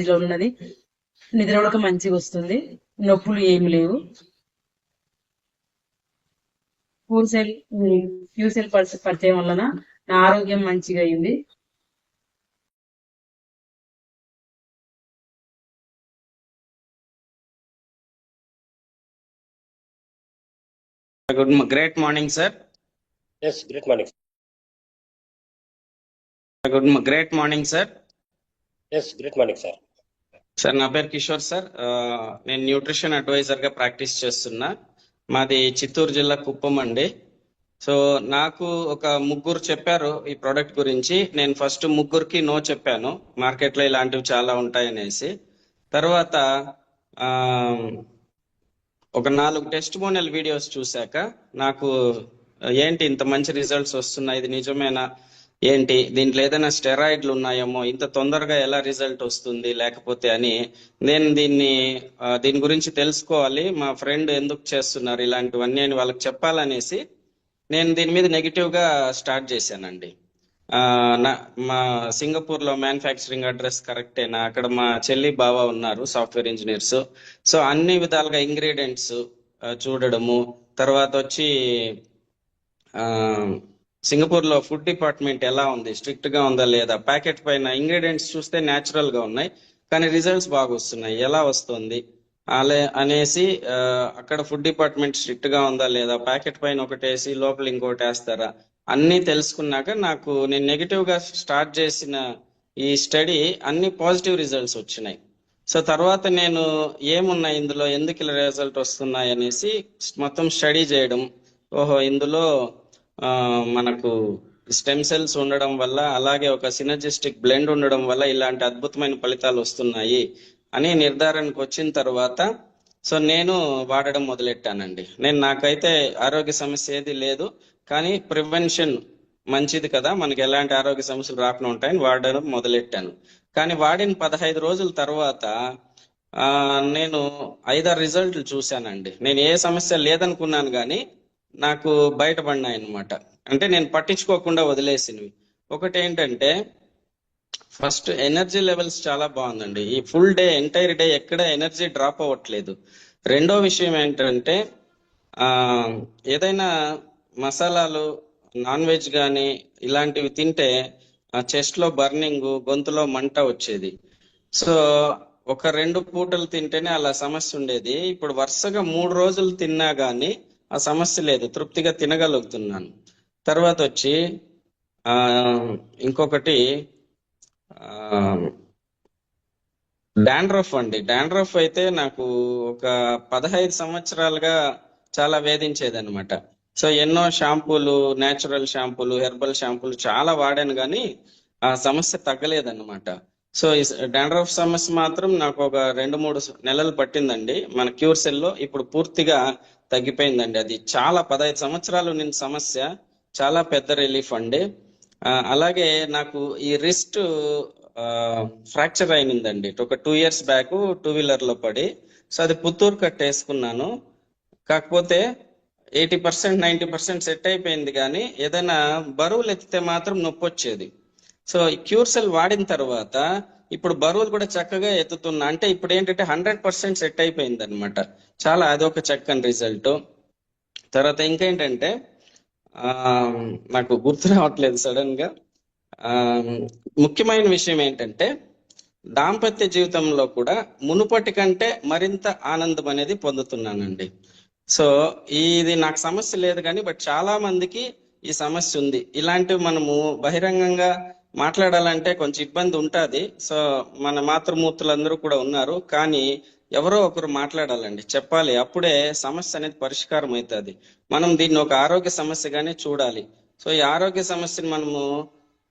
లో ఉన్నది. నిద్ర కూడా మంచిగా వస్తుంది. నొప్పులు ఏమి లేవు. క్యూసెల్ క్యూసెల్ పరిచయం వలన నా ఆరోగ్యం మంచిగా అయింది. Great morning, sir. Yes, great morning. Great morning, sir. Yes, great morning, sir. Sir నా పేరు కిషోర్ సార్. నేను న్యూట్రిషన్ అడ్వైజర్ గా ప్రాక్టీస్ చేస్తున్నా. మాది చిత్తూరు జిల్లా కుప్పం అండి. సో నాకు ఒక ముగ్గురు చెప్పారు ఈ ప్రోడక్ట్ గురించి. నేను ఫస్ట్ ముగ్గురికి నో చెప్పాను, మార్కెట్లో ఇలాంటివి చాలా ఉంటాయనేసి. తర్వాత ఒక 4 టెస్టిమోనియల్ వీడియోస్ చూశాక నాకు ఏంటి ఇంత మంచి రిజల్ట్స్ వస్తున్నాయి, ఇది నిజమేనా, ఏంటి దీంట్లో ఏదైనా స్టెరాయిడ్లు ఉన్నాయేమో, ఇంత తొందరగా ఎలా రిజల్ట్ వస్తుంది లేకపోతే అని నేను దీని గురించి తెలుసుకోవాలి, మా ఫ్రెండ్ ఎందుకు చేస్తున్నారు ఇలాంటివన్నీ అని వాళ్ళకి చెప్పాలనేసి నేను దీని మీద నెగిటివ్ గా స్టార్ట్ చేశానండి. మా సింగపూర్ లో మ్యానుఫ్యాక్చరింగ్ అడ్రస్ కరెక్టేనా, అక్కడ మా చెల్లి బావ ఉన్నారు సాఫ్ట్వేర్ ఇంజనీర్స్. సో అన్ని విధాలుగా ఇంగ్రీడియంట్స్ చూడడము, తర్వాత వచ్చి సింగపూర్ లో ఫుడ్ డిపార్ట్మెంట్ ఎలా ఉంది, స్ట్రిక్ట్ గా ఉందా లేదా, ప్యాకెట్ పైన ఇంగ్రీడియంట్స్ చూస్తే న్యాచురల్ గా ఉన్నాయి కానీ రిజల్ట్స్ బాగా వస్తున్నాయి, ఎలా వస్తుంది అనేసి అక్కడ ఫుడ్ డిపార్ట్మెంట్ స్ట్రిక్ట్ గా ఉందా లేదా, ప్యాకెట్ పైన ఒకటేసి లోపల ఇంకోటి వేస్తారా, అన్ని తెలుసుకున్నాక నాకు నేను నెగిటివ్ గా స్టార్ట్ చేసిన ఈ స్టడీ అన్ని పాజిటివ్ రిజల్ట్స్ వచ్చినాయి. సో తర్వాత నేను ఏమున్నాయి ఇందులో, ఎందుకు ఇలా రిజల్ట్ వస్తున్నాయి అనేసి మొత్తం స్టడీ చేయడం, ఓహో ఇందులో మనకు స్టెమ్ సెల్స్ ఉండడం వల్ల, అలాగే ఒక సినర్జిస్టిక్ బ్లెండ్ ఉండడం వల్ల ఇలాంటి అద్భుతమైన ఫలితాలు వస్తున్నాయి అని నిర్ధారణకు వచ్చిన తర్వాత సో నేను వాడడం మొదలెట్టానండి. నాకైతే ఆరోగ్య సమస్య ఏది లేదు, కానీ ప్రివెన్షన్ మంచిది కదా, మనకి ఎలాంటి ఆరోగ్య సమస్యలు రాకుండా ఉంటాయని వాడడం మొదలెట్టాను. కానీ వాడిన 15 రోజుల తర్వాత నేను 5-6 రిజల్ట్లు చూశానండి. నేను ఏ సమస్య లేదనుకున్నాను కానీ నాకు బయటపడినాయి అనమాట. అంటే నేను పట్టించుకోకుండా వదిలేసినవి. ఒకటి ఏంటంటే ఫస్ట్ ఎనర్జీ లెవెల్స్ చాలా బాగుందండి. ఈ ఫుల్ డే ఎంటైర్ డే ఎక్కడ ఎనర్జీ డ్రాప్ అవ్వట్లేదు. రెండో విషయం ఏంటంటే ఏదైనా మసాలాలు, నాన్ వెజ్ కానీ ఇలాంటివి తింటే చెస్ట్ లో బర్నింగ్, గొంతులో మంట వచ్చేది. సో ఒక 2 పూటలు తింటేనే అలా సమస్య ఉండేది. ఇప్పుడు వరుసగా 3 రోజులు తిన్నా గానీ ఆ సమస్య లేదు, తృప్తిగా తినగలుగుతున్నాను. తర్వాత వచ్చి ఇంకొకటి డాండ్రఫ్ అండి. డాండ్రఫ్ అయితే నాకు ఒక 15 సంవత్సరాలుగా చాలా వేధించేది అనమాట. సో ఎన్నో షాంపూలు, నేచురల్ షాంపూలు, హెర్బల్ షాంపూలు చాలా వాడాను కానీ ఆ సమస్య తగ్గలేదన్నమాట. సో ఈ డాండ్రఫ్ సమస్య మాత్రం నాకు ఒక 2-3 నెలలు పట్టిందండి మన క్యూర్సెల్ లో. ఇప్పుడు పూర్తిగా తగ్గిపోయిందండి. అది చాలా 15 సంవత్సరాలు ఉన్న సమస్య, చాలా పెద్ద రిలీఫ్ అండి. అలాగే నాకు ఈ రిస్ట్ ఫ్రాక్చర్ అయినందండి ఒక 2 years బ్యాక్ 2-wheeler లో పడి. సో అది పుత్తూరు కట్టేసుకున్నాను. కాకపోతే 80% 90% సెట్ అయిపోయింది కానీ ఏదైనా బరువులు ఎత్తితే మాత్రం నొప్పి వచ్చేది. సో క్యూర్సెల్ వాడిన తర్వాత ఇప్పుడు బరువులు కూడా చక్కగా ఎత్తుతున్నా. అంటే ఇప్పుడు ఏంటంటే 100% సెట్ అయిపోయింది అనమాట. చాలా అదొక చక్కని రిజల్ట్. తర్వాత ఇంకేంటంటే నాకు గుర్తు రావట్లేదు సడన్ గా. ముఖ్యమైన విషయం ఏంటంటే దాంపత్య జీవితంలో కూడా మునుపటి కంటే మరింత ఆనందం అనేది పొందుతున్నానండి. సో ఇది నాకు సమస్య లేదు కానీ బట్ చాలా మందికి ఈ సమస్య ఉంది. ఇలాంటివి మనము బహిరంగంగా మాట్లాడాలంటే కొంచెం ఇబ్బంది ఉంటుంది. సో మన మాతృమూర్తులందరూ కూడా ఉన్నారు, కానీ ఎవరో ఒకరు మాట్లాడాలండి, చెప్పాలి. అప్పుడే సమస్య అనేది పరిష్కారం అవుతుంది. మనం దీన్ని ఒక ఆరోగ్య సమస్యగానే చూడాలి. సో ఈ ఆరోగ్య సమస్యని మనము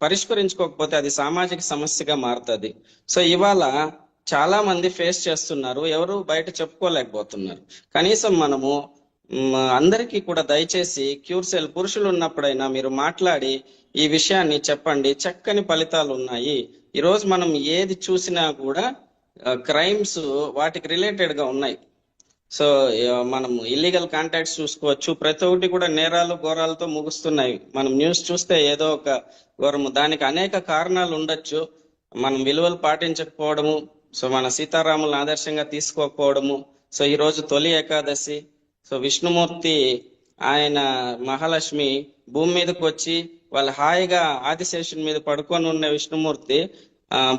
పరిష్కరించుకోకపోతే అది సామాజిక సమస్యగా మారుతుంది. సో ఇవాళ చాలా మంది ఫేస్ చేస్తున్నారు, ఎవరు బయట చెప్పుకోలేకపోతున్నారు. కనీసం మనము అందరికీ కూడా దయచేసి క్యూర్సెల్ పురుషులు ఉన్నప్పుడైనా మీరు మాట్లాడి ఈ విషయాన్ని చెప్పండి. చక్కని ఫలితాలు ఉన్నాయి. ఈరోజు మనం ఏది చూసినా కూడా క్రైమ్స్ వాటికి రిలేటెడ్ గా ఉన్నాయి. సో మనం ఇల్లీగల్ కాంటాక్ట్స్ చూసుకోవచ్చు, ప్రతి ఒక్కటి కూడా నేరాలు ఘోరాలతో ముగుస్తున్నాయి. మనం న్యూస్ చూస్తే ఏదో ఒక ఘోరము, దానికి అనేక కారణాలు ఉండొచ్చు. మనం విలువలు పాటించకపోవడము, సో మన సీతారాములను ఆదర్శంగా తీసుకోకపోవడము. సో ఈ రోజు తొలి ఏకాదశి. సో విష్ణుమూర్తి ఆయన మహాలక్ష్మి భూమి మీదకి వచ్చి వాళ్ళు హాయిగా ఆదిశేషుని మీద పడుకొని ఉన్న విష్ణుమూర్తి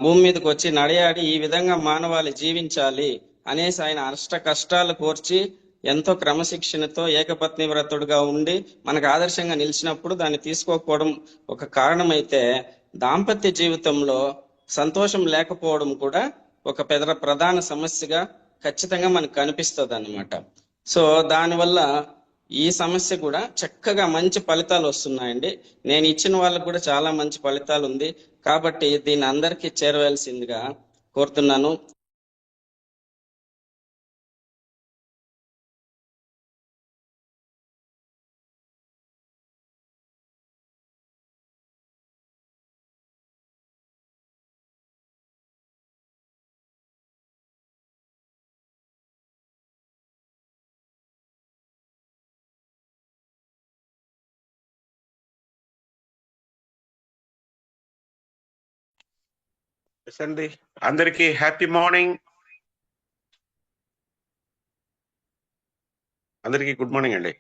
భూమి మీదకి వచ్చి నడయాడి ఈ విధంగా మానవాళి జీవించాలి అనేసి ఆయన అష్ట కష్టాలు కోర్చి ఎంతో క్రమశిక్షణతో ఏకపత్ని వ్రతుడుగా ఉండి మనకు ఆదర్శంగా నిలిచినప్పుడు దాన్ని తీసుకోకపోవడం ఒక కారణమైతే, దాంపత్య జీవితంలో సంతోషం లేకపోవడం కూడా ఒక ప్రధాన సమస్యగా ఖచ్చితంగా మనకు కనిపిస్తుంది అన్నమాట. సో దానివల్ల ఈ సమస్య కూడా చక్కగా మంచి ఫలితాలు వస్తున్నాయండి. నేను ఇచ్చిన వాళ్ళకు కూడా చాలా మంచి ఫలితాలు ఉంది కాబట్టి దీన్ని అందరికీ చేరవలసిందిగా కోరుతున్నాను. అండి అందరికి హ్యాపీ మార్నింగ్. అందరికి గుడ్ మార్నింగ్ అండి.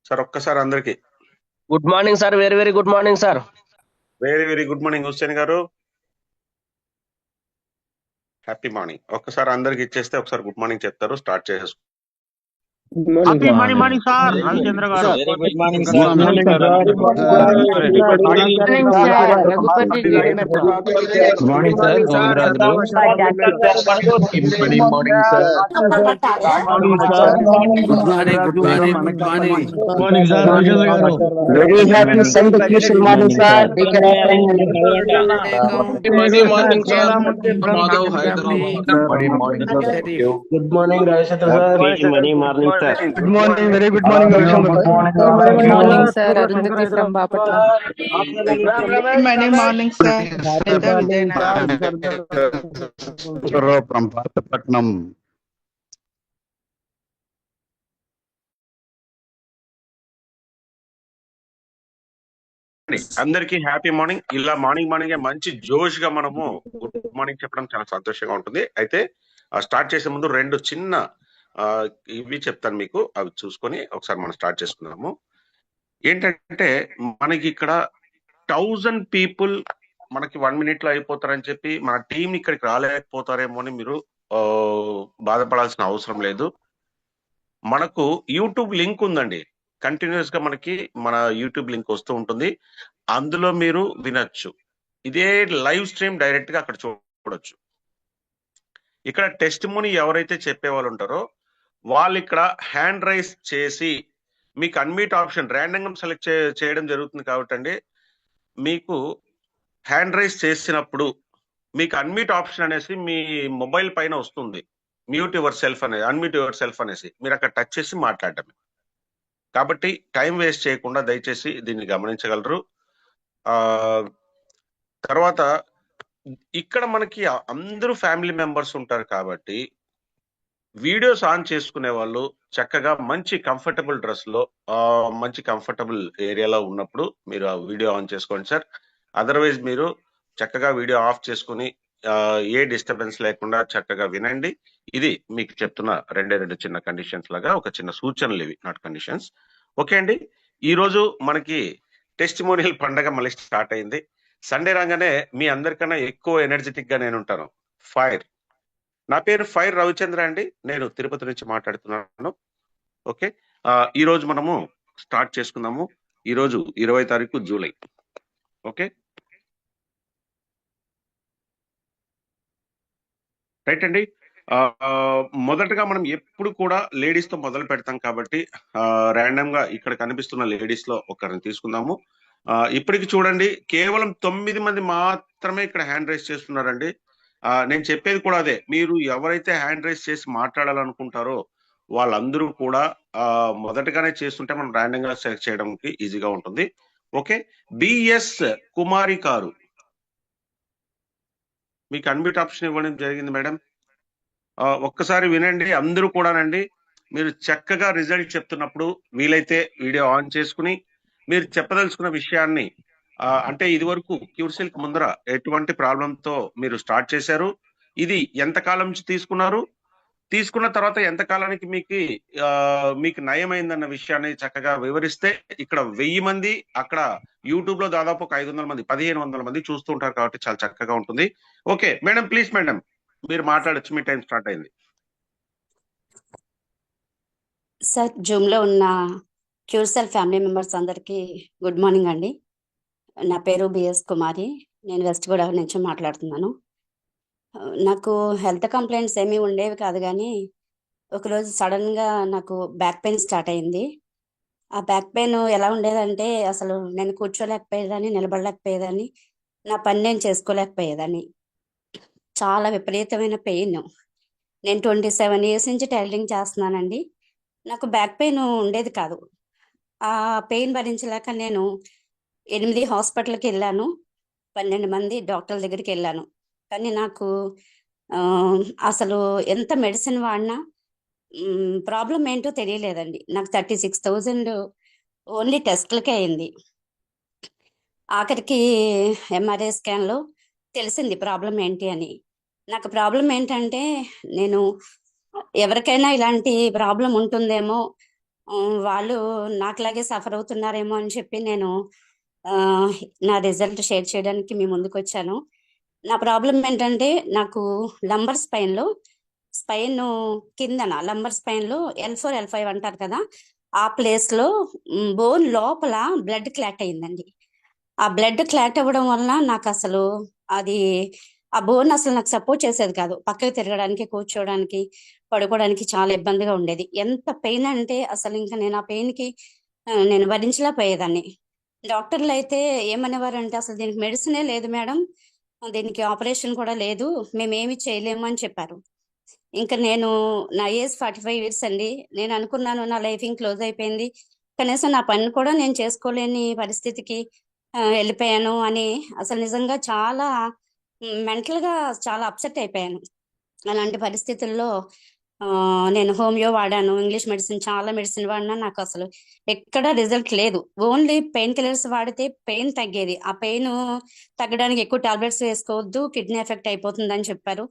సార్ ఒక్కసారి అందరికి good morning sir. Very very good morning sir. Very very good మార్నింగ్ హుస్సేన్ గారు. Happy morning. ఒక్కసారి అందరికి ఇచ్చేస్తే ఒకసారి గుడ్ మార్నింగ్ చెప్తారు, స్టార్ట్ చేసేసుకో. హ్యాపీ మార్నింగ్ సార్ రవిచంద్ర గారు. Very good morning good morning sir. Very happy Sunday Christmas morning sir. Good morning Ravichandra sir. Morning sir. Good morning, very good morning Ravichandra. Good morning sir. Arundhati from Bapatla. Many morning, sir. From Pathapatnam. అందరికి happy morning. ఇలా morning మంచి జోష్ గా మనము good morning చెప్పడం చాలా సంతోషంగా ఉంటుంది. అయితే స్టార్ట్ చేసే ముందు రెండు చిన్న ఇవి చెప్తాను మీకు, అవి చూసుకొని ఒకసారి మనం స్టార్ట్ చేసుకుందాము. ఏంటంటే మనకి ఇక్కడ 1000 పీపుల్ మనకి 1 minute లో అయిపోతారని చెప్పి మన టీం ఇక్కడికి రాలేకపోతారేమో అని మీరు బాధపడాల్సిన అవసరం లేదు. మనకు యూట్యూబ్ లింక్ ఉందండి. కంటిన్యూస్ గా మనకి మన యూట్యూబ్ లింక్ వస్తూ ఉంటుంది, అందులో మీరు వినొచ్చు. ఇదే లైవ్ స్ట్రీమ్ డైరెక్ట్ గా అక్కడ చూడొచ్చు. ఇక్కడ టెస్టిమోనీ ఎవరైతే చెప్పే వాళ్ళు ఉంటారో వాళ్ళు ఇక్కడ హ్యాండ్ రైజ్ చేసి మీకు అన్మ్యూట్ ఆప్షన్ ర్యాండమ్ సెలెక్ట్ చేయడం జరుగుతుంది కాబట్టి అండి, మీకు హ్యాండ్ రైజ్ చేసినప్పుడు మీకు అన్మ్యూట్ ఆప్షన్ అనేసి మీ మొబైల్ పైన వస్తుంది. మ్యూట్ యువర్ సెల్ఫ్ అనేది, అన్మ్యూట్ యువర్ సెల్ఫ్ అనేసి మీరు అక్కడ టచ్ చేసి మాట్లాడటమే. కాబట్టి టైం వేస్ట్ చేయకుండా దయచేసి దీన్ని గమనించగలరు. తర్వాత ఇక్కడ మనకి అందరూ ఫ్యామిలీ మెంబర్స్ ఉంటారు కాబట్టి వీడియోస్ ఆన్ చేసుకునే వాళ్ళు చక్కగా మంచి కంఫర్టబుల్ డ్రెస్ లో మంచి కంఫర్టబుల్ ఏరియాలో ఉన్నప్పుడు మీరు ఆ వీడియో ఆన్ చేసుకోండి సార్. అదర్వైజ్ మీరు చక్కగా వీడియో ఆఫ్ చేసుకుని ఏ డిస్టర్బెన్స్ లేకుండా చక్కగా వినండి. ఇది మీకు చెప్తున్న రెండు చిన్న కండిషన్స్ లాగా, ఒక చిన్న సూచనలు ఇవి, నాట్ కండిషన్స్. ఓకే అండి, ఈ రోజు మనకి టెస్టిమోనియల్ పండగ మళ్ళీ స్టార్ట్ అయింది. సండే రాగానే మీ అందరికన్నా ఎక్కువ ఎనర్జెటిక్ గా నేను ఉంటాను. ఫైర్. నా పేరు ఫైర్ రవిచంద్ర అండి, నేను తిరుపతి నుంచి మాట్లాడుతున్నాను. ఓకే, ఈ రోజు మనము స్టార్ట్ చేసుకుందాము. ఈ రోజు 20వ తారీఖు జూలై. ఓకే రైట్ అండి. మొదటగా మనం ఎప్పుడు కూడా లేడీస్ తో మొదలు పెడతాం కాబట్టి ర్యాండమ్ గా ఇక్కడ కనిపిస్తున్న లేడీస్ లో ఒకరిని తీసుకుందాము. ఇప్పటికి చూడండి కేవలం 9 మంది మాత్రమే ఇక్కడ హ్యాండ్ రైజ్ చేస్తున్నారండి. నేను చెప్పేది కూడా అదే, మీరు ఎవరైతే హ్యాండ్ రైజ్ చేసి మాట్లాడాలనుకుంటారో వాళ్ళందరూ కూడా మొదటగానే చేస్తుంటే మనం ర్యాండమ్ గా సెలెక్ట్ చేయడానికి ఈజీగా ఉంటుంది. ఓకే, బిఎస్ కుమారి గారు మీకు అన్మ్యూట్ ఆప్షన్ ఇవ్వడం జరిగింది మేడం. ఒక్కసారి వినండి అందరూ కూడానండి. మీరు చక్కగా రిజల్ట్ చెప్తున్నప్పుడు వీలైతే వీడియో ఆన్ చేసుకుని మీరు చెప్పదలుచుకున్న విషయాన్ని, అంటే ఇది వరకు క్యూర్సిల్క్ ముందర ఎటువంటి ప్రాబ్లంతో మీరు స్టార్ట్ చేశారు, ఇది ఎంత కాలం నుంచి తీసుకున్నారు, తీసుకున్న తర్వాత ఎంత కాలానికి మీకు నయమైందన్న విషయాన్ని చక్కగా వివరిస్తే, ఇక్కడ 1000 మంది, అక్కడ యూట్యూబ్ లో దాదాపు ఒక 500 మంది 1500 మంది చూస్తూ ఉంటారు కాబట్టి చాలా చక్కగా ఉంటుంది. ఓకే మేడం, ప్లీజ్ మేడం మీరు మాట్లాడొచ్చు, మీ టైం స్టార్ట్ అయింది. సార్, జూమ్లో ఉన్న క్యూర్సెల్ ఫ్యామిలీ మెంబర్స్ అందరికీ గుడ్ మార్నింగ్ అండి. నా పేరు బిఎస్ కుమారి, నేను వెస్ట్ గోదావరి నుంచి మాట్లాడుతున్నాను. నాకు హెల్త్ కంప్లైంట్స్ ఏమీ ఉండేవి కాదు, కానీ ఒకరోజు సడన్గా నాకు బ్యాక్ పెయిన్ స్టార్ట్ అయింది. ఆ బ్యాక్ పెయిన్ ఎలా ఉండేదంటే అసలు నేను కూర్చోలేకపోయేదాన్ని, నిలబడలేకపోయేదాన్ని, నా పని నేను చేసుకోలేకపోయేదాన్ని. చాలా విపరీతమైన పెయిన్. నేను 27 ఇయర్స్ నుంచి టైలరింగ్ చేస్తున్నానండి. నాకు బ్యాక్ పెయిన్ ఉండేది కాదు. ఆ పెయిన్ భరించలేక నేను 8 హాస్పిటల్కి వెళ్ళాను, 12 మంది డాక్టర్ల దగ్గరికి వెళ్ళాను. కానీ నాకు అసలు ఎంత మెడిసిన్ వాడినా ప్రాబ్లం ఏంటో తెలియలేదండి. నాకు 36,000 ఓన్లీ టెస్ట్లకే అయింది. ఆఖరికి ఎంఆర్ఐ స్కాన్లో తెలిసింది ప్రాబ్లం ఏంటి అని. నాకు ప్రాబ్లం ఏంటంటే, నేను ఎవరికైనా ఇలాంటి ప్రాబ్లం ఉంటుందేమో, వాళ్ళు నాకులాగే సఫర్ అవుతున్నారేమో అని చెప్పి నేను నా రిజల్ట్ షేర్ చేయడానికి మీ ముందుకు వచ్చాను. నా ప్రాబ్లం ఏంటంటే, నాకు లంబర్ స్పైన్ కిందన లంబర్ స్పైన్లో L4 L5 అంటారు కదా, ఆ ప్లేస్లో బోన్ లోపల బ్లడ్ క్లాట్ అయిందండి. ఆ బ్లడ్ క్లాట్ అవ్వడం వల్ల నాకు అసలు ఆ బోన్ అసలు నాకు సపోర్ట్ చేసేది కాదు. పక్కకి తిరగడానికి, కూర్చోవడానికి, పడుకోవడానికి చాలా ఇబ్బందిగా ఉండేది. ఎంత పెయిన్ అంటే అసలు ఇంకా నేను ఆ పెయిన్కి నేను భరించలేకపోయేదాన్ని. డాక్టర్లు అయితే ఏమనేవారంటే, అసలు దీనికి మెడిసినే లేదు మేడం, దీనికి ఆపరేషన్ కూడా లేదు, మేమేమి చేయలేము అని చెప్పారు. ఇంకా నా ఏజ్ 45 ఇయర్స్ అండి. నేను అనుకున్నాను నా లైఫ్ క్లోజ్ అయిపోయింది, కనీసం నా పని కూడా నేను చేసుకోలేని పరిస్థితికి వెళ్ళిపోయాను అని అసలు నిజంగా చాలా మెంటల్గా చాలా అప్సెట్ అయిపోయాను. అలాంటి పరిస్థితుల్లో నేను హోమియో వాడాను, ఇంగ్లీష్ మెడిసిన్, చాలా మెడిసిన్ వాడినా నాకు అసలు ఎక్కడ రిజల్ట్ లేదు. ఓన్లీ పెయిన్ కిల్లర్స్ వాడితే పెయిన్ తగ్గేది. ఆ పెయిన్ తగ్గడానికి ఎక్కువ టాబ్లెట్స్ వేసుకోవద్దు, కిడ్నీ ఎఫెక్ట్ అయిపోతుందని చెప్పారు.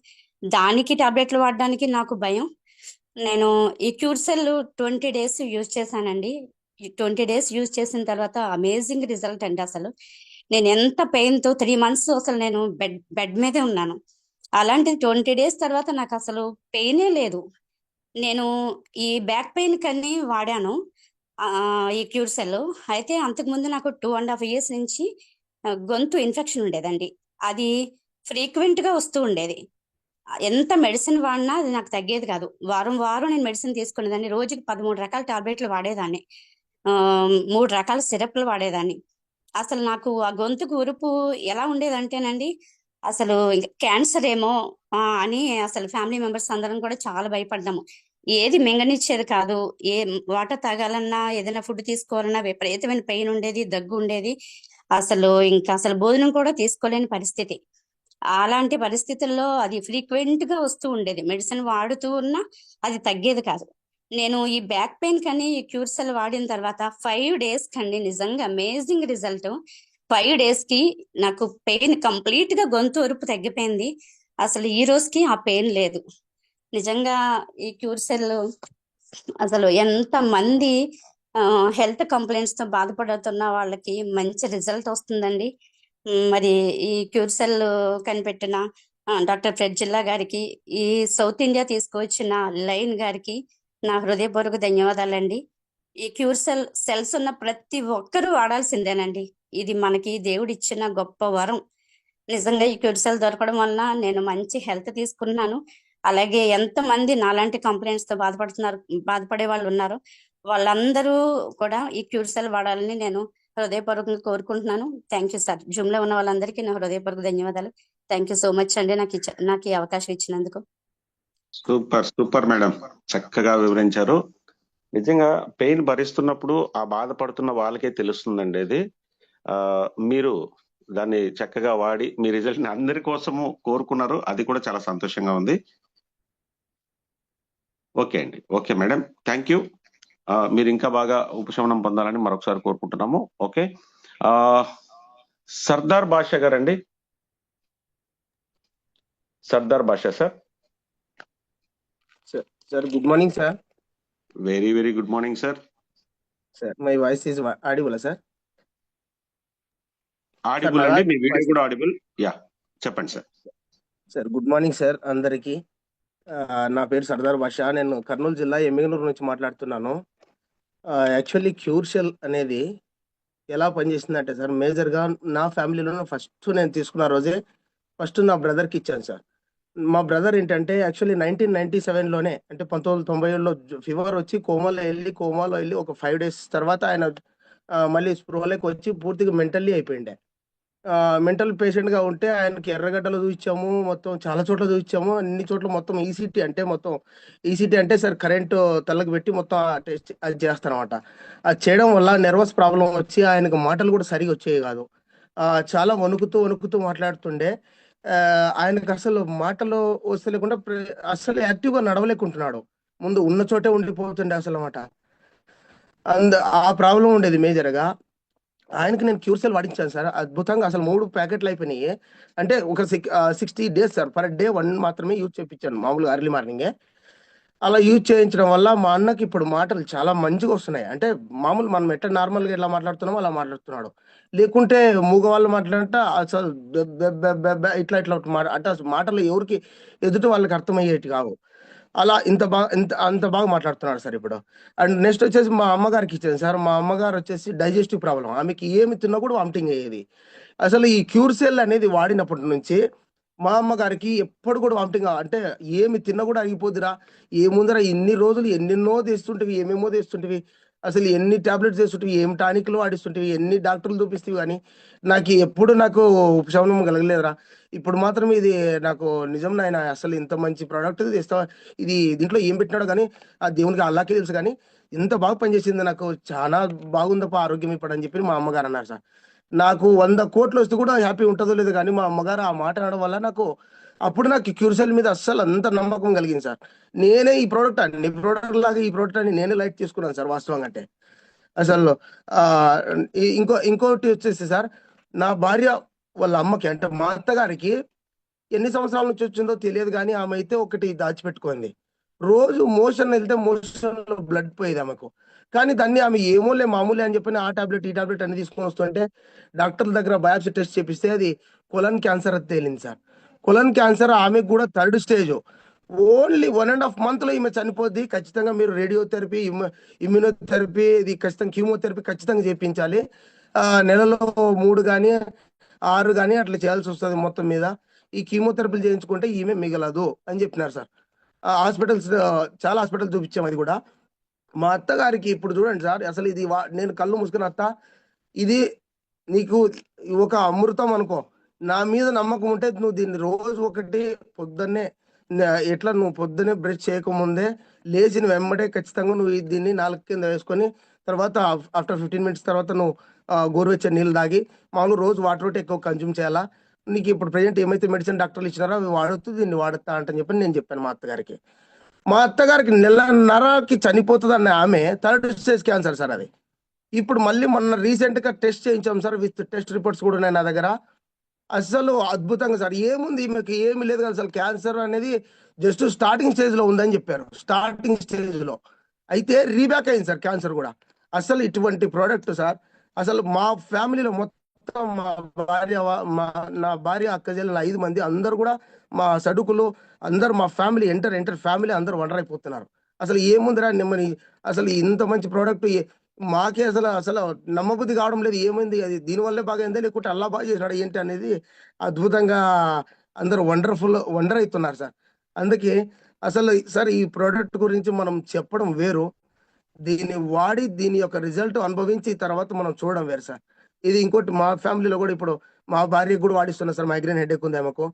దానికి టాబ్లెట్లు వాడడానికి నాకు భయం. నేను ఈ క్యూర్సెల్ 20 డేస్ యూజ్ చేశానండి. 20 డేస్ యూజ్ చేసిన తర్వాత అమేజింగ్ రిజల్ట్ అండి. అసలు నేను ఎంత పెయిన్తో 3 months అసలు నేను బెడ్ మీదే ఉన్నాను. అలాంటిది 20 డేస్ తర్వాత నాకు అసలు పెయినే లేదు. నేను ఈ బ్యాక్ పెయిన్ కన్నీ వాడాను ఈ క్యూర్సెల్. అయితే అంతకుముందు నాకు 2.5 years నుంచి గొంతు ఇన్ఫెక్షన్ ఉండేదండి. అది ఫ్రీక్వెంట్గా వస్తూ ఉండేది. ఎంత మెడిసిన్ వాడినా అది నాకు తగ్గేది కాదు. వారం నేను మెడిసిన్ తీసుకునేదాన్ని. రోజుకి 13 రకాల టాబ్లెట్లు వాడేదాన్ని, 3 రకాల సిరప్లు వాడేదాన్ని. అసలు నాకు ఆ గొంతుకు ఉరుపు ఎలా ఉండేదంటేనండి, అసలు ఇంకా క్యాన్సర్ ఏమో అని అసలు ఫ్యామిలీ మెంబర్స్ అందరం కూడా చాలా భయపడ్డాము. ఏది మింగనిచ్చేది కాదు. వాటర్ తాగాలన్నా, ఏదైనా ఫుడ్ తీసుకోవాలన్నా విపరీతమైన పెయిన్ ఉండేది, దగ్గు ఉండేది. అసలు భోజనం కూడా తీసుకోలేని పరిస్థితి. అలాంటి పరిస్థితుల్లో అది ఫ్రీక్వెంట్గా వస్తూ ఉండేది. మెడిసిన్ వాడుతూ ఉన్నా అది తగ్గేది కాదు. నేను ఈ బ్యాక్ పెయిన్ కని ఈ క్యూర్సెల్ వాడిన తర్వాత 5 days కండి నిజంగా అమేజింగ్ రిజల్ట్. 5 days కి నాకు పెయిన్ కంప్లీట్ గా గొంతు ఉరుపు తగ్గిపోయింది. అసలు ఈ రోజుకి ఆ పెయిన్ లేదు. నిజంగా ఈ క్యూర్సెల్ అసలు ఎంత మంది హెల్త్ కంప్లైంట్స్ తో బాధపడుతున్న వాళ్ళకి మంచి రిజల్ట్ వస్తుందండి. మరి ఈ క్యూర్సెల్ కనిపెట్టిన డాక్టర్ ఫ్రెడ్ జిల్లా గారికి, ఈ సౌత్ ఇండియా తీసుకువచ్చిన లైన్ గారికి నా హృదయపూర్వక ధన్యవాదాలండి. ఈ క్యూర్సెల్ సెల్స్ ఉన్న ప్రతి ఒక్కరూ వాడాల్సిందేనండి. ఇది మనకి దేవుడిచ్చిన గొప్ప వరం. నిజంగా ఈ క్యూర్సెల్ దొరకడం వల్ల నేను మంచి హెల్త్ తీసుకున్నాను. అలాగే ఎంతమంది నాలాంటి కంప్లైంట్స్ తో బాధపడే వాళ్ళు ఉన్నారో వాళ్ళందరూ కూడా ఈ క్యూర్సెల్ వాడాలని నేను హృదయపూర్వకంగా కోరుకుంటున్నాను. Thank you sir. జూమ్ లో ఉన్న వాళ్ళందరికీ నా హృదయపూర్వక ధన్యవాదాలు. థ్యాంక్ యూ సో మచ్ అండి నాకు ఈ అవకాశం ఇచ్చినందుకు. సూపర్ మేడం, చక్కగా వివరించారు. నిజంగా పెయిన్ భరిస్తున్నప్పుడు ఆ బాధపడుతున్న వాళ్ళకే తెలుస్తుందండి అది. మీరు దాన్ని చక్కగా వాడి మీ రిజల్ట్ ని అందరి కోసము కోరుకున్నారు, అది కూడా చాలా సంతోషంగా ఉంది. ఓకే అండి, ఓకే మేడం, థ్యాంక్ యూ. మీరు ఇంకా బాగా ఉపశమనం పొందాలని మరొకసారి కోరుకుంటున్నాము. ఓకే, సర్దార్ బాషా గారండి. సర్దార్ భాషా sir. Sir, good morning, sir. Very very good morning sir. Sir, my voice is audible, sir. Audible Sir, అండి, నా మీ వీడియో voice- కూడా ఆడిబుల్. యా, చెప్పండి sir. Sir, good morning, sir. అందరికి నా పేరు సర్దార్ భాష. నేను కర్నూలు జిల్లా ఎమ్మిగనూరు నుంచి మాట్లాడుతున్నాను. యాక్చువల్లీ క్యూర్షెల్ అనేది ఎలా పనిచేసిందంటే సార్, మేజర్గా నా ఫ్యామిలీలో ఫస్ట్ నేను తీసుకున్న రోజే ఫస్ట్ నా బ్రదర్కి ఇచ్చాను సార్. మా బ్రదర్ ఏంటంటే యాక్చువల్లీ 1997లోనే, అంటే 1997లో ఫీవర్ వచ్చి కోమాలో వెళ్ళి ఒక 5 days తర్వాత ఆయన మళ్ళీ స్పృహలోకి వచ్చి పూర్తిగా మెంటల్లీ అయిపోయిండే. మెంటల్ పేషెంట్గా ఉంటే ఆయనకి ఎర్రగడ్డలు చూపించాము, మొత్తం చాలా చోట్ల చూపించాము. అన్ని చోట్ల మొత్తం ఈసీటీ అంటే సార్ కరెంటు తలకు పెట్టి మొత్తం టెస్ట్ అది చేస్తారన్నమాట. అది చేయడం వల్ల నెర్వస్ ప్రాబ్లం వచ్చి ఆయనకు మాటలు కూడా సరిగా వచ్చేవి కాదు. చాలా వణుకుతూ మాట్లాడుతుండే. ఆయనకు అసలు మాటలు వస్తలేకుండా అసలు యాక్టివ్గా నడవలేకుంటున్నాడు. ముందు ఉన్న చోటే ఉండిపోతుండే అసలు అన్నమాట. ఆ ప్రాబ్లం ఉండేది మేజర్గా. ఆయనకి నేను క్యూర్సెల్ వాడించాను సార్, అద్భుతంగా. అసలు 3 ప్యాకెట్లు అయిపోయినాయి. అంటే ఒక 60 days సార్, పర్ డే 1 మాత్రమే యూజ్ చేయించాను, మామూలుగా ఎర్లీ మార్నింగే. అలా యూజ్ చేయించడం వల్ల మా అన్నకి ఇప్పుడు మాటలు చాలా మంచిగా వస్తున్నాయి. అంటే మామూలు మనం ఎట్లా నార్మల్గా ఎలా మాట్లాడుతున్నామో అలా మాట్లాడుతున్నాడు. లేకుంటే మూగవాళ్ళు మాట్లాడంట అసలు ఇట్లా అంటే అసలు మాటలు ఎవరికి ఎదుటి వాళ్ళకి అర్థమయ్యేటి కావు. అలా అంత బాగా మాట్లాడుతున్నాడు సార్ ఇప్పుడు. అండ్ నెక్స్ట్ వచ్చేసి మా అమ్మగారికి ఇచ్చాను సార్. మా అమ్మగారు వచ్చేసి డైజెస్టివ్ ప్రాబ్లం, ఆమెకి ఏమి తిన్నా కూడా వామిటింగ్ అయ్యేది. అసలు ఈ క్యూర్సెల్ అనేది వాడినప్పటి నుంచి మా అమ్మగారికి ఎప్పుడు కూడా వామిటింగ్, అంటే ఏమి తిన్నా కూడా అరిగిపోద్దిరా, ఏముందరా ఇన్ని రోజులు ఎన్నెన్నో తెస్తుంటివి, ఏమేమో తెస్తుంటివి, అసలు ఎన్ని టాబ్లెట్స్ తెస్తుంటివి, ఏం టానిక్లు వాడిస్తుంటివి, ఎన్ని డాక్టర్లు చూపిస్తేవి, కానీ నాకు ఉపశమనం కలగలేదురా. ఇప్పుడు మాత్రం ఇది నాకు నిజం నాయన, అసలు ఇంత మంచి ప్రోడక్ట్ తెస్తా, ఇది దీంట్లో ఏం పెట్టినాడో కానీ ఆ దేవునికి అల్లాకే తెలుసు, కానీ ఇంత బాగా పనిచేసింది, నాకు చాలా బాగుందప్ప ఆరోగ్యం ఇప్పుడు అని చెప్పి మా అమ్మగారు అన్నారు సార్. నాకు 100 కోట్లు వస్తే కూడా హ్యాపీ ఉంటుందో లేదు, కానీ మా అమ్మగారు ఆ మాట అనడం వల్ల అప్పుడు నాకు క్యూర్సెల్ మీద అస్సలు అంత నమ్మకం కలిగింది సార్. నేనే ఈ ప్రోడక్ట్ లాగా ఈ ప్రోడక్ట్ అని నేనే లైక్ చేసుకున్నాను సార్ వాస్తవంగా. అంటే అసలు ఇంకోటి వచ్చేసి సార్, నా భార్య వాళ్ళ అమ్మకి, అంటే మా అత్తగారికి ఎన్ని సంవత్సరాల నుంచి వచ్చిందో తెలియదు, కానీ ఆమె అయితే ఒకటి దాచిపెట్టుకుంది. రోజు మోషన్ వెళ్తే మోషన్లో బ్లడ్ పోయేది ఆమెకు. కానీ దాన్ని ఆమె మామూలే అని చెప్పి ఆ టాబ్లెట్ ఈ టాబ్లెట్ అన్ని తీసుకొని వస్తుంటే డాక్టర్ దగ్గర బయాప్సీ టెస్ట్ చేపిస్తే అది కొలన్ క్యాన్సర్ అది తేలింది సార్. కొలన్ క్యాన్సర్ ఆమెకు కూడా 3rd stage. ఓన్లీ 1.5 monthలో ఈమె చనిపోద్ది. ఖచ్చితంగా మీరు రేడియోథెరపీ, ఇమ్యూనోథెరపీ, ఇది ఖచ్చితంగా కీమోథెరపీ ఖచ్చితంగా చేయించాలి. నెలలో 3 కానీ 6 కానీ అట్లా చేయాల్సి వస్తుంది మొత్తం మీద. ఈ కీమోథెరపీలు చేయించుకుంటే ఈమె మిగలదు అని చెప్పినారు సార్. హాస్పిటల్స్ చాలా హాస్పిటల్ చూపించాం. అది కూడా మా అత్తగారికి ఇప్పుడు చూడండి సార్, అసలు ఇది నేను కళ్ళు మూసుకుని, అత్త ఇది నీకు ఒక అమృతం అనుకో, నా మీద నమ్మకం ఉంటే నువ్వు దీన్ని రోజు ఒకటి పొద్దున్నే నువ్వు పొద్దున్నే బ్రష్ చేయకముందే లేచిన వెంబడే ఖచ్చితంగా నువ్వు దీన్ని 4 కింద వేసుకొని తర్వాత ఆఫ్టర్ 15 minutes తర్వాత నువ్వు గోరువెచ్చని నీళ్ళు తాగి మామూలు రోజు వాటర్ ఎక్కువ కన్జ్యూమ్ చేయాలా. నీకు ఇప్పుడు ప్రజెంట్ ఏమైతే మెడిసిన్ డాక్టర్లు ఇచ్చినారో అవి వాడుతూ దీన్ని వాడుతా అంటని చెప్పి నేను చెప్పాను మా అత్తగారికి. మా అత్తగారికి 1.5 చనిపోతుంది అన్న ఆమె 3rd stage క్యాన్సర్ సార్ అది. ఇప్పుడు మళ్ళీ మొన్న రీసెంట్గా టెస్ట్ చేయించాం సార్, విత్ టెస్ట్ రిపోర్ట్స్ కూడా ఉన్నాయి నా దగ్గర. అసలు అద్భుతంగా సార్, ఏముంది మీకు ఏమి లేదు కదా, అసలు క్యాన్సర్ అనేది జస్ట్ స్టార్టింగ్ స్టేజ్లో ఉందని చెప్పారు. స్టార్టింగ్ స్టేజ్లో అయితే రీబ్యాక్ అయింది సార్ క్యాన్సర్ కూడా. అసలు ఇటువంటి ప్రోడక్ట్ సార్, అసలు మా ఫ్యామిలీలో మొత్తం నా భార్య అక్క చెల్లెలు 5 మంది అందరు కూడా మా సడుకులు అందరు మా ఫ్యామిలీ ఎంటర్ ఫ్యామిలీ అందరూ వండర్ అయిపోతున్నారు. అసలు ఏముందిరా నెమ్మని, అసలు ఇంత మంచి ప్రోడక్ట్ మాకే అసలు నమ్మబుద్ధి కావడం లేదు. ఏమైంది అది దీనివల్లే బాగా అయిందా లేకుంటే అల్లా బాగా చేసినాడు ఏంటి అనేది అద్భుతంగా అందరూ వండర్ అవుతున్నారు సార్. అందుకే అసలు సార్ ఈ ప్రోడక్ట్ గురించి మనం చెప్పడం వేరు, దీన్ని వాడి దీని యొక్క రిజల్ట్ అనుభవించి తర్వాత మనం చూడడం వేరు సార్. ఇది ఇంకోటి మా ఫ్యామిలీలో కూడా ఇప్పుడు మా భార్యకు కూడా వాడిస్తున్నా సార్. మైగ్రేన్ హెడేక్ ఉంది ఆమెకు.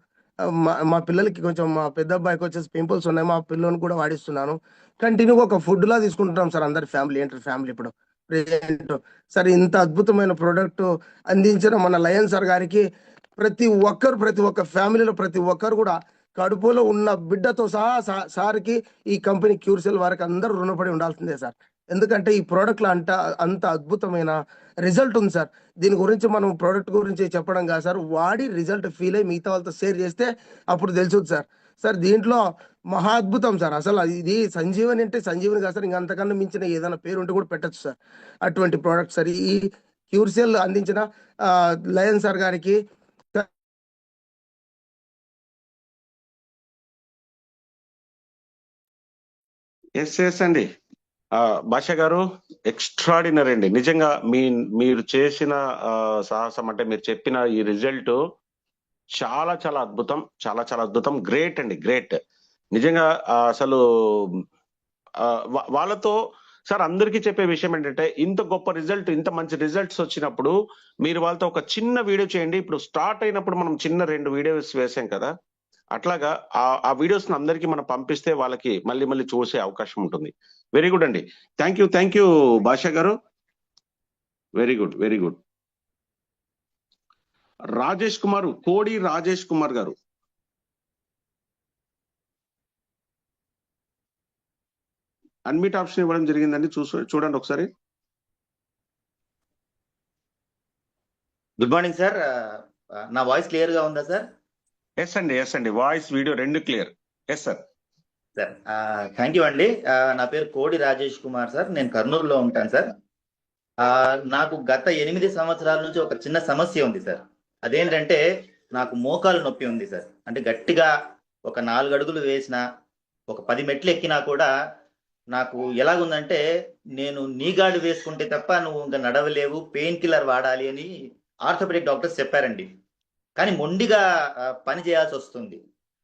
మా పిల్లలకి కొంచెం, మా పెద్ద అబ్బాయికి వచ్చేసి పింపుల్స్ ఉన్నాయి, మా పిల్లలను కూడా వాడిస్తున్నాను. కంటిన్యూగా ఒక ఫుడ్ లా తీసుకుంటున్నాం సార్ అందరి ఫ్యామిలీ ఇప్పుడు ప్రెజెంట్ సార్. ఇంత అద్భుతమైన ప్రోడక్ట్ అందించిన మన లయన్ సార్ గారికి ప్రతి ఒక్క ఫ్యామిలీలో ప్రతి ఒక్కరు కూడా కడుపులో ఉన్న బిడ్డతో సహా సార్కి ఈ కంపెనీ క్యూర్సెల్ వారికి అందరూ రుణపడి ఉండాల్సిందే సార్. ఎందుకంటే ఈ ప్రోడక్ట్లో అంత అద్భుతమైన రిజల్ట్ ఉంది సార్. దీని గురించి మనం ప్రోడక్ట్ గురించి చెప్పడం కాదు సార్, వాడి రిజల్ట్ ఫీల్ అయ్యి మిగతా వాళ్ళతో షేర్ చేస్తే అప్పుడు తెలుస్తుంది సార్. సార్ దీంట్లో మహా అద్భుతం సార్. అసలు ఇది సంజీవని అంటే సంజీవని కాదు సార్, ఇంకా అంతకన్నా మించిన ఏదైనా పేరు ఉంటే కూడా పెట్టచ్చు సార్. అటువంటి ప్రోడక్ట్ సార్. ఈ క్యూర్సెల్ అందించిన లయన్ సార్ గారికి ఎస్ అండి. భాష గారు ఎక్స్ట్రాడినరీ అండి. నిజంగా మీరు చేసిన సాహసం అంటే మీరు చెప్పిన ఈ రిజల్ట్ చాలా చాలా అద్భుతం, చాలా చాలా అద్భుతం. గ్రేట్ అండి, గ్రేట్ నిజంగా. అసలు వాళ్ళతో సార్ అందరికీ చెప్పే విషయం ఏంటంటే, ఇంత గొప్ప రిజల్ట్, ఇంత మంచి రిజల్ట్స్ వచ్చినప్పుడు మీరు వాళ్ళతో ఒక చిన్న వీడియో చేయండి. ఇప్పుడు స్టార్ట్ అయినప్పుడు మనం చిన్న 2 వీడియోస్ వేసాం కదా, అట్లాగా ఆ వీడియోస్ అందరికీ మనం పంపిస్తే వాళ్ళకి మళ్ళీ మళ్ళీ చూసే అవకాశం ఉంటుంది. వెరీ గుడ్ అండి. థ్యాంక్ యూ భాష గారు. Very good, very good. Rajesh Kumar, కోడి రాజేష్ కుమార్ గారు. అన్మిట్ ఆప్షన్ ఇవ్వడం జరిగిందండి, చూడండి ఒకసారి. Good morning sir. నా వాయిస్ క్లియర్ గా ఉందా సార్? ఎస్ అండి, voice video 2 clear. Yes sir. Sir thank you అండి. నా పేరు కోడి రాజేష్ కుమార్ సార్. నేను కర్నూలులో ఉంటాను సార్. నాకు గత 8 సంవత్సరాల నుంచి ఒక చిన్న సమస్య ఉంది సార్. అదేంటంటే నాకు మోకాలు నొప్పి ఉంది సార్. అంటే గట్టిగా ఒక 4 అడుగులు వేసినా, ఒక 10 మెట్లు ఎక్కినా కూడా నాకు ఎలాగుందంటే, నేను నీ గార్డు వేసుకుంటే తప్ప నువ్వు ఇంకా నడవలేవు, పెయిన్ కిల్లర్ వాడాలి అని ఆర్థోపెడిక్ డాక్టర్స్ చెప్పారండి. కానీ మొండిగా పని చేయాల్సి వస్తుంది.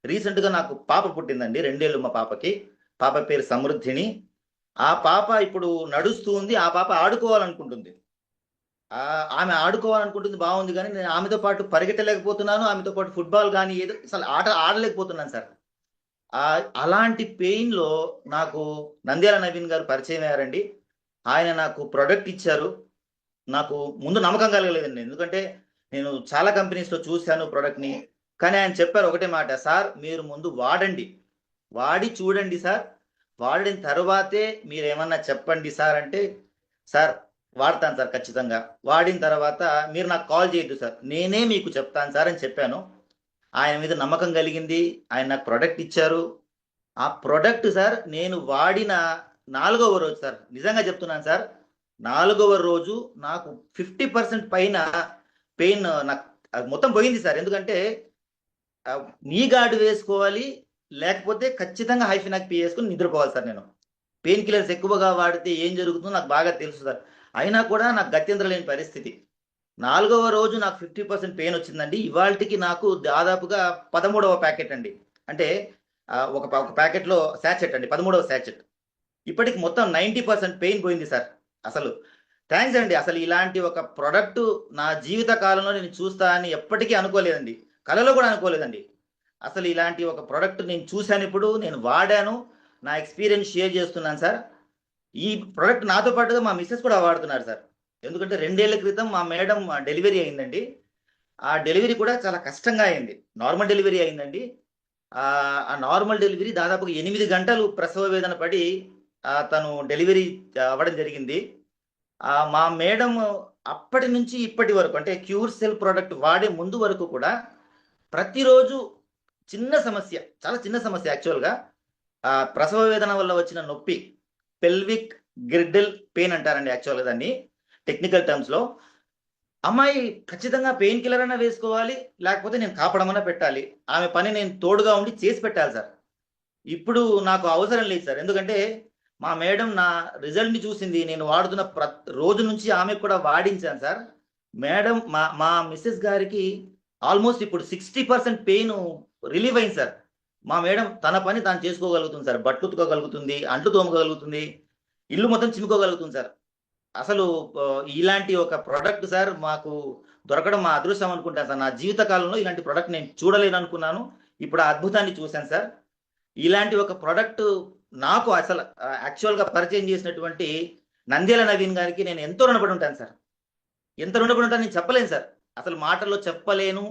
రీసెంట్ గా నాకు పాప పుట్టిందండి, 2 ఏళ్ళు మా పాపకి. పాప పేరు సమృద్ధిని. ఆ పాప ఇప్పుడు నడుస్తూ ఉంది. ఆ పాప ఆడుకోవాలనుకుంటుంది. ఆమె ఆడుకోవాలనుకుంటుంది, బాగుంది. కానీ నేను ఆమెతో పాటు పరిగెట్టలేకపోతున్నాను, ఆమెతో పాటు ఫుట్బాల్ కానీ ఏదో అసలు ఆడలేకపోతున్నాను సార్. అలాంటి పెయిన్ లో నాకు నంద్యాల నవీన్ గారు పరిచయం అయ్యారండి. ఆయన నాకు ప్రొడక్ట్ ఇచ్చారు. నాకు ముందు నమ్మకం కలగలేదండి, ఎందుకంటే నేను చాలా కంపెనీస్ లో చూశాను ప్రొడక్ట్ ని. కానీ ఆయన చెప్పారు ఒకటే మాట, సార్ మీరు ముందు వాడండి, వాడి చూడండి సార్, వాడిన తర్వాతే మీరు ఏమన్నా చెప్పండి సార్ అంటే, సార్ వాడతాను సార్ ఖచ్చితంగా, వాడిన తర్వాత మీరు నాకు కాల్ చేయొద్దు సార్, నేనే మీకు చెప్తాను సార్ అని చెప్పాను. ఆయన మీద నమ్మకం కలిగింది. ఆయన నాకు ప్రొడక్ట్ ఇచ్చారు. ఆ ప్రొడక్ట్ సార్ నేను వాడిన 4వ రోజు సార్, నిజంగా చెప్తున్నాను సార్, 4వ రోజు నాకు 50% పైన పెయిన్ నాకు మొత్తం పోయింది సార్. ఎందుకంటే నీ గార్డు వేసుకోవాలి, లేకపోతే ఖచ్చితంగా హైఫినాక్ పీ వేసుకుని నిద్రపోవాలి సార్. నేను పెయిన్ కిల్లర్స్ ఎక్కువగా వాడితే ఏం జరుగుతుందో నాకు బాగా తెలుసు సార్. అయినా కూడా నాకు గత్యంతరం లేని పరిస్థితి. 4వ రోజు నాకు 50% పెయిన్ వచ్చిందండి. ఇవాళకి నాకు దాదాపుగా 13వ ప్యాకెట్ అండి. అంటే ఒక ప్యాకెట్లో శాచెట్ అండి, 13వ శాచెట్. ఇప్పటికి మొత్తం 90% పెయిన్ పోయింది సార్. అసలు థ్యాంక్స్ అండి. అసలు ఇలాంటి ఒక ప్రొడక్ట్ నా జీవిత కాలంలో నేను చూస్తా అని ఎప్పటికీ అనుకోలేదండి, కలలో కూడా అనుకోలేదండి. అసలు ఇలాంటి ఒక ప్రొడక్ట్ నేను చూశాను, ఇప్పుడు నేను వాడాను, నా ఎక్స్పీరియన్స్ షేర్ చేస్తున్నాను సార్. ఈ ప్రొడక్ట్ నాతో పాటుగా మా మిస్సెస్ కూడా వాడుతున్నారు సార్. ఎందుకంటే 2 ఏళ్ల క్రితం మా మేడం డెలివరీ అయిందండి. ఆ డెలివరీ కూడా చాలా కష్టంగా అయింది. నార్మల్ డెలివరీ అయిందండి. ఆ నార్మల్ డెలివరీ దాదాపుగా 8 గంటలు ప్రసవ వేదన పడి తను డెలివరీ అవ్వడం జరిగింది. మా మేడం అప్పటి నుంచి ఇప్పటి వరకు, అంటే క్యూర్ సెల్ ప్రోడక్ట్ వాడే ముందు వరకు కూడా ప్రతిరోజు చిన్న సమస్య, చాలా చిన్న సమస్య యాక్చువల్గా, ప్రసవ వేదన వల్ల వచ్చిన నొప్పి, పెల్విక్ గిర్డిల్ పెయిన్ అంటారండి యాక్చువల్గా దాన్ని టెక్నికల్ టర్మ్స్ లో. అమ్మాయి ఖచ్చితంగా పెయిన్ కిల్లర్ అయినా వేసుకోవాలి, లేకపోతే నేను కాపడమన్నా పెట్టాలి. ఆమె పని నేను తోడుగా ఉండి చేసి పెట్టాలి సార్. ఇప్పుడు నాకు అవసరం లేదు సార్, ఎందుకంటే మా మేడం నా రిజల్ట్ ని చూసింది. నేను వాడుతున్న రోజు నుంచి ఆమె కూడా వాడించాను సార్. మేడం మా మిస్సెస్ గారికి ఆల్మోస్ట్ ఇప్పుడు 60% పెయిన్ రిలీవ్ అయింది సార్. మా మేడం తన పని తాను చేసుకోగలుగుతుంది సార్. బట్టలు ఉతుకోగలుగుతుంది, అంట్లు తోముకోగలుగుతుంది, ఇల్లు మొత్తం చిమ్ముకోగలుగుతుంది సార్. అసలు ఇలాంటి ఒక ప్రోడక్ట్ సార్ మాకు దొరకడం మా అదృష్టం అనుకుంటాను సార్. నా జీవిత కాలంలో ఇలాంటి ప్రోడక్ట్ నేను చూడలేను అనుకున్నాను, ఇప్పుడు ఆ అద్భుతాన్ని చూశాను సార్. ఇలాంటి ఒక ప్రోడక్ట్ నాకు అసలు యాక్చువల్గా పరిచయం చేసినటువంటి నంద్యాల నవీన్ గారికి నేను ఎంతో రుణపడి ఉంటాను సార్. ఎంత రుణపడి ఉంటాను నేను చెప్పలేను సార్, అసలు మాటల్లో చెప్పలేను.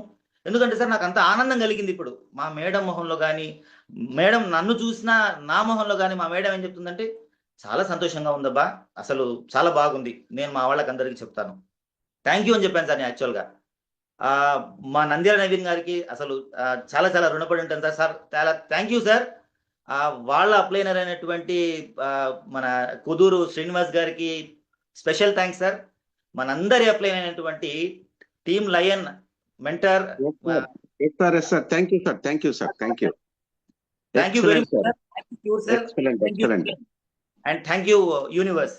ఎందుకంటే సార్ నాకు అంత ఆనందం కలిగింది ఇప్పుడు మా మేడం మొహంలో కానీ, మేడం నన్ను చూసినా నా మొహంలో కానీ మా మేడం ఏం చెప్తుందంటే, చాలా సంతోషంగా ఉందబ్బా, అసలు చాలా బాగుంది. నేను మా వాళ్ళకి అందరికీ చెప్తాను. థ్యాంక్ యూ అని చెప్పాను సార్. యాక్చువల్గా మా నంద్యాల నవీన్ గారికి అసలు చాలా చాలా రుణపడి ఉంటాను సార్. సార్ చాలా థ్యాంక్ యూ సార్. వాళ్ళ అప్లైనర్ అయినటువంటి మన కుదూరు శ్రీనివాస్ గారికి స్పెషల్ థ్యాంక్స్ సార్. మనందరి అప్లైన్ అయినటువంటి team lion mentor, thank you sir. Thank you sir. Thank you. Thank you very much sir. Excellent. And thank you universe.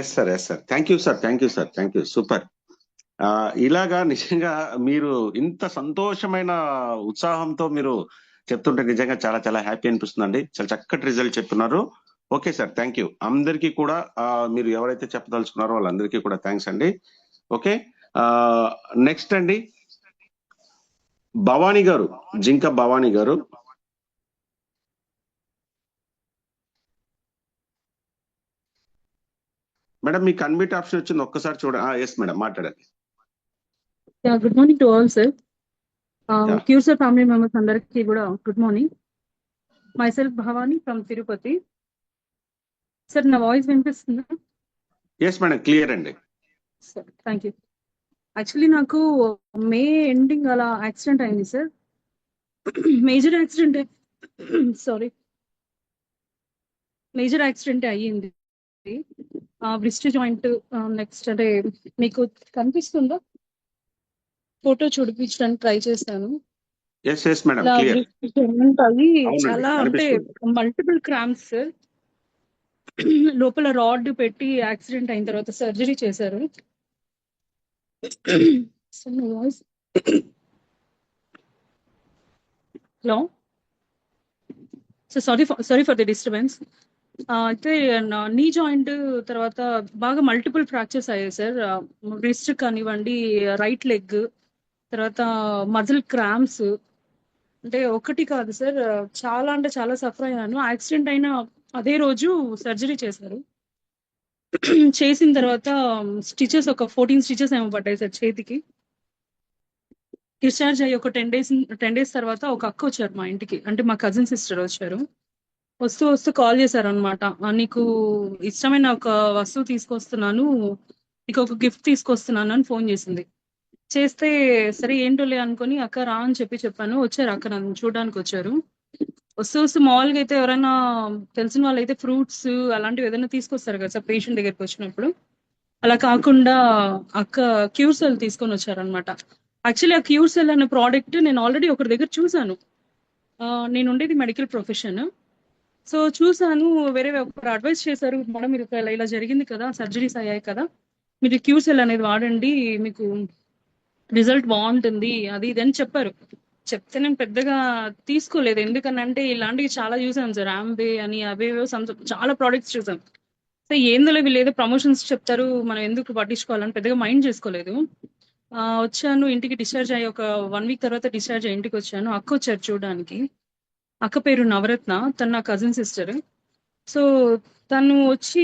Yes sir. Thank you sir. Thank you. Super. ఇలాగా నిజంగా మీరు ఇంత సంతోషమైన ఉత్సాహంతో మీరు చెప్తుంటే నిజంగా చాలా చాలా హ్యాపీ అనిపిస్తుందండి. చాలా చక్కటి రిజల్ట్ చెప్తున్నారు. Okay sir, thank you. అందరికీ కూడా మీరు ఎవరైతే చెప్పదలుచుకున్నారో వాళ్ళందరికీ కూడా థ్యాంక్స్ అండి. ఓకే, నెక్స్ట్ అండి భవానీ గారు, జింక భవానీ గారు. మేడం మీకు అన్మ్యూట్ ఆప్షన్ వచ్చింది, ఒక్కసారి చూడండి. ఎస్ మేడం, మాట్లాడండి. Good morning to all sir. క్యూర్సర్ ఫ్యామిలీ మెంబర్స్ అందరికీ కూడా good morning. Myself Bhavani from Tirupati. Sir నా వాయిస్ వినిపిస్తుందా? ఎస్ మేడం, క్లియర్ అండి. Sir thank you. యాక్చువల్లీ నాకు మే ఎండింగ్ అలా యాక్సిడెంట్ అయింది సార్. మేజర్ యాక్సిడెంట్ అయ్యింది. బ్రిస్ట్ జాయింట్ నెక్స్ట్ అంటే మీకు కనిపిస్తుందా? ఫోటో చూపించడానికి ట్రై చేశాను. చాలా అంటే మల్టిపుల్ క్రాంప్స్ సార్. లోపల రాడ్ పెట్టి యాక్సిడెంట్ అయిన తర్వాత సర్జరీ చేశారు. Hello sir, sorry for the disturbance. అయితే నీ జాయింట్ తర్వాత బాగా మల్టిపుల్ ఫ్రాక్చర్స్ అయ్యాయి సార్. రిస్ట్ కానివ్వండి, రైట్ లెగ్, తర్వాత మజిల్ క్రాంప్స్, అంటే ఒకటి కాదు సార్, చాలా అంటే చాలా సఫర్ అయ్యాను. యాక్సిడెంట్ అయిన అదే రోజు సర్జరీ చేశారు. చేసిన తర్వాత స్టిచెస్ ఒక 14 స్టిచెస్ ఏమో పడ్డాయి సార్ చేతికి. డిశ్చార్జ్ అయ్యి ఒక 10 days తర్వాత ఒక అక్క వచ్చారు మా ఇంటికి, అంటే మా కజిన్ సిస్టర్ వచ్చారు. వస్తూ కాల్ చేశారు అనమాట. నీకు ఇష్టమైన ఒక వస్తువు తీసుకొస్తున్నాను, నీకు ఒక గిఫ్ట్ తీసుకొస్తున్నాను అని ఫోన్ చేసింది. చేస్తే సరే ఏంటోలే అనుకుని అక్క రా అని చెప్పాను. వచ్చారు అక్క, నన్ను చూడడానికి వచ్చారు. వస్తూ మామూలుగా అయితే ఎవరైనా తెలిసిన వాళ్ళు అయితే ఫ్రూట్స్ అలాంటివి ఏదైనా తీసుకొస్తారు కదా సార్ పేషెంట్ దగ్గరికి వచ్చినప్పుడు. అలా కాకుండా అక్క క్యూర్సెల్ తీసుకొని వచ్చారనమాట. యాక్చువల్లీ ఆ క్యూర్సెల్ అనే ప్రోడక్ట్ నేను ఆల్రెడీ ఒకరి దగ్గర చూసాను. నేను ఉండేది మెడికల్ ప్రొఫెషన్. సో చూసాను, వేరే ఒకరు అడ్వైస్ చేశారు, మేడం మీరు ఇలా జరిగింది కదా, సర్జరీస్ అయ్యాయి కదా, మీరు క్యూర్సెల్ అనేది వాడండి, మీకు రిజల్ట్ బాగుంటుంది, అది ఇది అని చెప్పారు. చెప్తే నేను పెద్దగా తీసుకోలేదు. ఎందుకనంటే ఇలాంటివి చాలా చూసాను సార్, ఆంబే అని అవేవో చాలా ప్రోడక్ట్స్ చూసాం. సో ఏందో వీళ్ళు ఏదో ప్రమోషన్స్ చెప్తారు, మనం ఎందుకు పట్టించుకోవాలని పెద్దగా మైండ్ చేసుకోలేదు. వచ్చాను ఇంటికి, డిశ్చార్జ్ అయ్యి ఒక 1 week తర్వాత డిశ్చార్జ్ అయ్యి ఇంటికి వచ్చాను. అక్క వచ్చారు చూడడానికి. అక్క పేరు నవరత్న, తను నా కజిన్ సిస్టర్. సో తను వచ్చి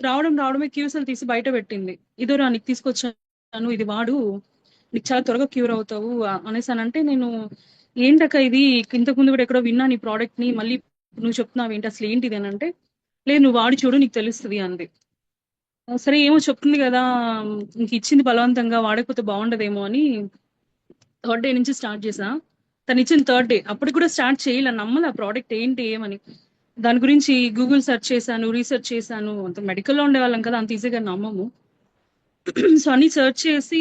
రావడమే క్యూర్సెల్ తీసి బయట పెట్టింది. ఇదోరా నీకు తీసుకొచ్చాను, ఇది వాడు, నీకు చాలా త్వరగా క్యూర్ అవుతావు అనేసానంటే, నేను ఏంటక్క ఇది, ఇంతకు ముందు కూడా ఎక్కడో విన్నాను ఈ ప్రోడక్ట్ ని, మళ్ళీ నువ్వు చెప్తున్నావు ఏంటి, అసలు ఏంటిది అని అంటే, లేదు నువ్వు వాడి చూడు నీకు తెలుస్తుంది అంది. సరే ఏమో చెప్తుంది కదా, ఇంక ఇచ్చింది బలవంతంగా, వాడకపోతే బాగుండదేమో అని 3rd day నుంచి స్టార్ట్ చేసా. తను ఇచ్చిన 3rd day అప్పుడు కూడా స్టార్ట్ చేయాలి, నమ్మలే ఆ ప్రోడక్ట్ ఏంటి ఏమని. దాని గురించి గూగుల్ సెర్చ్ చేశాను, రీసెర్చ్ చేశాను. అంత మెడికల్లో ఉండే వాళ్ళం కదా, అంత ఈజీగా నమ్మము. సో అన్ని సెర్చ్ చేసి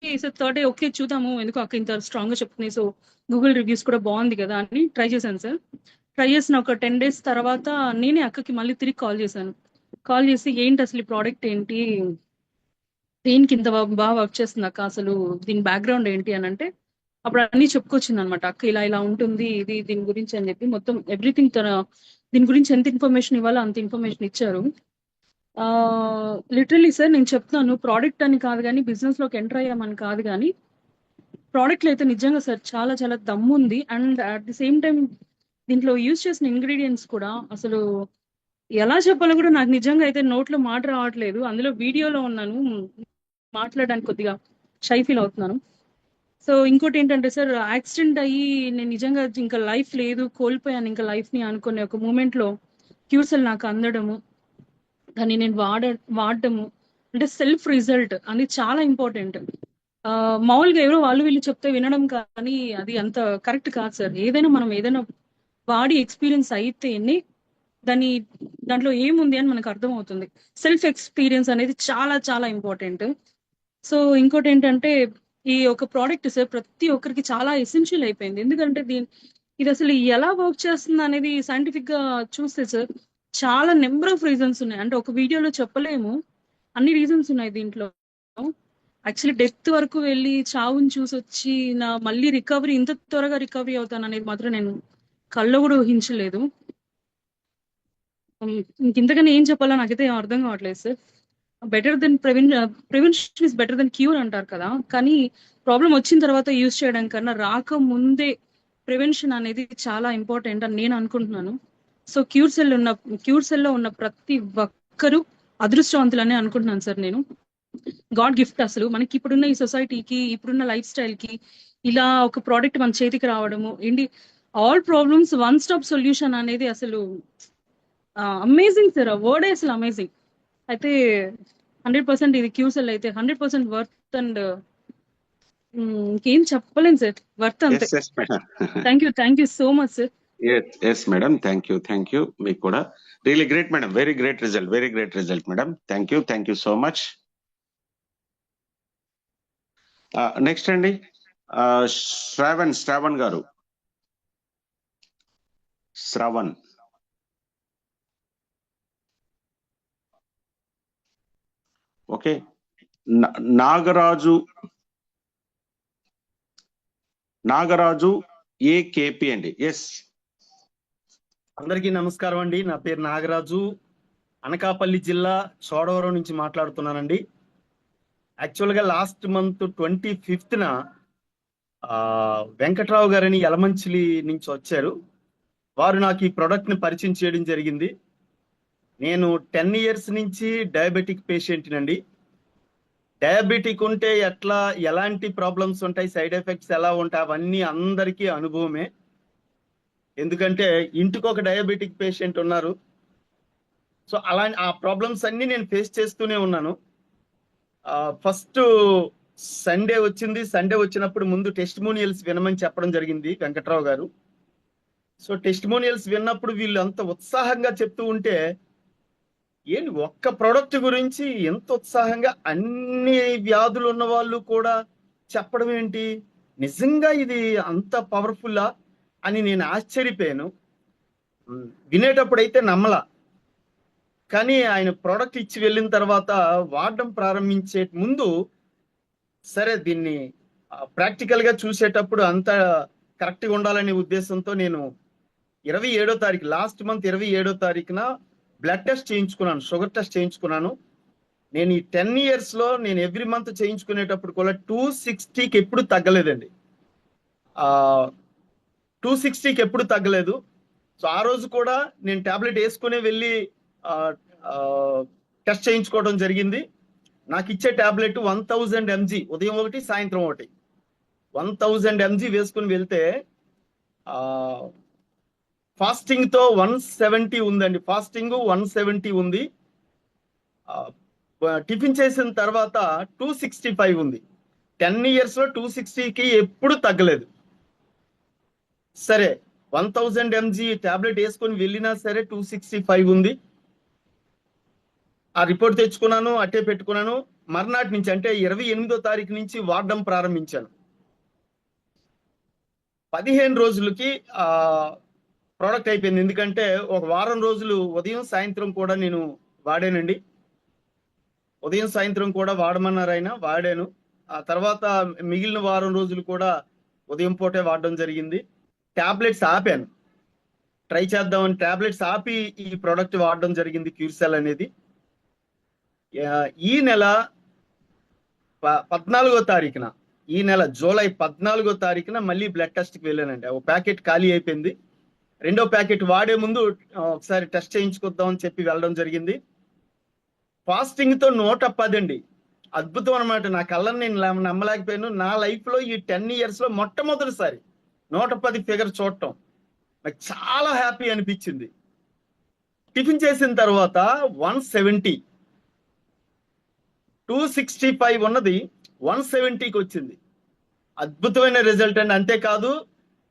3rd day ఓకే చూద్దాము, ఎందుకు అక్క ఇంత స్ట్రాంగ్ గా చెప్తుంది, సో గూగుల్ రివ్యూస్ కూడా బాగుంది కదా అని ట్రై చేశాను సార్. ట్రై చేసిన ఒక 10 days తర్వాత నేనే అక్కకి మళ్ళీ తిరిగి కాల్ చేశాను. కాల్ చేసి ఏంటి అసలు ఈ ప్రోడక్ట్ ఏంటి, దేనికి ఇంత బాగా వర్క్ చేస్తుంది అక్క, అసలు దీని బ్యాక్గ్రౌండ్ ఏంటి అని అంటే, అప్పుడు అన్ని చెప్పుకొచ్చింది అనమాట. అక్క ఇలా ఉంటుంది, ఇది దీని గురించి అని చెప్పి మొత్తం ఎవ్రీథింగ్, దీని గురించి ఎంత ఇన్ఫర్మేషన్ ఇవ్వాలో అంత ఇన్ఫర్మేషన్ ఇచ్చారు. లిటరలీ సార్ నేను చెప్తున్నాను, ప్రోడక్ట్ అని కాదు కానీ, బిజినెస్ లోకి ఎంటర్ అయ్యామని కాదు కానీ, ప్రోడక్ట్లు అయితే నిజంగా సార్ చాలా చాలా దమ్ము ఉంది. And at the same time దీంట్లో యూజ్ చేసిన ఇంగ్రీడియంట్స్ కూడా అసలు ఎలా చెప్పాలో కూడా నాకు నిజంగా అయితే నోట్లో మాట రావట్లేదు. అందులో వీడియోలో ఉన్నాను, మాట్లాడడానికి కొద్దిగా షై ఫీల్ అవుతున్నాను. సో ఇంకోటి ఏంటంటే సార్, యాక్సిడెంట్ అయ్యి నేను నిజంగా ఇంకా లైఫ్ లేదు, కోల్పోయాను ఇంకా లైఫ్ ని అనుకునే ఒక మూమెంట్ లో క్యూర్సెల్ నాకు అందడము, దాన్ని నేను వాడటము, అంటే సెల్ఫ్ రిజల్ట్ అనేది చాలా ఇంపార్టెంట్. మామూలుగా ఎవరో వాళ్ళు వీళ్ళు చెప్తే వినడం కానీ అది అంత కరెక్ట్ కాదు సార్. ఏదైనా మనం ఏదైనా వాడి ఎక్స్పీరియన్స్ అయితేనే దాంట్లో ఏముంది అని మనకు అర్థం అవుతుంది. సెల్ఫ్ ఎక్స్పీరియన్స్ అనేది చాలా చాలా ఇంపార్టెంట్. సో ఇంకోటి ఏంటంటే ఈ ఒక ప్రోడక్ట్ సార్ ప్రతి ఒక్కరికి చాలా ఎసెన్షియల్ అయిపోయింది. ఎందుకంటే ఇది అసలు ఎలా వర్క్ చేస్తుంది అనేది సైంటిఫిక్ గా చూస్తే సార్ చాలా నెంబర్ ఆఫ్ రీజన్స్ ఉన్నాయి. అంటే ఒక వీడియోలో చెప్పలేము, అన్ని రీజన్స్ ఉన్నాయి దీంట్లో. యాక్చువల్లీ డెత్ వరకు వెళ్ళి చావుని చూసి వచ్చి మళ్ళీ రికవరీ ఇంత త్వరగా రికవరీ అవుతాను అనేది మాత్రం నేను కళ్ళలో కూడా ఊహించలేదు. ఇంతకన్నా ఏం చెప్పాలో నాకైతే ఏం అర్థం కావట్లేదు sir. Better than prevention is better than cure అంటారు కదా, కానీ ప్రాబ్లం వచ్చిన తర్వాత యూజ్ చేయడం కన్నా రాకముందే ప్రివెన్షన్ అనేది చాలా ఇంపార్టెంట్ అని నేను అనుకుంటున్నాను. సో క్యూర్సెల్లో ఉన్న ప్రతి ఒక్కరూ అదృష్టవంతులని అనుకుంటున్నాను సార్ నేను. గాడ్ గిఫ్ట్ అసలు మనకి ఇప్పుడున్న ఈ సొసైటీకి, ఇప్పుడున్న లైఫ్ స్టైల్ కి ఇలా ఒక ప్రోడక్ట్ మన చేతికి రావడము ఏంటి, all problems one stop solution అనేది అసలు అమేజింగ్ సార్. ఆ వర్డ్ అసలు అమేజింగ్. అయితే 100% ఇది క్యూర్సెల్ అయితే 100% వర్త్. అండ్ ఇంకేం చెప్పలేను సార్, వర్త్ అంతే. Thank you so much sir. Yes madam, thank you. మీకు కూడా really great madam, very great result madam. Thank you so much. Next అండి శ్రావణ్ గారు. శ్రావణ్. ఓకే. నాగరాజు ఏకేపి అండి. ఎస్. అందరికీ నమస్కారం అండి. నా పేరు నాగరాజు, అనకాపల్లి జిల్లా చోడవరం నుంచి మాట్లాడుతున్నానండి. యాక్చువల్గా లాస్ట్ మంత్ 25th వెంకట్రావు గారని యలమంచిలి నుంచి వచ్చారు. వారు నాకు ఈ ప్రోడక్ట్ని పరిచయం చేయడం జరిగింది. నేను 10 years నుంచి డయాబెటిక్ పేషెంట్ నండి. డయాబెటిక్ ఉంటే ఎలాంటి ప్రాబ్లమ్స్ ఉంటాయి, సైడ్ ఎఫెక్ట్స్ ఎలా ఉంటాయి, అవన్నీ అందరికీ అనుభవమే. ఎందుకంటే ఇంటికి ఒక డయాబెటిక్ పేషెంట్ ఉన్నారు. సో ఆ ప్రాబ్లమ్స్ అన్ని నేను ఫేస్ చేస్తూనే ఉన్నాను. ఫస్ట్ సండే వచ్చినప్పుడు ముందు టెస్టిమోనియల్స్ వినమని చెప్పడం జరిగింది వెంకట్రావు గారు. సో టెస్టిమోనియల్స్ విన్నప్పుడు వీళ్ళు అంత ఉత్సాహంగా చెప్తూ ఉంటే ఏంటి ఒక్క ప్రోడక్ట్ గురించి ఎంత ఉత్సాహంగా అన్ని వ్యాధులు ఉన్న వాళ్ళు కూడా చెప్పడం ఏంటి, నిజంగా ఇది అంత పవర్ఫుల్లా అని నేను ఆశ్చర్యపోయాను. వినేటప్పుడు అయితే నమ్మలా, కానీ ఆయన ప్రోడక్ట్ ఇచ్చి వెళ్ళిన తర్వాత వాడడం ప్రారంభించే ముందు సరే దీన్ని ప్రాక్టికల్గా చూసేటప్పుడు అంత కరెక్ట్గా ఉండాలనే ఉద్దేశంతో నేను 27వ తారీఖు లాస్ట్ మంత్ 27వ తారీఖున బ్లడ్ టెస్ట్ చేయించుకున్నాను, షుగర్ టెస్ట్ చేయించుకున్నాను. నేను ఈ 10 yearsలో నేను ఎవ్రీ మంత్ చేయించుకునేటప్పుడు కూడా 260కి ఎప్పుడు తగ్గలేదండి. 260కి ఎప్పుడు తగ్గలేదు. సో ఆ రోజు కూడా నేను టాబ్లెట్ వేసుకునే వెళ్ళి టెస్ట్ చేయించుకోవడం జరిగింది. నాకు ఇచ్చే టాబ్లెట్ 1000 mg, ఉదయం ఒకటి సాయంత్రం ఒకటి 1000 mg వేసుకుని వెళ్తే ఫాస్టింగ్ తో 170 ఉందండి. ఫాస్టింగ్ 170 ఉంది. టిఫిన్ చేసిన తర్వాత 265 ఉంది. 10 yearsలో 260కి ఎప్పుడు తగ్గలేదు. సరే 1000 mg టాబ్లెట్ వేసుకొని వెళ్ళినా సరే 265 ఉంది. ఆ రిపోర్ట్ తెచ్చుకున్నాను, అట్టే పెట్టుకున్నాను. మర్నాటి నుంచి అంటే 28వ తారీఖు నుంచి వాడడం ప్రారంభించాను. 15 రోజులకి ప్రోడక్ట్ అయిపోయింది. ఎందుకంటే ఒక వారం రోజులు ఉదయం సాయంత్రం కూడా నేను వాడానండి. ఉదయం సాయంత్రం కూడా వాడమన్నారు ఆయన, వాడాను. ఆ తర్వాత మిగిలిన వారం రోజులు కూడా ఉదయం పూటే వాడడం జరిగింది. టాబ్లెట్స్ ఆపాను, ట్రై చేద్దామని టాబ్లెట్స్ ఆపి ఈ ప్రోడక్ట్ వాడడం జరిగింది, క్యూర్సెల్ అనేది. ఈ నెల 14వ తారీఖున, ఈ నెల జూలై 14వ తారీఖున మళ్ళీ బ్లడ్ టెస్ట్కి వెళ్ళానండి. ఒక ప్యాకెట్ ఖాళీ అయిపోయింది. 2వ ప్యాకెట్ వాడే ముందు ఒకసారి టెస్ట్ చేయించుకొద్దామని చెప్పి వెళ్ళడం జరిగింది. ఫాస్టింగ్ తో 110 అండి. అద్భుతం అనమాట. నా కళ్ళని నేను నమ్మలేకపోయాను. నా లైఫ్ లో ఈ 10 yearsలో మొట్టమొదటిసారి 110 ఫిగర్ చూడటం నాకు చాలా హ్యాపీ అనిపించింది. టిఫిన్ చేసిన తర్వాత 170, 265 ఉన్నది 170కి వచ్చింది. అద్భుతమైన రిజల్ట్ అండి. అంతేకాదు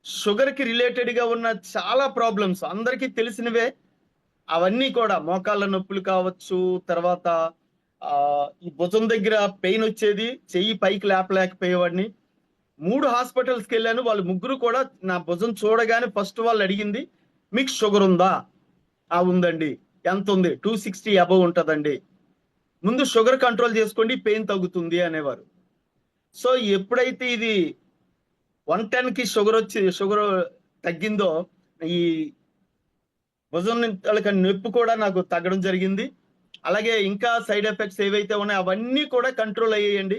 షుగర్కి రిలేటెడ్గా ఉన్న చాలా ప్రాబ్లమ్స్ అందరికీ తెలిసినవే, అవన్నీ కూడా మోకాళ్ళ నొప్పులు కావచ్చు, తర్వాత ఈ భుజం దగ్గర పెయిన్ వచ్చేది, చెయ్యి పైకి లేపలేకపోయేవాడిని. 3 హాస్పిటల్స్కి వెళ్ళాను. వాళ్ళు ముగ్గురు కూడా నా భుజం చూడగానే ఫస్ట్ వాళ్ళు అడిగింది, మీకు షుగర్ ఉందా? ఉందండి. ఎంత ఉంది? 260 అబవ్ ఉంటుందండి. ముందు షుగర్ కంట్రోల్ చేసుకోండి, పెయిన్ తగ్గుతుంది అనేవారు. సో ఎప్పుడైతే ఇది 110కి షుగర్ తగ్గిందో, ఈ భుజం నొప్పి కూడా నాకు తగ్గడం జరిగింది. అలాగే ఇంకా సైడ్ ఎఫెక్ట్స్ ఏవైతే ఉన్నాయో అవన్నీ కూడా కంట్రోల్ అయ్యాయండి.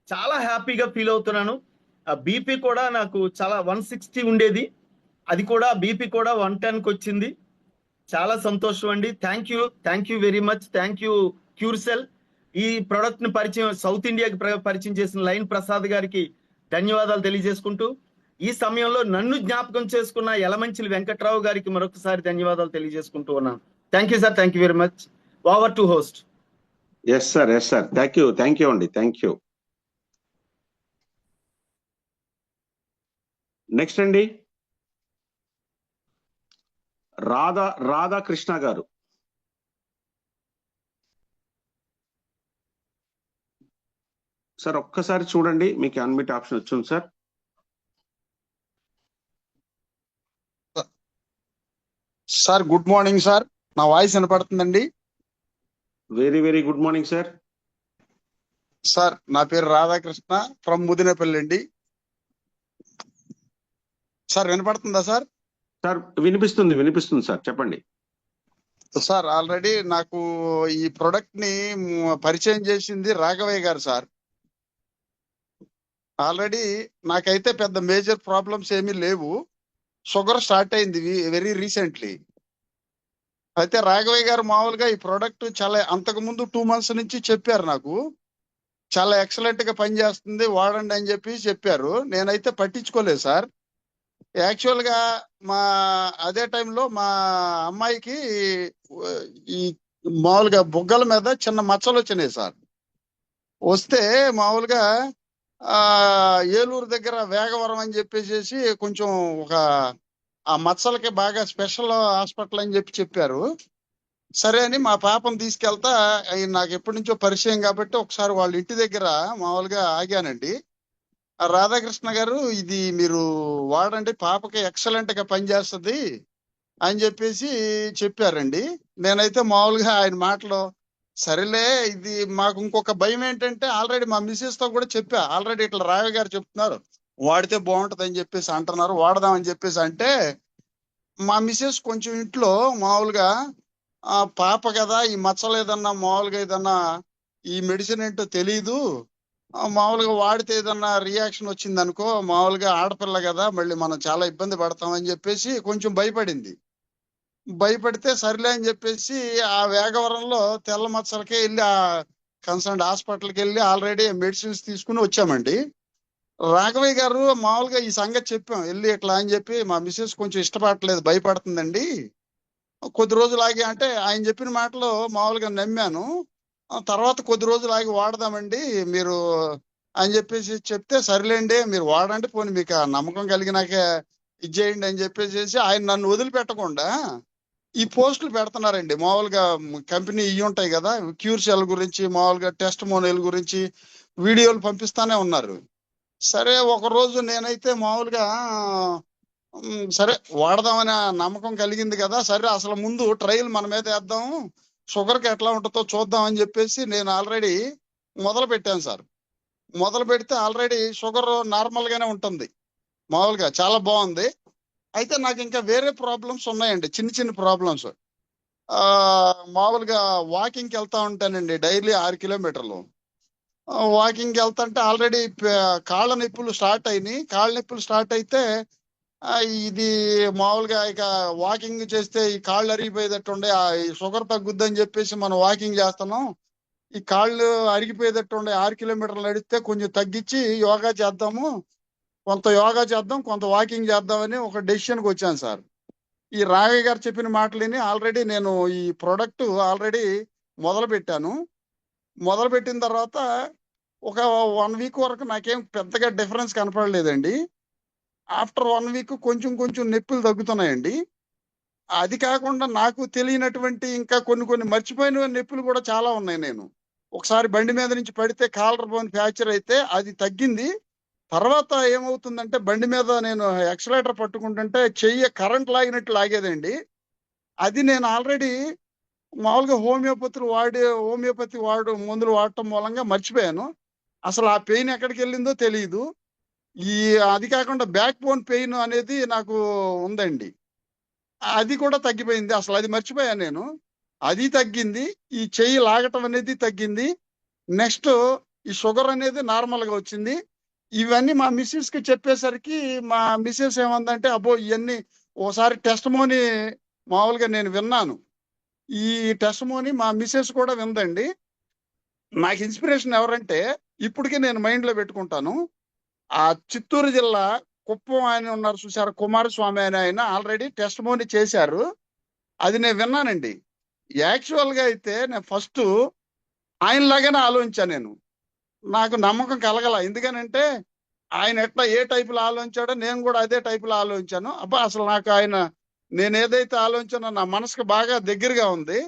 చాలా హ్యాపీగా ఫీల్ అవుతున్నాను. బీపీ కూడా నాకు చాలా 160 ఉండేది, అది కూడా బీపీ కూడా 110కి వచ్చింది. చాలా సంతోషం అండి. Thank you very much. Thank you క్యూర్సెల్. ఈ ప్రోడక్ట్ ని సౌత్ ఇండియాకి పరిచయం చేసిన లైన్ ప్రసాద్ గారికి ధన్యవాదాలు తెలియజేసుకుంటూ, ఈ సమయంలో నన్ను జ్ఞాపకం చేసుకున్న యలమంచిలి వెంకట్రావు గారికి మరొకసారి ధన్యవాదాలు తెలియజేసుకుంటూ ఉన్నాను. Thank you sir. Thank you very much. Over to host. Yes sir. Thank you అండి. Thank you. నెక్స్ట్ అండి రాధాకృష్ణ గారు. సార్ ఒక్కసారి చూడండి, మీకు అన్మిట్ ఆప్షన్ వచ్చింది sir. Sir good morning sir. నా వాయిస్ వినపడుతుందండి? Very very good morning sir. Sir నా పేరు రాధాకృష్ణ ఫ్రమ్ ముదినేపల్లి అండి. సార్ వినపడుతుందా సార్? సార్ వినిపిస్తుంది సార్, చెప్పండి. సార్ ఆల్రెడీ నాకు ఈ ప్రొడక్ట్ ని పరిచయం చేసింది రాఘవయ్య గారు సార్. ఆల్రెడీ నాకైతే పెద్ద మేజర్ ప్రాబ్లమ్స్ ఏమీ లేవు. షుగర్ స్టార్ట్ అయింది వెరీ రీసెంట్లీ. అయితే రాఘవయ్య గారు మామూలుగా ఈ ప్రోడక్ట్ చాలా అంతకుముందు 2 months నుంచి చెప్పారు, నాకు చాలా ఎక్సలెంట్ గా పనిచేస్తుంది వాడండి అని చెప్పి చెప్పారు. నేనైతే పట్టించుకోలేదు సార్. యాక్చువల్ గా అదే టైంలో మా అమ్మాయికి ఈ మామూలుగా బుగ్గల మీద చిన్న మచ్చలు వచ్చినాయి సార్. వస్తే మామూలుగా ఏలూరు దగ్గర వేగవరం అని చెప్పేసి కొంచెం ఆ మచ్చలకి బాగా స్పెషల్ హాస్పిటల్ అని చెప్పారు. సరే అని మా పాపను తీసుకెళ్తా, నాకు ఎప్పటి నుంచో పరిచయం కాబట్టి ఒకసారి వాళ్ళ ఇంటి దగ్గర మామూలుగా ఆగానండి. రాధాకృష్ణ గారు ఇది మీరు వాడండి, పాపకి ఎక్సలెంట్ గా పనిచేస్తుంది అని చెప్పేసి చెప్పారండి. నేనైతే మామూలుగా ఆయన మాటలో సరేలే, ఇది మాకు ఇంకొక భయం ఏంటంటే ఆల్రెడీ మా మిస్సెస్ తో కూడా చెప్పా, ఆల్రెడీ ఇట్లా రావి గారు చెప్తున్నారు వాడితే బాగుంటది అని చెప్పేసి అంటున్నారు, వాడదామని చెప్పేసి అంటే మా మిస్సెస్ కొంచెం ఇంట్లో మామూలుగా పాప కదా ఈ మచ్చలు ఏదన్నా మామూలుగా ఏదన్నా ఈ మెడిసిన్ ఏంటో తెలీదు, మామూలుగా వాడితే ఏదన్నా రియాక్షన్ వచ్చింది అనుకో, మామూలుగా ఆడపిల్ల కదా మళ్ళీ మనం చాలా ఇబ్బంది పడతామని చెప్పేసి కొంచెం భయపడింది. భయపడితే సరిలే అని చెప్పేసి ఆ వేగవరంలో తెల్ల మచ్చలకే వెళ్ళి ఆ కన్సర్న్ హాస్పిటల్కి వెళ్ళి ఆల్రెడీ మెడిసిన్స్ తీసుకుని వచ్చామండి. రాఘవయ్య గారు మామూలుగా ఈ సంగతి చెప్పాం వెళ్ళి ఇట్లా అని చెప్పి, మా మిస్సెస్ కొంచెం ఇష్టపడట్లేదు, భయపడుతుందండి, కొద్ది రోజులు ఆగి అంటే ఆయన చెప్పిన మాటలు మామూలుగా నమ్మాను. తర్వాత కొద్ది రోజులు ఆగి వాడదామండి మీరు అని చెప్పేసి చెప్తే సరిలేండి మీరు వాడండి, పోనీ మీకు ఆ నమ్మకం కలిగినాక ఇచ్చేయండి అని చెప్పేసి ఆయన నన్ను వదిలిపెట్టకుండా ఈ పోస్టులు పెడుతున్నారండి. మామూలుగా కంపెనీ ఇవి ఉంటాయి కదా క్యూర్సెల్ గురించి, మామూలుగా టెస్ట్ మోనియల్ గురించి వీడియోలు పంపిస్తానే ఉన్నారు. సరే ఒక రోజు నేనైతే మామూలుగా సరే వాడదామని నమ్మకం కలిగింది కదా, సరే అసలు ముందు ట్రయల్ మన మీద వేద్దాం, షుగర్కి ఎట్లా ఉంటుందో చూద్దాం అని చెప్పేసి నేను ఆల్రెడీ మొదలు పెట్టాను సార్. మొదలు పెడితే ఆల్రెడీ షుగర్ నార్మల్ గానే ఉంటుంది, మామూలుగా చాలా బాగుంది. అయితే నాకు ఇంకా వేరే ప్రాబ్లమ్స్ ఉన్నాయండి, చిన్న చిన్న ప్రాబ్లమ్స్. మామూలుగా వాకింగ్కి వెళ్తా ఉంటానండి డైలీ 6 kilometers. వాకింగ్కి వెళ్తుంటే ఆల్రెడీ కాళ్ళ నొప్పులు స్టార్ట్ అయినాయి. కాళ్ళ నొప్పులు స్టార్ట్ అయితే ఇది మామూలుగా ఇక వాకింగ్ చేస్తే ఈ కాళ్ళు అరిగిపోయేటట్టు ఉండే, ఈ షుగర్ తగ్గుద్దని చెప్పేసి మనం వాకింగ్ చేస్తున్నాం, ఈ కాళ్ళు అరిగిపోయేటట్టు ఉండే 6 kilometers నడిస్తే కొంచెం తగ్గించి యోగా చేద్దాము, కొంత యోగా చేద్దాం కొంత వాకింగ్ చేద్దామని ఒక డెసిషన్కి వచ్చాను సార్. ఈ రాఘయ్య గారు చెప్పిన మాటలని ఆల్రెడీ నేను ఈ ప్రోడక్ట్ ఆల్రెడీ మొదలు పెట్టాను. మొదలు పెట్టిన తర్వాత ఒక 1 వీక్ వరకు నాకేం పెద్దగా డిఫరెన్స్ కనపడలేదండి. ఆఫ్టర్ 1 వీక్ కొంచెం కొంచెం నొప్పులు తగ్గుతున్నాయండి. అది కాకుండా నాకు తెలియనటువంటి ఇంకా కొన్ని మర్చిపోయిన నొప్పులు కూడా చాలా ఉన్నాయి. నేను ఒకసారి బండి మీద నుంచి పడితే కాలర్ బోన్ ఫ్రాక్చర్ అయితే అది తగ్గింది. తర్వాత ఏమవుతుందంటే బండి మీద నేను ఎక్సలేటర్ పట్టుకుంటుంటే చెయ్యి కరెంట్ లాగినట్టు లాగేదండి. అది నేను ఆల్రెడీ మామూలుగా హోమియోపతి మందులు వాడటం మూలంగా మర్చిపోయాను. అసలు ఆ పెయిన్ ఎక్కడికి వెళ్ళిందో తెలియదు. అది కాకుండా బ్యాక్ బోన్ పెయిన్ అనేది నాకు ఉందండి. అది కూడా తగ్గిపోయింది. అసలు అది మర్చిపోయాను నేను. అది తగ్గింది. ఈ చెయ్యి లాగటం అనేది తగ్గింది. నెక్స్ట్ ఈ షుగర్ అనేది నార్మల్ గా వచ్చింది. ఇవన్నీ మా మిస్సెస్ కి చెప్పేసరికి మా మిస్సెస్ ఏమందంటే, అబ్బో ఇవన్నీ ఓసారి టెస్టిమోనీ మామూలుగా నేను విన్నాను. ఈ టెస్టిమోనీ మా మిస్సెస్ కూడా విందండి. నాకు ఇన్స్పిరేషన్ ఎవరంటే ఇప్పటికీ నేను మైండ్ లో పెట్టుకుంటాను. ఆ చిత్తూరు జిల్లా కుప్పం ఆయన ఉన్నారు చూసారు, కుమారస్వామి ఆయన ఆల్రెడీ టెస్టిమోనీ చేశారు. అది నేను విన్నానండి. యాక్చువల్ గా అయితే నేను ఫస్ట్ ఆయనలాగానే ఆలోచించాను నేను. నాకు నమ్మకం కలగల. ఎందుకనంటే ఆయన ఎట్లా ఏ టైపులో ఆలోచించాడో నేను కూడా అదే టైపులో ఆలోచించాను. అబ్బా అసలు నాకు ఆయన నేను ఏదైతే ఆలోచించానో నా మనసుకు బాగా దగ్గరగా ఉంది.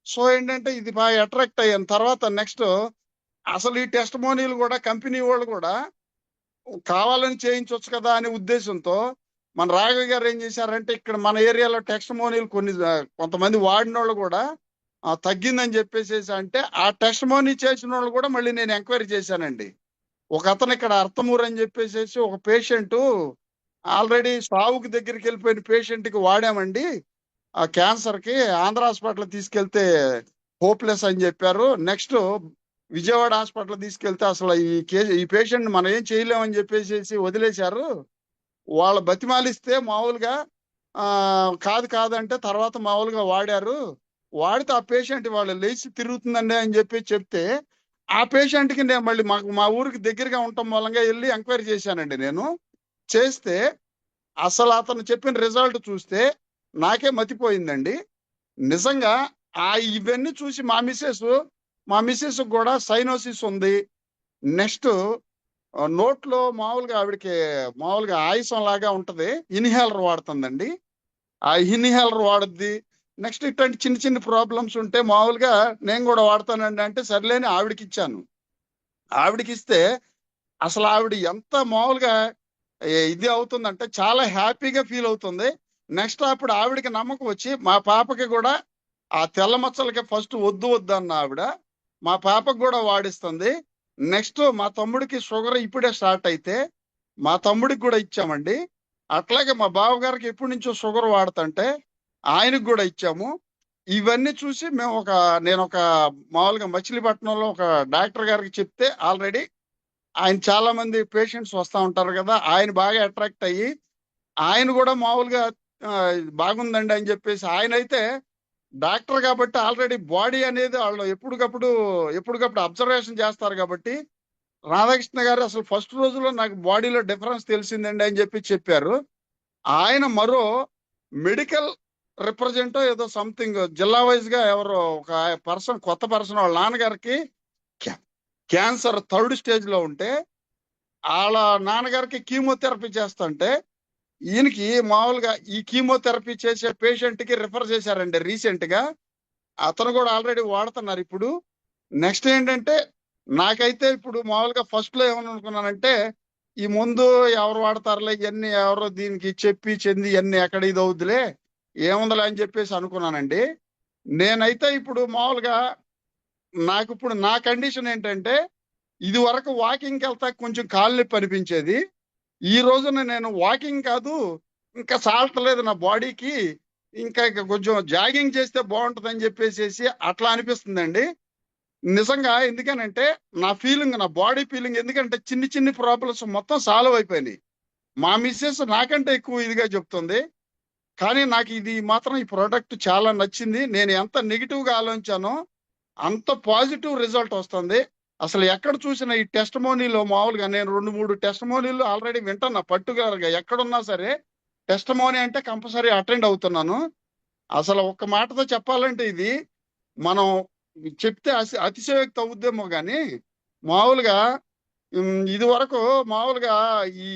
సో ఏంటంటే ఇది బాగా అట్రాక్ట్ అయ్యాను. తర్వాత నెక్స్ట్ అసలు ఈ టెస్టిమోనీలు కూడా కంపెనీ వాళ్ళు కూడా కావాలని చేయించవచ్చు కదా అనే ఉద్దేశంతో మన రాఘవ్ గారు ఏం చేశారంటే ఇక్కడ మన ఏరియాలో టెస్టిమోనీలు కొంతమంది వాడిన వాళ్ళు కూడా తగ్గిందని చెప్పేసి అంటే ఆ టెస్టిమోనీ చేసిన వాళ్ళు కూడా మళ్ళీ నేను ఎంక్వైరీ చేశానండి. ఒక అతను ఇక్కడ అర్థమూరు అని చెప్పేసి ఒక పేషెంట్ ఆల్రెడీ సావుకి దగ్గరికి వెళ్ళిపోయిన పేషెంట్ కి వాడామండి. ఆ క్యాన్సర్ కి ఆంధ్ర హాస్పిటల్ తీసుకెళ్తే హోప్లెస్ అని చెప్పారు. నెక్స్ట్ విజయవాడ హాస్పిటల్ తీసుకెళ్తే అసలు ఈ పేషెంట్ మనం ఏం చేయలేమని చెప్పేసి వదిలేశారు. వాళ్ళు బతిమాలిస్తే మామూలుగా కాదంటే తర్వాత మామూలుగా వాడారు. వాడితే ఆ పేషెంట్ వాళ్ళు లేచి తిరుగుతుందండి అని చెప్తే ఆ పేషెంట్ కి నేను మళ్ళీ మా ఊరికి దగ్గరగా ఉండటం మూలంగా వెళ్ళి ఎంక్వైరీ చేశానండి. నేను చేస్తే అసలు అతను చెప్పిన రిజల్ట్ చూస్తే నాకే మతిపోయిందండి. నిజంగా ఇవన్నీ చూసి మా మిస్సెస్ కూడా సైనోసిస్ ఉంది. నెక్స్ట్ నోట్లో మామూలుగా ఆవిడకి మామూలుగా ఆయుసం లాగా ఉంటది. ఇన్హేలర్ వాడుతుందండి. ఆ ఇన్హేలర్ వాడుద్ది. నెక్స్ట్ ఇట్లాంటి చిన్న ప్రాబ్లమ్స్ ఉంటే మామూలుగా నేను కూడా వాడతానండి అంటే సర్లేని ఆవిడకి ఇచ్చాను. ఆవిడకి ఇస్తే అసలు ఆవిడ ఎంత మామూలుగా ఇది అవుతుందంటే చాలా హ్యాపీగా ఫీల్ అవుతుంది. నెక్స్ట్ అప్పుడు ఆవిడకి నమ్మకం వచ్చి మా పాపకి కూడా ఆ తెల్ల మచ్చలకి ఫస్ట్ వద్దు అన్న ఆవిడ మా పాపకు కూడా వాడిస్తుంది. నెక్స్ట్ మా తమ్ముడికి షుగర్ ఇప్పుడే స్టార్ట్ అయితే మా తమ్ముడికి కూడా ఇచ్చామండి. అట్లాగే మా బావగారికి ఎప్పటి నుంచో షుగర్ వాడుతుంటే ఆయనకు కూడా ఇచ్చాము. ఇవన్నీ చూసి నేను ఒక మామూలుగా మచిలీపట్నంలో ఒక డాక్టర్ గారికి చెప్తే ఆల్రెడీ ఆయన చాలా మంది పేషెంట్స్ వస్తూ ఉంటారు కదా, ఆయన బాగా అట్రాక్ట్ అయ్యి ఆయన కూడా మామూలుగా బాగుందండి అని చెప్పేసి ఆయన అయితే డాక్టర్ కాబట్టి ఆల్రెడీ బాడీ అనేది వాళ్ళు ఎప్పటికప్పుడు అబ్జర్వేషన్ చేస్తారు కాబట్టి రాధాకృష్ణ గారు అసలు ఫస్ట్ రోజులో నాకు బాడీలో డిఫరెన్స్ తెలిసిందండి అని చెప్పారు. ఆయన మరో మెడికల్ రిప్రజెంటో ఏదో సంథింగ్ జిల్లా వైజ్ గా ఎవరో ఒక కొత్త పర్సన్ వాళ్ళ నాన్నగారికి క్యాన్సర్ 3rd స్టేజ్ లో ఉంటే వాళ్ళ నాన్నగారికి కీమోథెరపీ చేస్తుంటే ఈయనకి మామూలుగా ఈ కీమోథెరపీ చేసే పేషెంట్ కి రిఫర్ చేశారండి రీసెంట్ గా. అతను కూడా ఆల్రెడీ వాడుతున్నారు ఇప్పుడు. నెక్స్ట్ ఏంటంటే నాకైతే ఇప్పుడు మామూలుగా ఫస్ట్ లో ఏమనుకున్నానంటే ఈ ముందు ఎవరు వాడతారులే ఇవన్నీ ఎవరో దీనికి చెంది ఇవన్నీ ఎక్కడ ఇది అవుద్దులే ఏముందలే అని చెప్పేసి అనుకున్నానండి. నేనైతే ఇప్పుడు మామూలుగా నాకు ఇప్పుడు నా కండిషన్ ఏంటంటే ఇది వరకు వాకింగ్కి వెళ్తా కొంచెం కాళ్ళు నొప్పి అనిపించేది. ఈ రోజున నేను వాకింగ్ కాదు ఇంకా సాల్తలేదు నా బాడీకి, ఇంకా కొంచెం జాగింగ్ చేస్తే బాగుంటుంది అని చెప్పేసి అట్లా అనిపిస్తుందండి నిజంగా. ఎందుకనంటే నా బాడీ ఫీలింగ్ ఎందుకంటే చిన్ని ప్రాబ్లమ్స్ మొత్తం సాల్వ్ అయిపోయినాయి. మా మిస్సెస్ నాకంటే ఎక్కువ ఇదిగా చెప్తుంది. కానీ నాకు ఇది మాత్రం ఈ ప్రోడక్ట్ చాలా నచ్చింది. నేను ఎంత నెగిటివ్ గా ఆలోచించానో అంత పాజిటివ్ రిజల్ట్ వస్తుంది. అసలు ఎక్కడ చూసినా ఈ టెస్టిమోనీలో మామూలుగా నేను 2-3 టెస్టిమోనీలు ఆల్రెడీ వింటున్నా పర్టికులర్ గా. ఎక్కడున్నా సరే టెస్టమోనీ అంటే కంపల్సరీ అటెండ్ అవుతున్నాను. అసలు ఒక్క మాటతో చెప్పాలంటే ఇది మనం చెప్తే అతిశయోక్తి అవుద్దేమో కానీ మామూలుగా ఇది వరకు మామూలుగా ఈ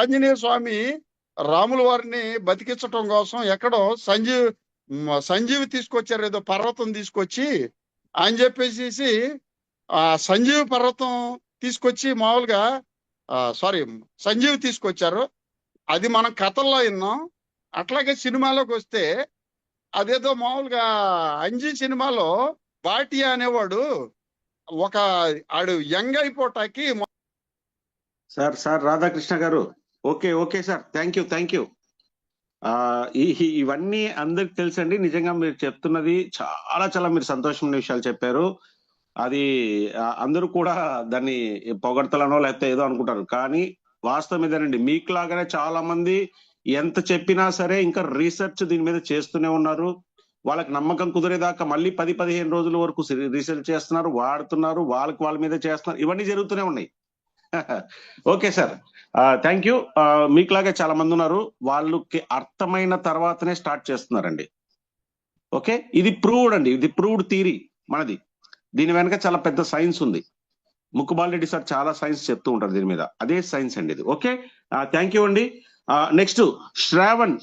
ఆంజనేయ స్వామి రాముల వారిని బతికించటం కోసం ఎక్కడో సంజీవి తీసుకొచ్చారు, ఏదో పర్వతం తీసుకొచ్చి అని చెప్పేసి ఆ సంజీవి పర్వతం తీసుకొచ్చి మామూలుగా సంజీవి తీసుకొచ్చారు. అది మనం కథల్లో విన్నాం. అట్లాగే సినిమాలోకి వస్తే అదేదో మామూలుగా అంజీ సినిమాలో బాటియా అనేవాడు ఆడు యంగ్ అయిపోటాకి సార్ రాధాకృష్ణ గారు, ఓకే సార్, థ్యాంక్ యూ. ఇవన్నీ అందరికి తెలుసండి. నిజంగా మీరు చెప్తున్నది చాలా మీరు సంతోషమైన విషయాలు చెప్పారు. అది అందరూ కూడా దాన్ని పొగడతలనో లేకపోతే ఏదో అనుకుంటారు, కానీ వాస్తవం ఇదేనండి. మీకు లాగానే చాలా మంది ఎంత చెప్పినా సరే ఇంకా రీసెర్చ్ దీని మీద చేస్తూనే ఉన్నారు. వాళ్ళకి నమ్మకం కుదిరేదాకా మళ్ళీ 10-15 రోజుల వరకు రీసెర్చ్ చేస్తున్నారు, వాడుతున్నారు, వాళ్ళ మీద చేస్తున్నారు. ఇవన్నీ జరుగుతూనే ఉన్నాయి. Okay sir, thank you. మీకులాగే చాలా మంది ఉన్నారు, వాళ్ళకి అర్థమైన తర్వాతనే స్టార్ట్ చేస్తున్నారండి. ఓకే, ఇది ప్రూవ్డ్ అండి, ఇది ప్రూవ్డ్ థియరీ మనది. దీని వెనక చాలా పెద్ద సైన్స్ ఉంది. ముక్కుబాల్ రెడ్డి సార్ చాలా సైన్స్ చెప్తూ ఉంటారు దీని మీద, అదే సైన్స్ అండి ఇది. ఓకే, థ్యాంక్ యూ అండి. నెక్స్ట్ శ్రావణ్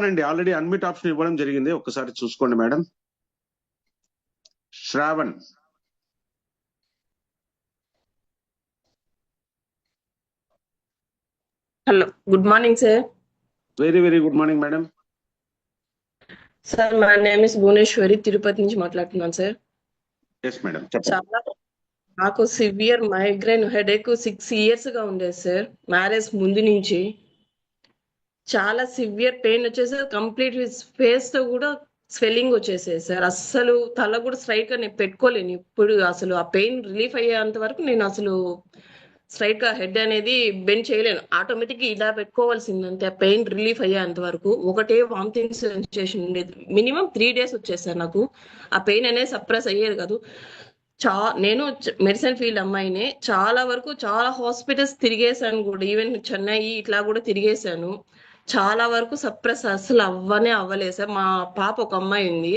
అండి, ఆల్రెడీ అన్మిట్ ఆప్షన్ ఇవ్వడం జరిగింది, ఒక్కసారి చూసుకోండి madam. Shravan. Hello, good morning sir. Very good morning madam. Sir, my name is Bhuvaneswari, Tirupati నుంచి మాట్లాడుతున్నాను సార్. Yes madam. చాలా నాకు సివియర్ మైగ్రేన్ హెడేక్ 6 years గా ఉండేది సార్, మ్యారేజ్ ముందు నుంచి. చాలా సివియర్ పెయిన్ వచ్చేసి కంప్లీట్ ఫేస్ తో కూడా స్వెల్లింగ్ వచ్చేసేది సార్. అస్సలు తల కూడా స్ట్రైట్ గా నేను పెట్టుకోలేను. ఇప్పుడు అసలు ఆ పెయిన్ రిలీఫ్ అయ్యేంత వరకు నేను అసలు స్ట్రైట్ గా హెడ్ అనేది బెండ్ చేయలేను. ఆటోమేటిక్ ఇలా పెట్టుకోవాల్సిందంటే ఆ పెయిన్ రిలీఫ్ అయ్యేంత వరకు. ఒకటే వామిటింగ్ సెన్సేషన్ ఉండేది. మినిమం 3 days వచ్చేసారు నాకు. ఆ పెయిన్ అనేది సప్రెస్ అయ్యేది కాదు. నేను మెడిసిన్ ఫీల్డ్ అమ్మాయినే. చాలా వరకు చాలా హాస్పిటల్స్ తిరిగేశాను కూడా, ఈవెన్ చెన్నై ఇట్లా కూడా తిరిగేశాను. చాలా వరకు సప్రెస్ అసలు అవ్వలేదు సార్. మా పాప ఒక అమ్మాయి ఉంది,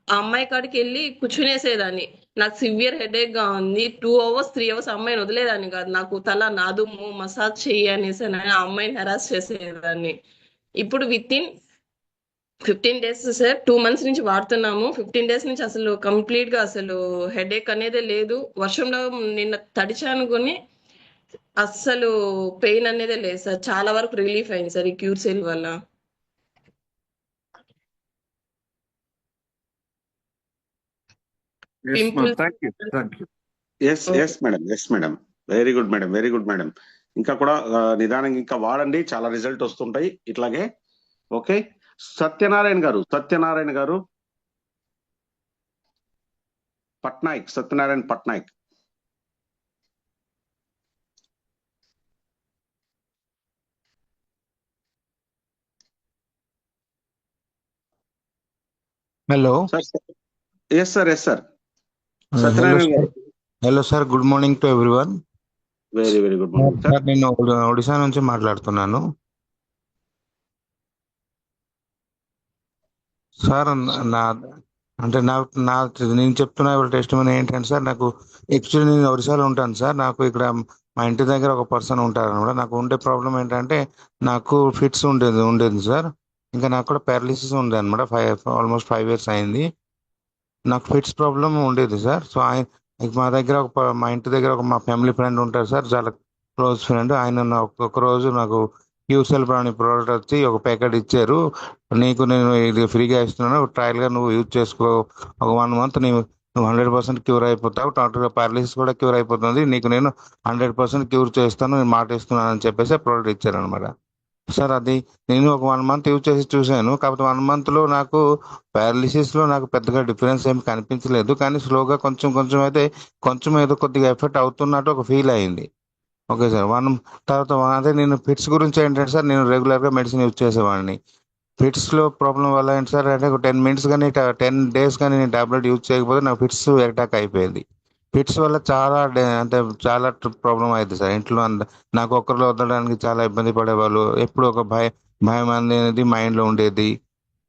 ఆ అమ్మాయి కాడికి వెళ్ళి కూర్చునేసేదాన్ని. నాకు సివియర్ హెడేక్ గా ఉంది, 2 hours 3 hours అమ్మాయిని వదిలేదాన్ని కాదు. నాకు తల నాదుము, మసాజ్ చెయ్యి అనేసి ఆ అమ్మాయిని హెరాస్ చేసేదాన్ని. ఇప్పుడు విత్-ఇన్ 15 days సార్, 2 months నుంచి వాడుతున్నాము. 15 days నుంచి అసలు కంప్లీట్ గా అసలు హెడేక్ అనేదే లేదు. వర్షంలో నిన్న తడిచాను కొని అస్సలు పెయిన్ అనేదే లేదు సార్. చాలా వరకు రిలీఫ్ అయింది సార్ ఈ క్యూర్ సెల్ వల్ల. Yes madam. Very good madam. ఇంకా కూడా నిదానంగా ఇంకా వాడండి, చాలా రిజల్ట్ వస్తుంటాయి ఇట్లాగే. ఓకే, సత్యనారాయణ గారు Patnaik. Hello. Yes sir. Satyanarayana గారు. Hello sir, good morning to everyone. Very good morning sir. నేను ఒడిశా నుంచి మాట్లాడుతున్నాను సార్. నేను చెప్తున్నా టెస్ట్ మనీ ఏంటంటే సార్, నాకు యాక్చువల్లీ నేను ఒడిశాలో ఉంటాను సార్. నాకు ఇక్కడ మా ఇంటి దగ్గర ఒక పర్సన్ ఉంటారు అనమాట. నాకు ఉండే ప్రాబ్లం ఏంటంటే నాకు ఫిట్స్ ఉండేది సార్. ఇంకా నాకు కూడా పారాలిసిస్ ఉండేది అనమాట. ఆల్మోస్ట్ 5 years అయింది. నాకు ఫిట్స్ ప్రాబ్లం ఉండేది సార్. సో మా ఇంటి దగ్గర మా ఫ్యామిలీ ఫ్రెండ్ ఉంటారు సార్, చాలా క్లోజ్ ఫ్రెండ్. ఆయన ఒక్కొక్క రోజు నాకు క్యూసెల్ ప్రాణి ప్రోడక్ట్ వచ్చి ఒక ప్యాకెట్ ఇచ్చారు. నీకు నేను ఇది ఫ్రీగా ఇస్తున్నాను, ట్రయల్ గా నువ్వు యూజ్ చేసుకో, ఒక 1 month నువ్వు 100% క్యూర్ అయిపోతావు, టోటల్గా పారాలిసిస్ కూడా క్యూర్ అయిపోతుంది, నీకు నేను 100% క్యూర్ చేస్తాను, నేను మాట ఇస్తున్నాను అని చెప్పేసి ప్రోడక్ట్ ఇచ్చారు అనమాట సార్. అది నేను ఒక 1 month యూజ్ చేసి చూశాను. కాకపోతే 1 month లో నాకు పారాలిసిస్ లో నాకు పెద్దగా డిఫరెన్స్ ఏమి కనిపించలేదు, కానీ స్లోగా కొంచెం అయితే ఏదో కొద్దిగా ఎఫెక్ట్ అవుతున్నట్టు ఒక ఫీల్ అయింది. Okay sir. తర్వాత అదే నేను ఫిట్స్ గురించి ఏంటంటే సార్, నేను రెగ్యులర్ గా మెడిసిన్ యూజ్ చేసేవాడిని. ఫిట్స్ లో ప్రాబ్లం వల్ల ఏంటి సార్ అంటే ఒక 10 మినిట్స్ కానీ 10 డేస్ కానీ నేను టాబ్లెట్ యూజ్ చేయకపోతే నాకు ఫిట్స్ అటాక్ అయిపోయింది. ఫిట్స్ వల్ల చాలా అంటే చాలా ప్రాబ్లం అయింది సార్. ఇంట్లో నాకు ఒక్కరిలో వదలడానికి చాలా ఇబ్బంది పడేవాళ్ళు. ఎప్పుడు ఒక భయం అనేది మైండ్ లో ఉండేది.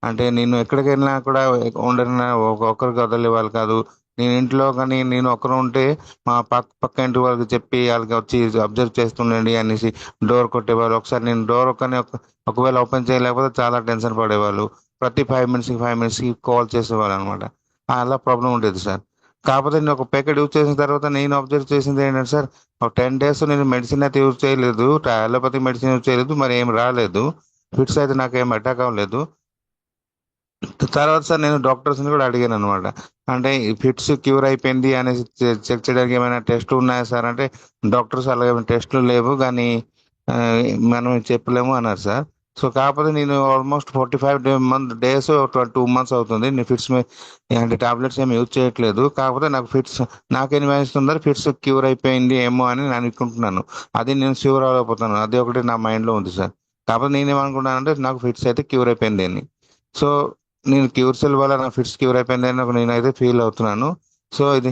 అంటే నేను ఎక్కడికి వెళ్ళినా కూడా ఉండని ఒక్కరికి వదిలేవాళ్ళు కాదు. నేను ఇంట్లో కానీ నేను ఒక్కరు ఉంటే మా పక్క ఇంటి వాళ్ళకి చెప్పి వాళ్ళకి వచ్చి అబ్జర్వ్ చేస్తుండండి అనేసి డోర్ కొట్టేవాళ్ళు. ఒకసారి నేను డోర్ ఒకవేళ ఓపెన్ చేయలేకపోతే చాలా టెన్షన్ పడేవాళ్ళు. ప్రతి 5 మినిట్స్కి కాల్ చేసేవాళ్ళు అనమాట. అలా ప్రాబ్లం ఉండేది సార్. కాకపోతే నేను ఒక ప్యాకెట్ యూజ్ చేసిన తర్వాత నేను అబ్జర్వ్ చేసింది ఏంటంటే సార్, ఒక 10 డేస్ నేను మెడిసిన్ అయితే యూజ్ చేయలేదు, అలోపతి మెడిసిన్ యూజ్ చేయలేదు, మరి ఏం రాలేదు. ఫిట్స్ అయితే నాకు ఏం అటాక్ అవ్వలేదు. తర్వాత సార్ నేను డాక్టర్స్ ని కూడా అడిగాను అనమాట. అంటే ఈ ఫిట్స్ క్యూర్ అయిపోయింది అనేసి చెక్ చేయడానికి ఏమైనా టెస్ట్లు ఉన్నాయా సార్ అంటే, డాక్టర్స్ అలాగే టెస్ట్లు లేవు కానీ మనం చెప్పలేము అన్నారు సార్. సో కాకపోతే నేను ఆల్మోస్ట్ 45 డేస్ 2 months అవుతుంది నేను ఫిట్స్ అంటే టాబ్లెట్స్ ఏమి యూజ్ చేయట్లేదు. కాకపోతే నాకు ఫిట్స్ నాకేం అనిపిస్తుందో ఫిట్స్ క్యూర్ అయిపోయింది ఏమో అని నేను అనుకుంటున్నాను. అది నేను ష్యూర్ అవ్వకపోతున్నాను. అది ఒకటి నా మైండ్ లో ఉంది సార్. కాకపోతే నేనేమనుకుంటున్నానంటే నాకు ఫిట్స్ అయితే క్యూర్ అయిపోయింది అని. సో నేను క్యూర్ సెల్ వల్ల నా ఫిట్స్ క్యూర్ అయిపోయింది అని నేనైతే ఫీల్ అవుతున్నాను. సో ఇది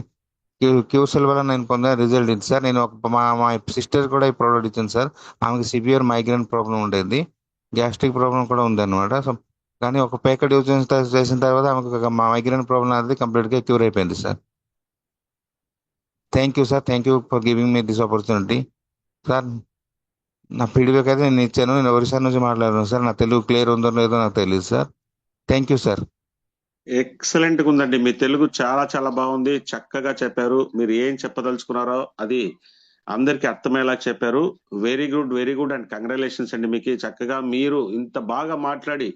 క్యూర్ సెల్ వల్ల నేను పొందిన రిజల్ట్ ఇది సార్. నేను మా సిస్టర్ కూడా ఈ ప్రోడక్ట్ ఇచ్చాను సార్. ఆమెకి సివియర్ మైగ్రేన్ ప్రాబ్లం ఉండేది, గ్యాస్ట్రిక్ ప్రాబ్లం కూడా ఉంది అనమాట. సో కానీ ఒక ప్యాకెట్ యూజ్ చేసిన తర్వాత ఆమెకు మా మైగ్రేన్ ప్రాబ్లం అనేది కంప్లీట్గా క్యూర్ అయిపోయింది sir. Thank you sir. Thank you for giving me this opportunity sir. నా ఫీడ్బ్యాక్ అయితే నేను ఇచ్చాను. నేను ఒరిస్సా నుంచి మాట్లాడాను సార్. నా తెలుగు క్లియర్ ఉందో లేదో నాకు తెలియదు sir. Thank you sir. Excellent గా ఉందండి. మీ తెలుగు చాలా చాలా బాగుంది. చక్కగా చెప్పారు. మీరు ఏం చెప్పదలుచుకున్నారో అది అందరికి అర్థమయ్యేలా చెప్పారు. వెరీ గుడ్ అండ్ కంగ్రాచులేషన్స్ అండి మీకు. చక్కగా మీరు ఇంత బాగా మాట్లాడి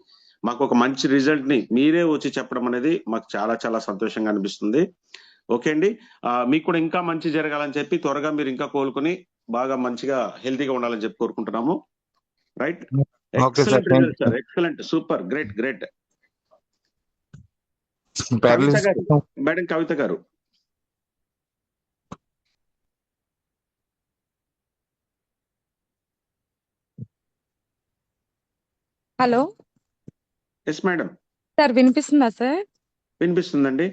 మాకు ఒక మంచి రిజల్ట్ ని మీరే వచ్చి చెప్పడం అనేది మాకు చాలా చాలా సంతోషంగా అనిపిస్తుంది. ఓకే అండి, మీకు కూడా ఇంకా మంచి జరగాలని చెప్పి త్వరగా మీరు ఇంకా కోలుకొని బాగా మంచిగా హెల్తీగా ఉండాలని చెప్పి కోరుకుంటున్నాము. Right, excellent result sir. Excellent, super, great. Kavitha గారు, మేడం కవిత గారు. Hello yes madam. సార్, వినిపిస్తుందా సార్? వినిపిస్తుందండి.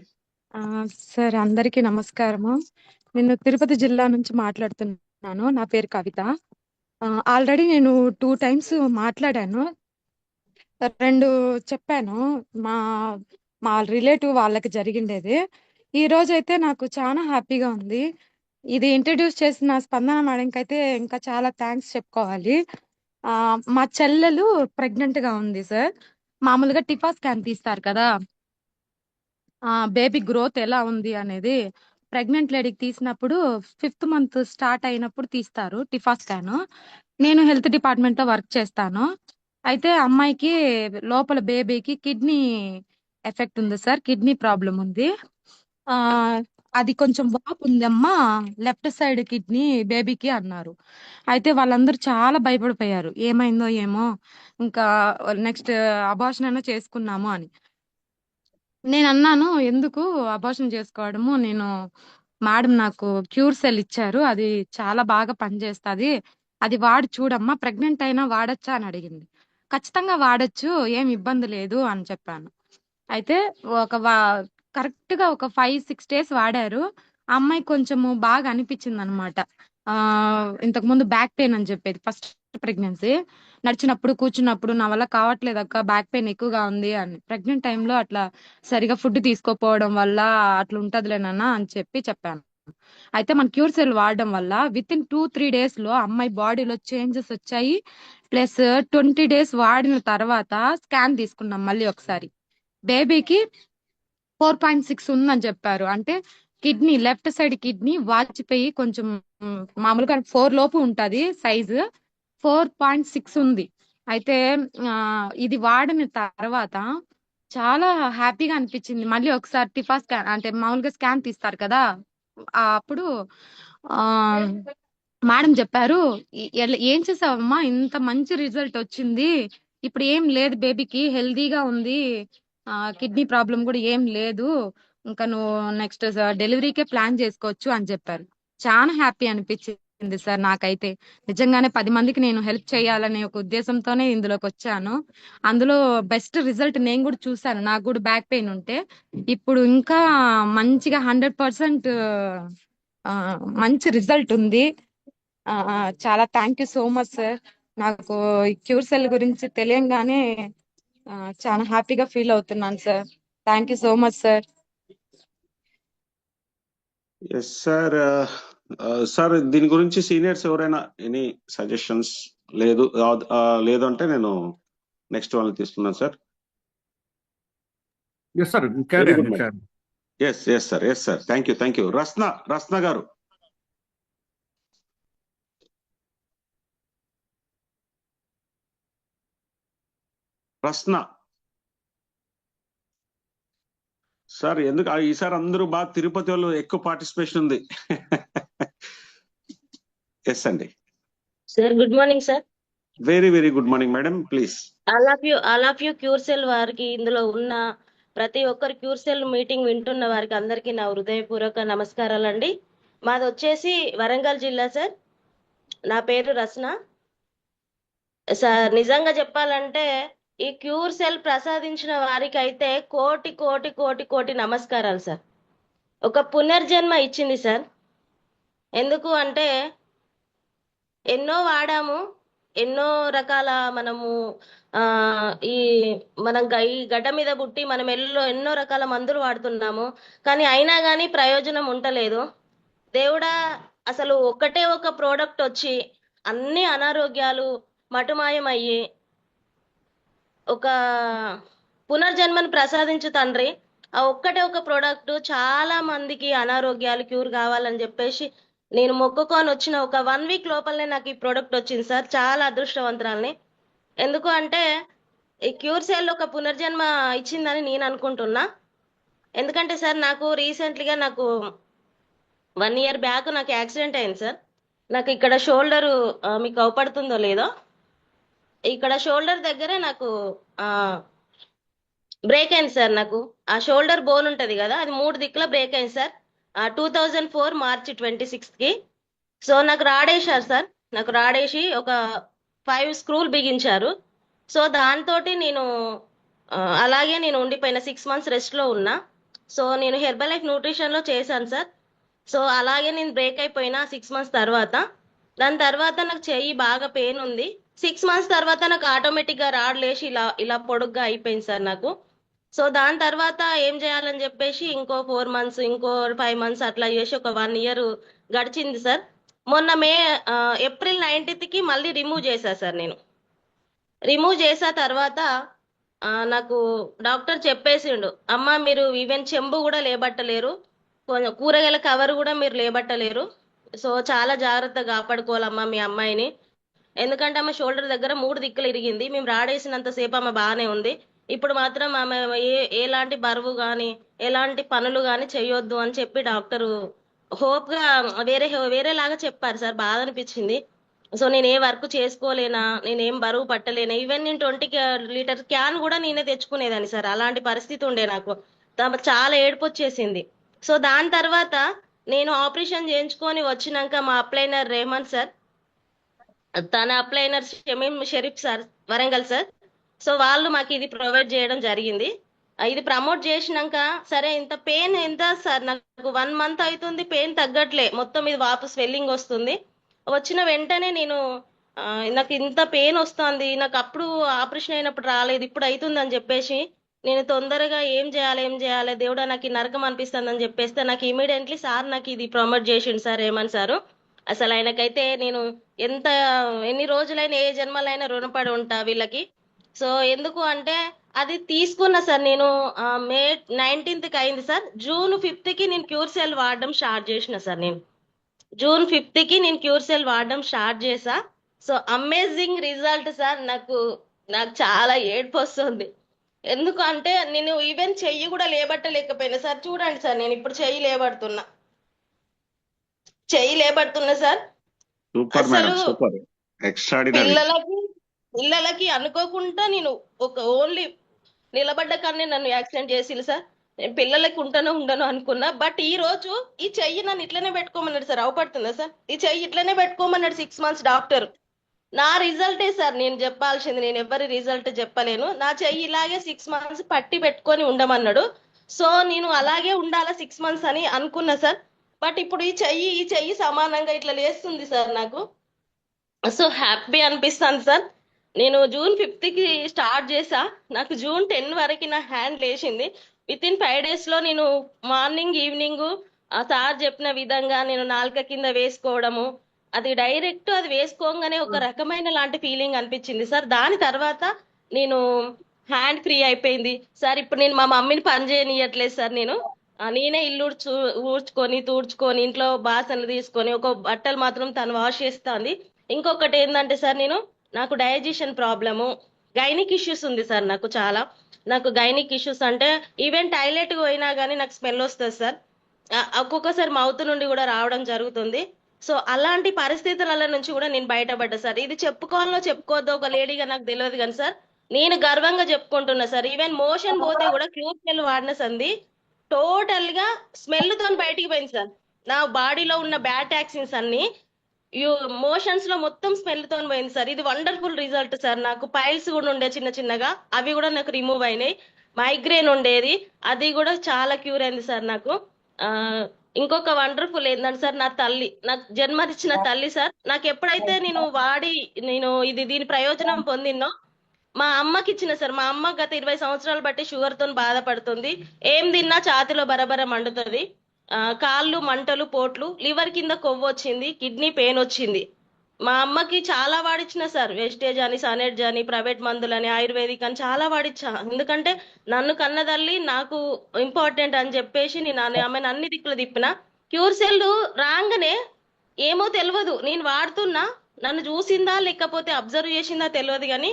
సార్, అందరికీ నమస్కారము. నేను తిరుపతి జిల్లా నుంచి మాట్లాడుతున్నాను. నా పేరు కవిత. ఆల్రెడీ నేను 2 times మాట్లాడాను. 2 చెప్పాను మా మా రిలేటివ్ వాళ్ళకి జరిగిండేది. ఈ రోజైతే నాకు చాలా హ్యాపీగా ఉంది. ఇది ఇంట్రడ్యూస్ చేసిన స్పందన మేడంకి అయితే ఇంకా చాలా థ్యాంక్స్ చెప్పుకోవాలి. మా చెల్లెలు ప్రెగ్నెంట్ గా ఉంది సార్. మామూలుగా టిఫా స్కాన్ తీస్తారు కదా, బేబీ గ్రోత్ ఎలా ఉంది అనేది. ప్రెగ్నెంట్ లేడీకి తీసినప్పుడు 5th month స్టార్ట్ అయినప్పుడు తీస్తారు టిఫా స్కాన్. నేను హెల్త్ డిపార్ట్మెంట్ లో వర్క్ చేస్తాను. అయితే అమ్మాయికి లోపల బేబీకి కిడ్నీ ఎఫెక్ట్ ఉంది సార్. కిడ్నీ ప్రాబ్లం ఉంది. ఆ అది కొంచెం వాపు ఉందమ్మా లెఫ్ట్ సైడ్ కిడ్నీ బేబీకి అన్నారు. అయితే వాళ్ళందరూ చాలా భయపడిపోయారు, ఏమైందో ఏమో, ఇంకా నెక్స్ట్ అబార్షన్ అయినా చేసుకున్నాము అని. నేను అన్నాను, ఎందుకు అబార్షన్ చేసుకోవడము, నేను మేడం నాకు క్యూర్ సెల్ ఇచ్చారు, అది చాలా బాగా పనిచేస్తుంది, అది వాడి చూడమ్మా, ప్రెగ్నెంట్ అయినా వాడచ్చా అని అడిగింది. ఖచ్చితంగా వాడచ్చు, ఏం ఇబ్బంది లేదు అని చెప్పాను. అయితే కరెక్ట్ గా ఒక 5-6 days వాడారు. ఆ అమ్మాయి కొంచెము బాగా అనిపించింది అనమాట. ఇంతకు ముందు బ్యాక్ పెయిన్ అని చెప్పేది ఫస్ట్ ప్రెగ్నెన్సీ. నడిచినప్పుడు కూర్చున్నప్పుడు నా వల్ల కావట్లేదు అక్క, బ్యాక్ పెయిన్ ఎక్కువగా ఉంది అని. ప్రెగ్నెంట్ టైంలో అట్లా సరిగా ఫుడ్ తీసుకోపోవడం వల్ల అట్లా ఉంటదిలేనన్నా అని చెప్పాను. అయితే మన క్యూర్ సెల్ వాడడం వల్ల విత్ ఇన్ 2-3 days లో అమ్మాయి బాడీలో చేంజెస్ వచ్చాయి. ప్లస్ 20 days వాడిన తర్వాత స్కాన్ తీసుకున్నాం మళ్ళీ ఒకసారి. బేబీకి 4.6 ఉందని చెప్పారు. అంటే కిడ్నీ లెఫ్ట్ సైడ్ కిడ్నీ వాచిపోయి కొంచెం మామూలుగా 4 లోపు ఉంటది సైజు, 4.6 ఉంది. అయితే ఇది వాడిన తర్వాత చాలా హ్యాపీగా అనిపించింది. మళ్ళీ ఒకసారి టిఫా స్కాన్ అంటే మామూలుగా స్కాన్ తీస్తారు కదా, అప్పుడు మేడం చెప్పారు, ఏం చేసావమ్మా ఇంత మంచి రిజల్ట్ వచ్చింది, ఇప్పుడు ఏం లేదు, బేబీకి హెల్దీగా ఉంది, కిడ్నీ ప్రాబ్లం కూడా ఏం లేదు, ఇంకా నువ్వు నెక్స్ట్ డెలివరీకే ప్లాన్ చేసుకోవచ్చు అని చెప్పారు. చాలా హ్యాపీ అనిపించింది. ఉంది సార్ నాకైతే. నిజంగానే 10 మందికి నేను హెల్ప్ చేయాలనే ఒక ఉద్దేశంతోనే ఇందులోకి వచ్చాను. అందులో బెస్ట్ రిజల్ట్ నేను కూడా చూసాను. నాకు కూడా బ్యాక్ పెయిన్ ఉంటే ఇప్పుడు ఇంకా మంచిగా 100% మంచి రిజల్ట్ ఉంది. చాలా thank you so much sir. నాకు ఈ క్యూర్ సెల్ గురించి తెలియంగానే చాలా హ్యాపీగా ఫీల్ అవుతున్నాను sir. Thank you so much sir. Yes sir. Sir దీని గురించి సీనియర్స్ ఎవరైనా ఎనీ సజెషన్స్? లేదు అంటే నేను నెక్స్ట్ వాళ్ళని తీసుకున్నాను sir. Yes, sir. Carry very on. Good madam. Yes sir. Thank you. Rasna గారు. రస్న సార్, ఎందుకు ఈసారి అందరూ బాగా తిరుపతి వాళ్ళు ఎక్కువ పార్టిసిపేషన్ ఉంది. ఎస్ అండి. Sir good morning sir. Very good morning madam, please. All of you cure cell వారికి, ఇందులో ఉన్న ప్రతి ఒక్కరు క్యూర్ సెల్ మీటింగ్ వింటున్న వారికి అందరికీ నా హృదయపూర్వక నమస్కారాలండి. మాది వచ్చేసి వరంగల్ జిల్లా సార్. నా పేరు రస్న సార్. నిజంగా చెప్పాలంటే ఈ క్యూర్ సెల్ ప్రసాదించిన వారికి అయితే కోటి కోటి కోటి కోటి నమస్కారాలు సార్. ఒక పునర్జన్మ ఇచ్చింది సార్. ఎందుకు అంటే ఎన్నో వాడాము, ఎన్నో రకాల మనము ఈ గడ్డ మీద పుట్టి మనం ఎన్నో రకాల మందులు వాడుతున్నాము, కానీ అయినా కానీ ప్రయోజనం ఉండలేదు. దేవుడా, అసలు ఒక్కటే ఒక ప్రోడక్ట్ వచ్చి అన్ని అనారోగ్యాలు మటుమాయమయ్యి ఒక పునర్జన్మను ప్రసాదించు తండ్రి. ఆ ఒక్కటే ఒక ప్రోడక్ట్ చాలా మందికి అనారోగ్యాలు క్యూర్ కావాలని చెప్పేసి నేను మొక్కుకొని వచ్చిన ఒక 1 వీక్ లోపలనే నాకు ఈ ప్రోడక్ట్ వచ్చింది సార్. చాలా అదృష్టవంతురాల్ని. ఎందుకు అంటే ఈ క్యూర్ సెల్ ఒక పునర్జన్మ ఇచ్చిందని నేను అనుకుంటున్నా. ఎందుకంటే సార్ నాకు రీసెంట్లీగా 1 year బ్యాక్ నాకు యాక్సిడెంట్ అయింది సార్. నాకు ఇక్కడ షోల్డరు మీకు అవపడుతుందో లేదో, ఇక్కడ షోల్డర్ దగ్గరే నాకు బ్రేక్ అయింది సార్. నాకు ఆ షోల్డర్ బోన్ ఉంటది కదా, అది 3 దిక్కుల బ్రేక్ అయింది సార్. 2004 March 26కి. సో నాకు రాడేశారు సార్. నాకు రాడేసి ఒక 5 స్క్రూలు బిగించారు. సో దాంతో నేను అలాగే నేను ఉండిపోయిన 6 months రెస్ట్లో ఉన్నా. సో నేను హెర్బల్ లైఫ్ న్యూట్రిషన్లో చేశాను సార్. సో అలాగే నేను బ్రేక్ అయిపోయినా 6 months తర్వాత. దాని తర్వాత నాకు చెయ్యి బాగా పెయిన్ ఉంది. 6 months తర్వాత నాకు ఆటోమేటిక్గా రాడ్ లేచి ఇలా పొడుగ్గా అయిపోయింది సార్ నాకు. సో దాని తర్వాత ఏం చేయాలని చెప్పేసి ఇంకో 4 months, ఇంకో 5 months అట్లా చేసి ఒక 1 year గడిచింది సార్. మొన్న April 19కి మళ్ళీ రిమూవ్ చేశా సార్. నేను రిమూవ్ చేసా తర్వాత నాకు డాక్టర్ చెప్పేసిండు, అమ్మ మీరు ఈవెన్ చెంబు కూడా లేబట్టలేరు, కూరగాయల కవర్ కూడా మీరు లేబట్టలేరు. సో చాలా జాగ్రత్తగా కాపాడుకోవాలమ్మా మీ అమ్మాయిని. ఎందుకంటే ఆమె షోల్డర్ దగ్గర 3 దిక్కులు ఇరిగింది. మేము రాడేసినంతసేపు ఆమె బాగానే ఉంది. ఇప్పుడు మాత్రం ఆమె ఎలాంటి బరువు కానీ ఎలాంటి పనులు కానీ చేయొద్దు అని చెప్పి డాక్టరు హోప్గా వేరేలాగా చెప్పారు సార్. బాధ అనిపించింది. సో నేను ఏ వర్క్ చేసుకోలేనా, నేనేం బరువు పట్టలేనా, ఈవెన్ నేను 20 లీటర్ క్యాన్ కూడా నేనే తెచ్చుకునేదాన్ని సార్. అలాంటి పరిస్థితి ఉండే నాకు. చాలా ఏడుపు వచ్చేసింది. సో దాని తర్వాత నేను ఆపరేషన్ చేయించుకొని వచ్చినాక మా అప్లైనర్ రేమంత్ సార్, తన upliner Shamim Sharif sir, Warangal sir. So వాళ్ళు మాకు ఇది ప్రొవైడ్ చేయడం జరిగింది. ఇది ప్రమోట్ చేసినాక సరే ఇంత పెయిన్ ఎంత సార్, నాకు 1 month అవుతుంది, పెయిన్ తగ్గట్లే, మొత్తం ఇది వాపు స్వెల్లింగ్ వస్తుంది. వచ్చిన వెంటనే నేను నాకు ఇంత పెయిన్ వస్తుంది, నాకు అప్పుడు ఆపరేషన్ అయినప్పుడు రాలేదు, ఇప్పుడు అవుతుంది అని చెప్పేసి నేను తొందరగా ఏం చేయాలి దేవుడా నాకు ఈ నరకం అనిపిస్తుంది అని చెప్పేస్తే నాకు ఇమీడియట్లీ సార్ నాకు ఇది ప్రమోట్ చేసిండు సార్ రేమంత్ సారు. అసలు ఆయనకైతే నేను ఎన్ని రోజులైనా ఏ జన్మలైనా రుణపడి ఉంటా వీళ్ళకి. సో ఎందుకు అంటే అది తీసుకున్నా సార్. నేను May 19కి అయింది సార్. June 5కి నేను క్యూర్ సెల్ వాడడం స్టార్ట్ చేసిన సార్. నేను June 5కి నేను క్యూర్ సెల్ వాడడం స్టార్ట్ చేసా. So amazing result sir. నాకు చాలా ఏడుపు వస్తుంది. ఎందుకు అంటే నేను ఈవెన్ చెయ్యి కూడా లేబట్టలేకపోయినా సార్. చూడండి సార్, నేను ఇప్పుడు చెయ్యి లేబడుతున్నా సార్. సూపర్ మేడం, అసలు సూపర్, ఎక్స్ట్రాడినరీ. పిల్లలకి అనుకోకుండా నేను ఓన్లీ నిలబడ్డ కానీ నన్ను యాక్సిడెంట్ చేసిల్లు సార్. నేను పిల్లలకి ఉండను అనుకున్నా. బట్ ఈ రోజు ఈ చెయ్యి నన్ను ఇట్లనే పెట్టుకోమన్నాడు సార్. అవపడుతుందా సార్? ఈ చెయ్యి ఇట్లనే పెట్టుకోమన్నాడు 6 months డాక్టర్. నా రిజల్టే సార్ నేను చెప్పాల్సింది. నేను ఎవరి రిజల్ట్ చెప్పలేను. నా చెయ్యి ఇలాగే 6 months పట్టి పెట్టుకొని ఉండమన్నాడు. సో నేను అలాగే ఉండాలా 6 months అని అనుకున్నా సార్. బట్ ఇప్పుడు ఈ చెయ్యి సమానంగా ఇట్లా లేస్తుంది సార్ నాకు. సో హ్యాపీ అనిపిస్తుంది సార్. నేను June 5th స్టార్ట్ చేసా. నాకు June 10 వరకు నా హ్యాండ్ లేచింది. విత్ ఇన్ 5 days లో నేను మార్నింగ్ ఈవినింగ్ ఆ సార్ చెప్పిన విధంగా నేను నాలుక కింద వేసుకోవడము, అది డైరెక్ట్ అది వేసుకోగానే ఒక రకమైన లాంటి ఫీలింగ్ అనిపించింది సార్. దాని తర్వాత నేను హ్యాండ్ ఫ్రీ అయిపోయింది సార్. ఇప్పుడు నేను మా మమ్మీని పని చేయనియట్లేదు సార్. నేనే ఇల్లు ఊడ్చుకొని తూడ్చుకొని ఇంట్లో బాసనలు తీసుకొని ఒక బట్టలు మాత్రం తను వాష్ చేస్తుంది. ఇంకొకటి ఏంటంటే సార్, నాకు డైజెషన్ ప్రాబ్లము, గైనిక్ ఇష్యూస్ ఉంది సార్. నాకు గైనిక్ ఇష్యూస్ అంటే ఈవెన్ టాయిలెట్ పోయినా కానీ నాకు స్మెల్ వస్తుంది సార్. ఒక్కొక్కసారి మౌత్ నుండి కూడా రావడం జరుగుతుంది. సో అలాంటి పరిస్థితుల నుంచి కూడా నేను బయటపడ్డా సార్. ఇది చెప్పుకోవాలో చెప్పుకోవద్దో ఒక లేడీగా నాకు తెలియదు కానీ సార్, నేను గర్వంగా చెప్పుకుంటున్నా సార్. ఈవెన్ మోషన్ పోతే కూడా క్యూర్ స్మెల్ వాడిన సంది టోటల్ గా స్మెల్ తో బయటికి పోయింది సార్. నా బాడీలో ఉన్న బ్యాడ్ టాక్సిన్స్ అన్ని మోషన్స్ లో మొత్తం స్మెల్ తో పోయింది సార్. ఇది వండర్ఫుల్ రిజల్ట్ సార్. నాకు పైల్స్ కూడా ఉండే చిన్నగా, అవి కూడా నాకు రిమూవ్ అయినాయి. మైగ్రేన్ ఉండేది, అది కూడా చాలా క్యూర్ అయింది సార్ నాకు. ఇంకొక వండర్ఫుల్ ఏంటంటే సార్, నాకు జన్మనిచ్చిన తల్లి సార్, నాకు ఎప్పుడైతే నేను దీని ప్రయోజనం పొందినో మా అమ్మకి ఇచ్చిన సార్. మా అమ్మ గత 20 సంవత్సరాలు బట్టి షుగర్ తో బాధపడుతుంది. ఏం తిన్నా ఛాతిలో బరబర మండుతుంది, కాళ్ళు మంటలు, పోట్లు, లివర్ కింద కొవ్వు వచ్చింది, కిడ్నీ పెయిన్ వచ్చింది. మా అమ్మకి చాలా వాడిచ్చిన సార్. వెస్టేజ్ అని, సనెడ్జ్ అని, ప్రైవేట్ మందులని, ఆయుర్వేదిక్ అని చాలా వాడిచ్చా. ఎందుకంటే నన్ను కన్నదల్లి నాకు ఇంపార్టెంట్ అని చెప్పేసి నేను ఆమెను అన్ని దిక్కులు తిప్పిన. క్యూర్ సెల్ రాగానే ఏమో తెలియదు, నేను వాడుతున్నా, నన్ను చూసిందా లేకపోతే అబ్జర్వ్ చేసిందా తెలియదు కానీ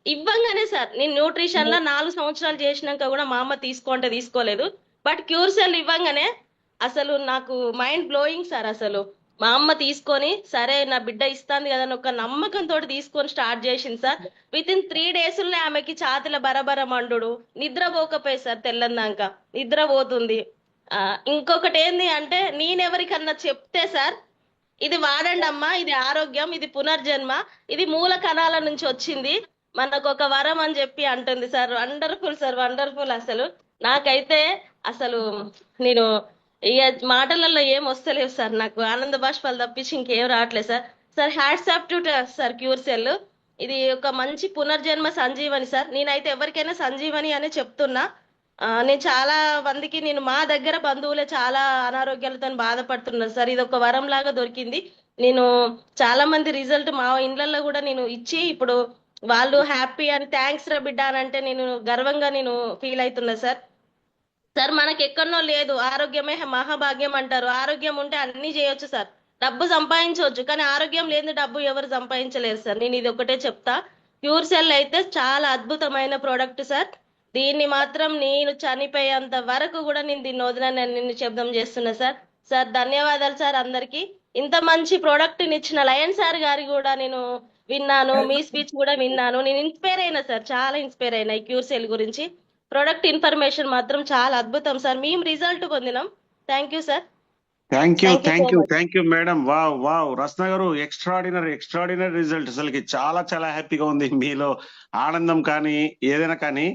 ఇవ్వంగానే సార్, నేను న్యూట్రిషన్ లో 4 సంవత్సరాలు చేసినాక కూడా మా అమ్మ తీసుకోలేదు. బట్ క్యూర్ సెల్ ఇవ్వంగానే అసలు నాకు మైండ్ బ్లోయింగ్ సార్. అసలు మా అమ్మ తీసుకొని సరే నా బిడ్డ ఇస్తాంది కదా అని ఒక నమ్మకంతో తీసుకొని స్టార్ట్ చేసింది సార్. విత్ ఇన్ 3 days ఆమెకి ఛాతిల బరబర మండు, నిద్రపోకపోయి సార్. తెల్లందాక నిద్ర పోతుంది. ఇంకొకటి ఏంది అంటే, నేనెవరికన్నా చెప్తే సార్, ఇది వాడండి అమ్మా, ఇది ఆరోగ్యం, ఇది పునర్జన్మ, ఇది మూల కణాల నుంచి వచ్చింది, మనకు ఒక వరం అని చెప్పి అంటుంది సార్. Wonderful sir, wonderful. అసలు నాకైతే అసలు నేను ఇక మాటలలో ఏం వస్తలేవు సార్. నాకు ఆనంద బాష్పాలు తప్పించి ఇంకేం రావట్లేదు sir. Sir hats off to sir cure cell. ఇది ఒక మంచి పునర్జన్మ సంజీవని సార్. నేనైతే ఎవరికైనా సంజీవని అనే చెప్తున్నా. నేను చాలా మందికి, మా దగ్గర బంధువులే చాలా అనారోగ్యాలతో బాధపడుతున్నారు సార్. ఇది ఒక వరం లాగా దొరికింది. నేను చాలా మంది రిజల్ట్ మా ఇండ్లలో కూడా నేను ఇచ్చి ఇప్పుడు వాళ్ళు హ్యాపీ అని థ్యాంక్స్ రా బిడ్డ అని అంటే నేను గర్వంగా ఫీల్ అవుతున్నా సార్. సార్ మనకి ఎక్కడనో లేదు, ఆరోగ్యమే మహాభాగ్యం అంటారు. ఆరోగ్యం ఉంటే అన్ని చేయొచ్చు సార్, డబ్బు సంపాదించవచ్చు, కానీ ఆరోగ్యం లేని డబ్బు ఎవరు సంపాదించలేరు సార్. నేను ఇది ఒకటే చెప్తా. క్యూర్ సెల్ అయితే చాలా అద్భుతమైన ప్రోడక్ట్ సార్. దీన్ని మాత్రం నేను చనిపోయేంత వరకు కూడా నేను దీన్ని వదిలేనని శబ్దం చేస్తున్నా సార్. సార్ ధన్యవాదాలు సార్ అందరికి. ఇంత మంచి ప్రోడక్ట్ ఇచ్చిన లయన్ సార్ గారి కూడా నేను విన్నాను, మీ స్పీచ్ కూడా విన్నాను. నేను ఇన్స్పైర్ అయినా సార్, చాలా ఇన్స్పైర్ అయినా ఈ క్యూర్ సెల్ గురించి. ప్రొడక్ట్ ఇన్ఫర్మేషన్ మాత్రం చాలా అద్భుతం సార్. మేము రిజల్ట్ పొందినాం. Thank you sir. Thank you madam. Wow Ratna గారు, ఎక్స్ట్రాడినరీ రిజల్ట్. అసలుకి చాలా చాలా హ్యాపీగా ఉంది. మీలో ఆనందం కానీ ఏదైనా కానీ,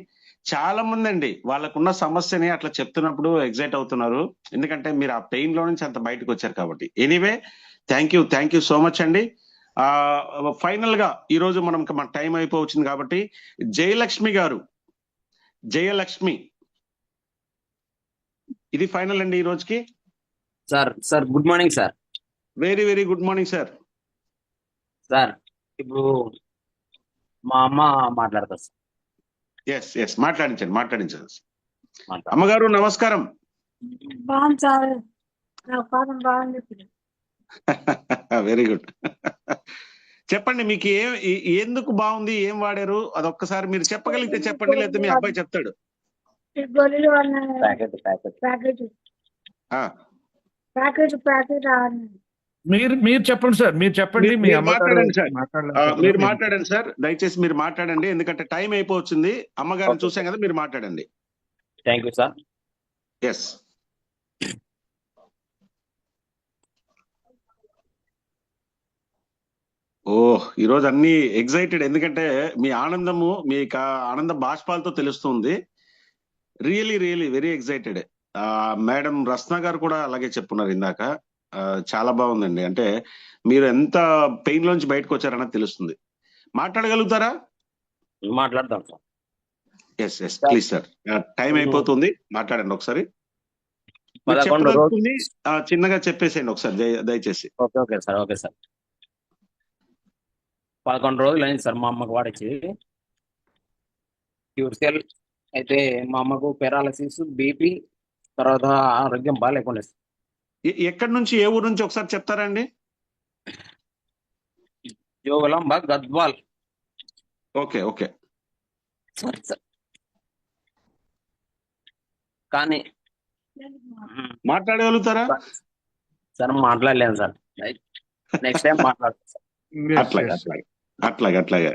చాలా మంది అండి వాళ్ళకున్న సమస్యని అట్లా చెప్తున్నప్పుడు ఎగ్జైట్ అవుతున్నారు. ఎందుకంటే మీరు ఆ పెయిన్ లో నుంచి అంత బయటకు వచ్చారు కాబట్టి. Anyway thank you so much అండి. ఫైనల్ గా ఈ రోజు మన టైం అయిపోవచ్చింది కాబట్టి జయలక్ష్మి గారు, ఇది ఫైనల్ అండి ఈ రోజుకి. Sir good morning sir. Very good morning sir. Sir ఇప్పుడు మా అమ్మ మాట్లాడతారు సార్. ఎస్ మాట్లాడించండి. అమ్మగారు నమస్కారం. Very good. చెప్పండి, మీకు ఎందుకు బాగుంది, ఏం వాడారు, అదొక్కసారి మీరు చెప్పగలిగితే చెప్పండి, లేకపోతే మీ అబ్బాయి చెప్తాడు. మీరు చెప్పండి సార్, మీరు చెప్పండి. మీరు మాట్లాడండి సార్, దయచేసి మీరు మాట్లాడండి. ఎందుకంటే టైం అయిపోవచ్చింది. అమ్మగారిని చూసాం కదా, మీరు మాట్లాడండి. Thank you sir. ఎస్. ఈరోజు అన్ని ఎగ్జైటెడ్, ఎందుకంటే మీ ఆనందము మీకు ఆనంద బాష్పాలతో తెలుస్తుంది. Really really very excited. Madam Ratna గారు కూడా అలాగే చెప్పున్నారు ఇందాక. చాలా బాగుందండి. అంటే మీరు ఎంత పెయిన్ లోంచి బయటకు వచ్చారన్నది తెలుస్తుంది. మాట్లాడగలుగుతారా? మాట్లాడతాం sir. Yes yes please sir. Time అయిపోతుంది, మాట్లాడండి ఒకసారి. 11 రోజులు. చిన్నగా చెప్పేసేయండి ఒకసారి దయచేసి. Okay sir. Okay sir. 11 రోజులు అయింది సార్ మా అమ్మకు వాడిచ్చి. క్యూర్సెల్ అయితే మా అమ్మకు పెరాలసిస్, బీపీ, తర్వాత ఆరోగ్యం బాగాలేకుండా సార్. ఎక్కడి నుంచి, ఏ ఊరు నుంచి ఒకసారి చెప్తారండి? Jogulamba, Gadwal. Okay okay sir కానీ మాట్లాడగలుగుతారా? సార్ మాట్లాడలేను సార్. నెక్స్ట్ టైం మాట్లాడతాను సార్. అట్లాగే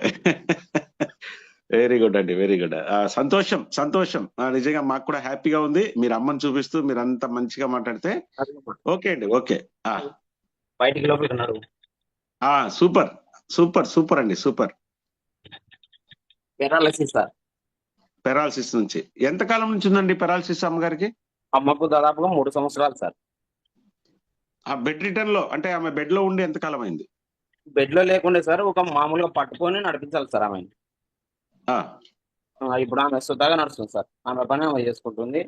వెరీ గుడ్ అండి, వెరీ గుడ్. సంతోషం సంతోషం. నిజంగా మాకు కూడా హ్యాపీగా ఉంది మీరు అమ్మని చూపిస్తూ మీరు అంత మంచిగా మాట్లాడితే. ఓకే అండి, ఓకే. బయటికి లోపలికి ఉన్నారు. సూపర్ సూపర్ సూపర్ అండి, సూపర్. Paralysis sir. పెరాలసిస్ నుంచి ఎంతకాలం నుంచి ఉందండి పెరాలసిస్ అమ్మగారికి? అమ్మకు దాదాపుగా 3 సంవత్సరాలు సార్. బెడ్ రిటర్న్ లో, అంటే ఆమె బెడ్ లో ఉండి ఎంతకాలం అయింది? బెడ్ లో లేకుండే సార్, ఒక మామూలుగా పట్టుకొని నడిపించాలి సార్ ఆమె. ఇప్పుడు ఆమె సుతాగా నడుస్తుంది సార్. ఆమె పని ఆమె చేసుకుంటుంది.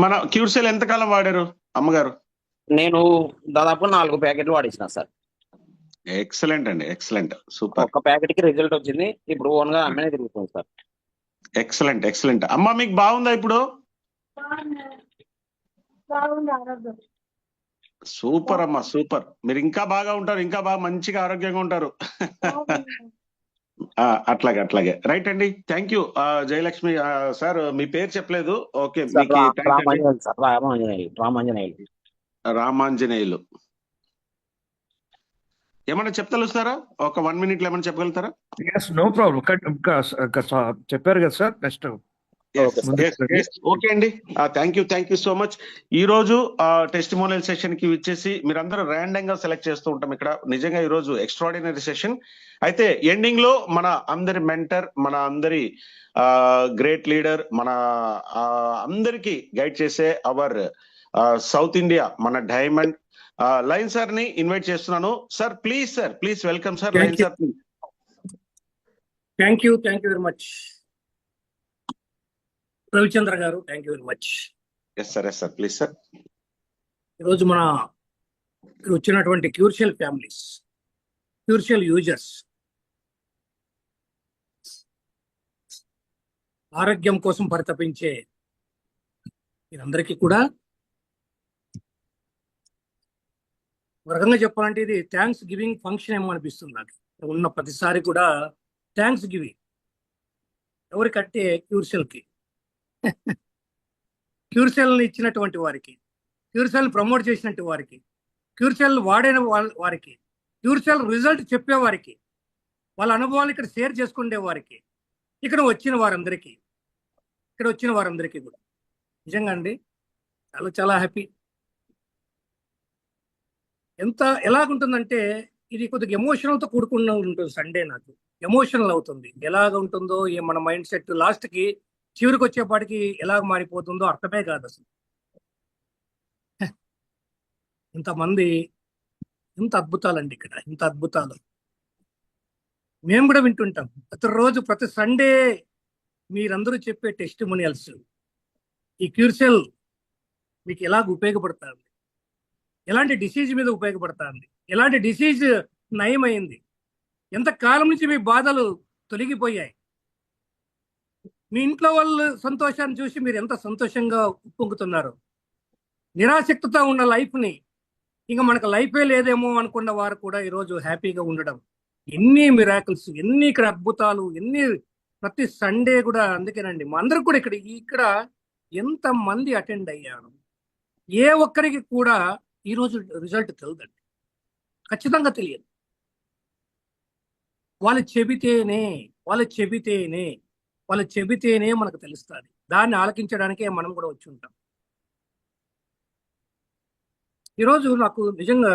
మన క్యూర్సెల్ ఎంతకాలం వాడారు అమ్మగారు? నేను దాదాపు 4 ప్యాకెట్లు వాడించిన సార్. ఎక్సలెంట్ అండి, ఎక్సలెంట్, సూపర్. ఒక ప్యాకెట్ కి రిజల్ట్ వచ్చింది. ఇప్పుడు ఓన్ గా అమ్మనే తిరుగుతుంది సార్. Excellent excellent. అమ్మ మీకు బాగుందా ఇప్పుడు? సూపర్ అమ్మా, సూపర్. మీరు ఇంకా బాగా ఉంటారు, ఇంకా బాగా మంచిగా ఆరోగ్యంగా ఉంటారు. అట్లాగే రైట్ అండి. Thank you. జయలక్ష్మి సార్, మీ పేరు చెప్పలేదు. ఓకే, మీకు రామాంజనేయులు. ఏమన్నా చెప్తలుస్తారా? ఒక 1 minute ఏమన్నా చెప్పగలుగుతారా? No problem. చెప్పారు కదా సార్. నెక్స్ట్ ఓకే అండి. Thank you so much. ఈ రోజు టెస్టిమోనియల్ సెషన్ కి వచ్చేసి మీరందరూ ర్యాండమ్ గా సెలెక్ట్ చేస్తూ ఉంటాం ఇక్కడ. నిజంగా ఈ రోజు ఎక్స్ట్రాడినరీ సెషన్. అయితే ఎండింగ్ లో మన అందరి మెంటర్, మన అందరి గ్రేట్ లీడర్, మన అందరికి గైడ్ చేసే అవర్ సౌత్ ఇండియా మన డైమండ్ లైన్ సార్ ని ఇన్వైట్ చేస్తున్నాను. Sir please welcome sir. Line sir please. Thank you very much Ravichandra గారు. Thank you very much. Yes sir please sir. ఈరోజు మన ఇక్కడ వచ్చినటువంటి క్యూర్షియల్ ఫ్యామిలీస్, క్యూర్షియల్ యూజర్స్, ఆరోగ్యం కోసం పరితపించే మీరందరికీ కూడా ఒక రకంగా చెప్పాలంటే ఇది థ్యాంక్స్ గివింగ్ ఫంక్షన్ ఏమో అనిపిస్తుంది నాకు. ఉన్న ప్రతిసారి కూడా థ్యాంక్స్ గివింగ్ ఎవరికంటే క్యూర్షియల్కి, క్యూర్షియల్ని ఇచ్చినటువంటి వారికి, క్యూర్షియల్ ప్రమోట్ చేసినట్టు వారికి, క్యూర్షియల్ వాడిన వారికి, క్యూర్షియల్ రిజల్ట్ చెప్పేవారికి, వాళ్ళ అనుభవాలు ఇక్కడ షేర్ చేసుకునే వారికి, ఇక్కడ వచ్చిన వారందరికీ కూడా నిజంగా అండి చాలా హ్యాపీ. ఎలాగుంటుందంటే ఇది కొద్దిగా ఎమోషనల్తో కూడుకున్న ఉంటుంది. సండే నాకు ఎమోషనల్ అవుతుంది. ఎలాగ ఉంటుందో మన మైండ్ సెట్ లాస్ట్కి చివరికి వచ్చేపాటికి ఎలాగ మారిపోతుందో అర్థమే కాదు అసలు. ఇంతమంది, ఇంత అద్భుతాలండి ఇక్కడ, ఇంత అద్భుతాలు మేము కూడా వింటుంటాం ప్రతిరోజు, ప్రతి సండే మీరందరూ చెప్పే టెస్టిమోనియల్స్. ఈ క్యూర్షియల్ మీకు ఎలాగ ఉపయోగపడుతుంది, ఎలాంటి డిసీజ్ మీద ఉపయోగపడుతుంది, ఎలాంటి డిసీజ్ నయమైంది, ఎంత కాలం నుంచి మీ బాధలు తొలగిపోయాయి, మీ ఇంట్లో వాళ్ళు సంతోషాన్ని చూసి మీరు ఎంత సంతోషంగా ఉప్పొంగుతున్నారు. నిరాసక్తితో ఉన్న లైఫ్ని ఇంకా మనకు లైఫే లేదేమో అనుకున్న వారు కూడా ఈరోజు హ్యాపీగా ఉండడం. ఎన్ని మిరాకిల్స్, ఎన్ని ఇక్కడ అద్భుతాలు, ఎన్ని ప్రతి సండే కూడా. అందుకేనండి మా అందరికి కూడా ఇక్కడ ఎంతమంది అటెండ్ అయ్యారు, ఏ ఒక్కరికి కూడా ఈరోజు రిజల్ట్ తెలియదండి, ఖచ్చితంగా తెలియదు. వాళ్ళు చెబితేనే వాళ్ళు చెబితేనే మనకు తెలుస్తుంది. దాన్ని ఆలకించడానికే మనం కూడా వచ్చి ఉంటాం. ఈరోజు నాకు నిజంగా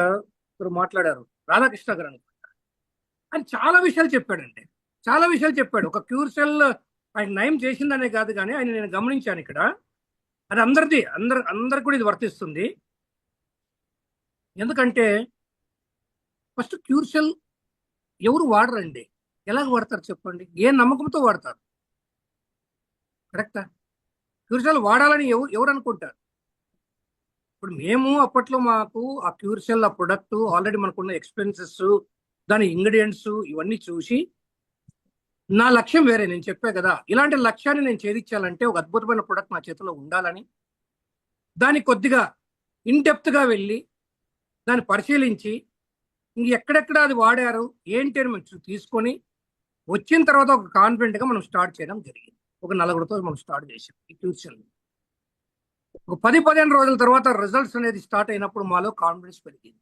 ఇప్పుడు మాట్లాడారు రాధాకృష్ణ గారు అనుకుంటా, ఆయన చాలా విషయాలు చెప్పాడండి, చాలా విషయాలు చెప్పాడు. ఒక క్యూర్ సెల్ ఆయన నయం చేసిందనే కాదు, కానీ ఆయన నేను గమనించాను ఇక్కడ, అది అందరికి కూడా ఇది వర్తిస్తుంది. ఎందుకంటే ఫస్ట్ క్యూర్ సెల్ ఎవరు వాడరండి, ఎలాగ వాడతారు చెప్పండి, ఏ నమ్మకంతో వాడతారు? కరెక్టా? క్యూర్ సెల్ వాడాలని ఎవరు అనుకుంటారు? ఇప్పుడు మేము అప్పట్లో మాకు ఆ క్యూర్ సెల్ ఆ ప్రొడక్ట్ ఆల్రెడీ మనకున్న ఎక్స్పెన్సెస్, దాని ఇంగ్రీడియంట్స్ ఇవన్నీ చూసి నా లక్ష్యం వేరే, నేను చెప్పా కదా, ఇలాంటి లక్ష్యాన్ని నేను ఛేదించాలంటే ఒక అద్భుతమైన ప్రొడక్ట్ నా చేతిలో ఉండాలని, దాన్ని కొద్దిగా ఇన్డెప్త్గా వెళ్ళి దాన్ని పరిశీలించి ఎక్కడెక్కడ అది వాడారు ఏంటి అని మనం తీసుకొని వచ్చిన తర్వాత ఒక కాన్ఫిడెంట్గా మనం స్టార్ట్ చేయడం జరిగింది. ఒక 4 మనం స్టార్ట్ చేసాం ఈ క్యూర్ సెల్. ఒక 10-15 రోజుల తర్వాత రిజల్ట్స్ అనేది స్టార్ట్ అయినప్పుడు మాలో కాన్ఫిడెన్స్ పెరిగింది.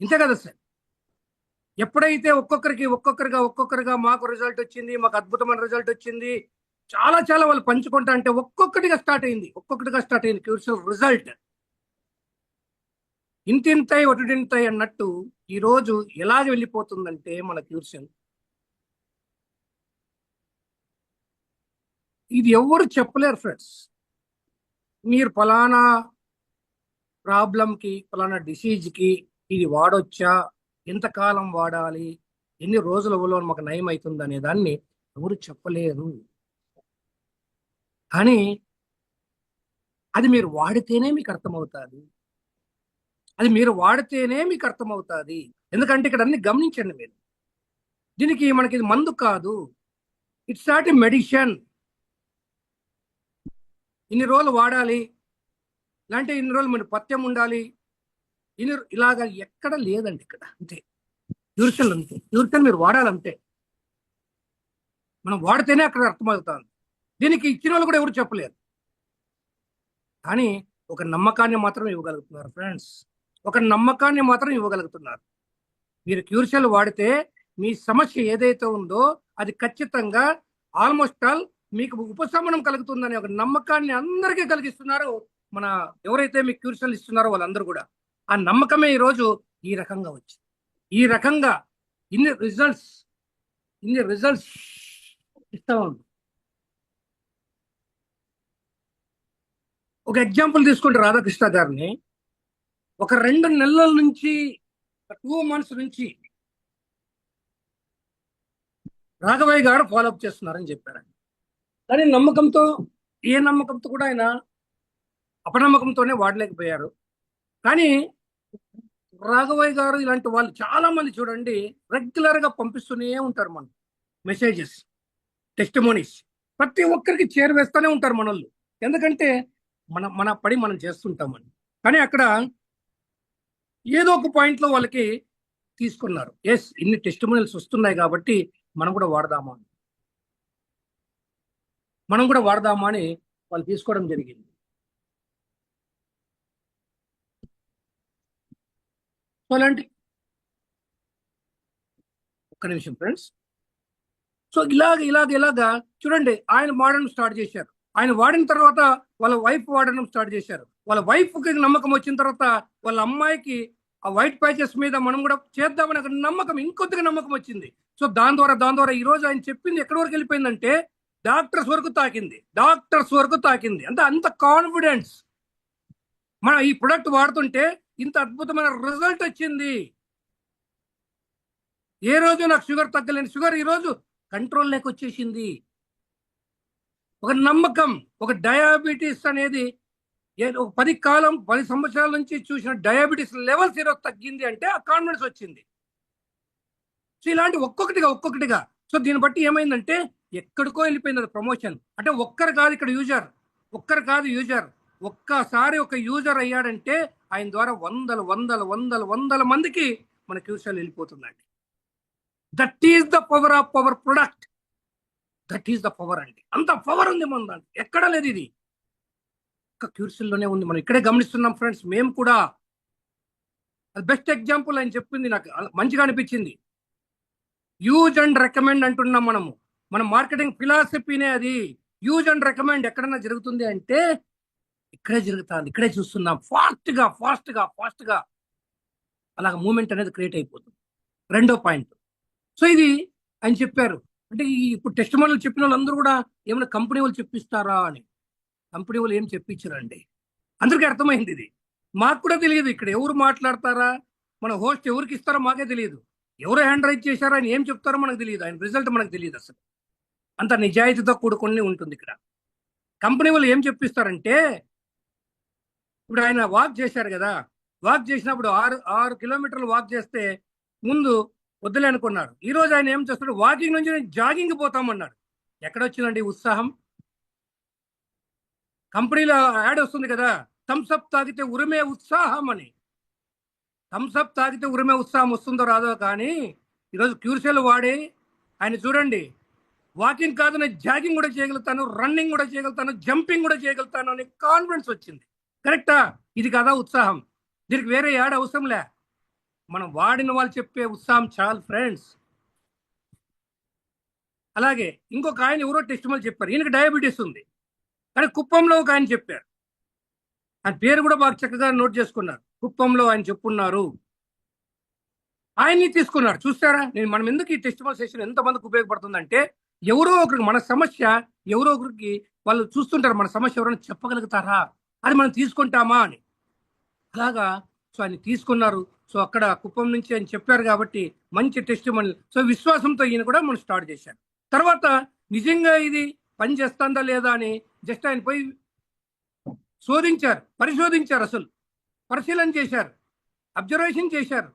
ఇంతే కదా సార్? ఎప్పుడైతే ఒక్కొక్కరిగా మాకు రిజల్ట్ వచ్చింది, మాకు అద్భుతమైన రిజల్ట్ వచ్చింది, చాలా వాళ్ళు పంచుకుంటా అంటే ఒక్కొక్కటిగా స్టార్ట్ అయింది క్యూర్ సెల్ రిజల్ట్. ఇంతింతై ఒటింతై అన్నట్టు ఈరోజు ఎలాగ వెళ్ళిపోతుందంటే మన క్యూర్ సెల్, ఇది ఎవరు చెప్పలేరు ఫ్రెండ్స్. మీరు ఫలానా ప్రాబ్లంకి, ఫలానా డిసీజ్కి ఇది వాడొచ్చా, ఎంతకాలం వాడాలి, ఎన్ని రోజులలో మాకు నయం అవుతుంది అనే దాన్ని ఎవరు చెప్పలేరు. కానీ అది మీరు వాడితేనే మీకు అర్థమవుతుంది, ఎందుకంటే ఇక్కడ అన్ని గమనించండి మీరు. దీనికి మనకి ఇది మందు కాదు, ఇట్స్ నాట్ ఎ మెడిసిన్. ఇన్ని రోజులు వాడాలి, ఇలాంటి ఇన్ని రోజులు మీరు పథ్యం ఉండాలి, ఇలాగా ఎక్కడ లేదండి ఇక్కడ. అంతే క్యూర్ అంతే, క్యూర్ మీరు వాడాలంటే మనం వాడితేనే అక్కడ అర్థమవుతుంది. దీనికి ఇచ్చిన వాళ్ళు కూడా ఎవరు చెప్పలేరు, కానీ ఒక నమ్మకాన్ని మాత్రం ఇవ్వగలుగుతున్నారు ఫ్రెండ్స్, ఒక నమ్మకాన్ని మాత్రం ఇవ్వగలుగుతున్నారు. మీరు క్యూర్ సెల్ వాడితే మీ సమస్య ఏదైతే ఉందో అది ఖచ్చితంగా ఆల్మోస్ట్ ఆల్ మీకు ఉపశమనం కలుగుతుందనే ఒక నమ్మకాన్ని అందరికీ కలిగిస్తున్నారు మన ఎవరైతే మీకు క్యూర్ సెల్ ఇస్తున్నారో వాళ్ళందరూ కూడా. ఆ నమ్మకమే ఈరోజు ఈ రకంగా వచ్చింది, ఈ రకంగా ఇన్ని రిజల్ట్స్ ఇస్తా ఉంది. ఒక ఎగ్జాంపుల్ తీసుకుంటే రాధాకృష్ణ గారిని ఒక 2 నెలల నుంచి 2 months నుంచి రాఘవయ్య గారు ఫాలోఅప్ చేస్తున్నారని చెప్పారు. కానీ ఏ నమ్మకంతో కూడా ఆయన అపనమ్మకంతోనే వాడలేకపోయారు. కానీ రాఘవయ్య గారు ఇలాంటి వాళ్ళు చాలా మంది చూడండి రెగ్యులర్గా పంపిస్తూనే ఉంటారు మన మెసేజెస్, టెస్టిమోనీస్ ప్రతి ఒక్కరికి చేరవేస్తూనే ఉంటారు మనోళ్ళు. ఎందుకంటే మన పడి మనం చేస్తుంటామని. కానీ అక్కడ ఏదో ఒక పాయింట్లో వాళ్ళకి తీసుకున్నారు, ఎస్ ఇన్ని టెస్టిమోనియల్స్ వస్తున్నాయి కాబట్టి మనం కూడా వాడదామా అని వాళ్ళు తీసుకోవడం జరిగింది. సో అలాంటి ఒక్క నిమిషం ఫ్రెండ్స్. సో ఇలాగా చూడండి, ఆయన వాడడం స్టార్ట్ చేశారు. ఆయన వాడిన తర్వాత వాళ్ళ వైఫ్ వాడడం స్టార్ట్ చేశారు. వాళ్ళ వైఫ్కి నమ్మకం వచ్చిన తర్వాత వాళ్ళ అమ్మాయికి ఆ వైట్ ప్యాచెస్ మీద మనం కూడా చేద్దామని ఒక నమ్మకం, ఇంకొద్దిగా నమ్మకం వచ్చింది. సో దాని ద్వారా ఈరోజు ఆయన చెప్పింది ఎక్కడి వరకు వెళ్ళిపోయిందంటే డాక్టర్స్ వరకు తాకింది. అంటే అంత కాన్ఫిడెన్స్. మన ఈ ప్రొడక్ట్ వాడుతుంటే ఇంత అద్భుతమైన రిజల్ట్ వచ్చింది. ఏ రోజు నాకు షుగర్ తగ్గలేని షుగర్ ఈరోజు కంట్రోల్ లేక వచ్చేసింది. ఒక నమ్మకం, ఒక డయాబెటీస్ అనేది ఒక 10 సంవత్సరాల నుంచి చూసిన డయాబెటీస్ లెవెల్స్ ఈరోజు తగ్గింది అంటే ఆ కాన్ఫిడెన్స్ వచ్చింది. సో ఇలాంటి ఒక్కొక్కటిగా సో దీన్ని బట్టి ఏమైందంటే ఎక్కడికో వెళ్ళిపోయింది అది ప్రమోషన్. అంటే ఒక్కరు కాదు ఇక్కడ యూజర్, ఒక్కసారి ఒక యూజర్ అయ్యాడంటే ఆయన ద్వారా వందల మందికి మన క్యూర్ సెల్ వెళ్ళిపోతుందండి. That is the power of power product, that is the power అండి. అంత పవర్ ఉంది మన దాంట్లో, ఎక్కడా లేదు. ఇది ఒక్క క్యూర్ సెల్లోనే ఉంది. మనం ఇక్కడే గమనిస్తున్నాం ఫ్రెండ్స్. మేము కూడా అది బెస్ట్ ఎగ్జాంపుల్ ఆయన చెప్పింది నాకు మంచిగా అనిపించింది. యూజ్ అండ్ రికమెండ్ అంటున్నాం మనము. మన మార్కెటింగ్ ఫిలాసఫీనే అది. యూజ్ అండ్ రికమెండ్ ఎక్కడన్నా జరుగుతుంది అంటే ఇక్కడే జరుగుతుంది, ఇక్కడే చూస్తున్నాం. ఫాస్ట్ గా అలాగ మూమెంట్ అనేది క్రియేట్ అయిపోతుంది. రెండో పాయింట్. సో ఇది ఆయన చెప్పారు. అంటే ఇప్పుడు టెస్ట్ మోడల్ చెప్పిన వాళ్ళందరూ కూడా ఏమైనా కంపెనీ వాళ్ళు చెప్పిస్తారా అని. కంపెనీ వాళ్ళు ఏం చెప్పించారండి, అందరికీ అర్థమైంది. ఇది మాకు కూడా తెలియదు. ఇక్కడ ఎవరు మాట్లాడతారా, మన హోస్ట్ ఎవరికి ఇస్తారో మాకే తెలియదు. ఎవరు హ్యాండ్ రైజ్ చేశారో ఆయన ఏం చెప్తారో మనకు తెలియదు, ఆయన రిజల్ట్ మనకు తెలియదు. అసలు అంత నిజాయితీతో కూడుకొని ఉంటుంది ఇక్కడ. కంపెనీ వాళ్ళు ఏం చెప్పిస్తారంటే, ఇప్పుడు ఆయన వాక్ చేశారు కదా, వాక్ చేసినప్పుడు 6 కిలోమీటర్లు వాక్ చేస్తే ముందు వద్దులే అనుకున్నారు. ఈ రోజు ఆయన ఏం చేస్తాడు, వాకింగ్ నుంచి నేను జాగింగ్ పోతామన్నాడు. ఎక్కడొచ్చిందండి ఉత్సాహం? కంపెనీలో యాడ్ వస్తుంది కదా, థమ్స్అప్ తాగితే ఉరిమే ఉత్సాహం అని. థమ్స్అప్ తాగితే ఉరిమే ఉత్సాహం వస్తుందో రాదో కానీ ఈరోజు క్యూర్సెల్ వాడి ఆయన చూడండి, వాకింగ్ కాదు నేను జాగింగ్ కూడా చేయగలుగుతాను, రన్నింగ్ కూడా చేయగలుగుతాను, జంపింగ్ కూడా చేయగలుగుతాను అనే కాన్ఫిడెన్స్ వచ్చింది. కరెక్టా? ఇది కదా ఉత్సాహం. దీనికి వేరే యాడ్ అవసరంలే, మనం వాడిన వాళ్ళు చెప్పే ఉత్సాహం చాలు ఫ్రెండ్స్. అలాగే ఇంకొక ఆయన ఎవరో టెస్ట్ మళ్ళీ చెప్పారు, ఈయనకి డయాబెటీస్ ఉంది కానీ కుప్పంలో ఒక ఆయన చెప్పారు. ఆయన పేరు కూడా బాగా చక్కగా నోట్ చేసుకున్నారు. కుప్పంలో ఆయన చెప్పున్నారు, ఆయన్ని తీసుకున్నారు. చూస్తారా, మనం ఎందుకు ఈ టెస్ట్ మోడల్ సెషన్ ఎంతమందికి ఉపయోగపడుతుందంటే, ఎవరో ఒకరికి మన సమస్య, ఎవరో ఒకరికి వాళ్ళు చూస్తుంటారు మన సమస్య ఎవరైనా చెప్పగలుగుతారా, అది మనం తీసుకుంటామా అని. అలాగా సో ఆయన తీసుకున్నారు. సో అక్కడ కుప్పం నుంచి ఆయన చెప్పారు కాబట్టి మంచి టెస్ట్ మోడల్. సో విశ్వాసంతో ఈయన కూడా మనం స్టార్ట్ చేశారు. తర్వాత నిజంగా ఇది పని చేస్తుందా లేదా అని జస్ట్ ఆయన పోయి శోధించారు, పరిశోధించారు, అసలు పరిశీలన చేశారు, అబ్జర్వేషన్ చేశారు.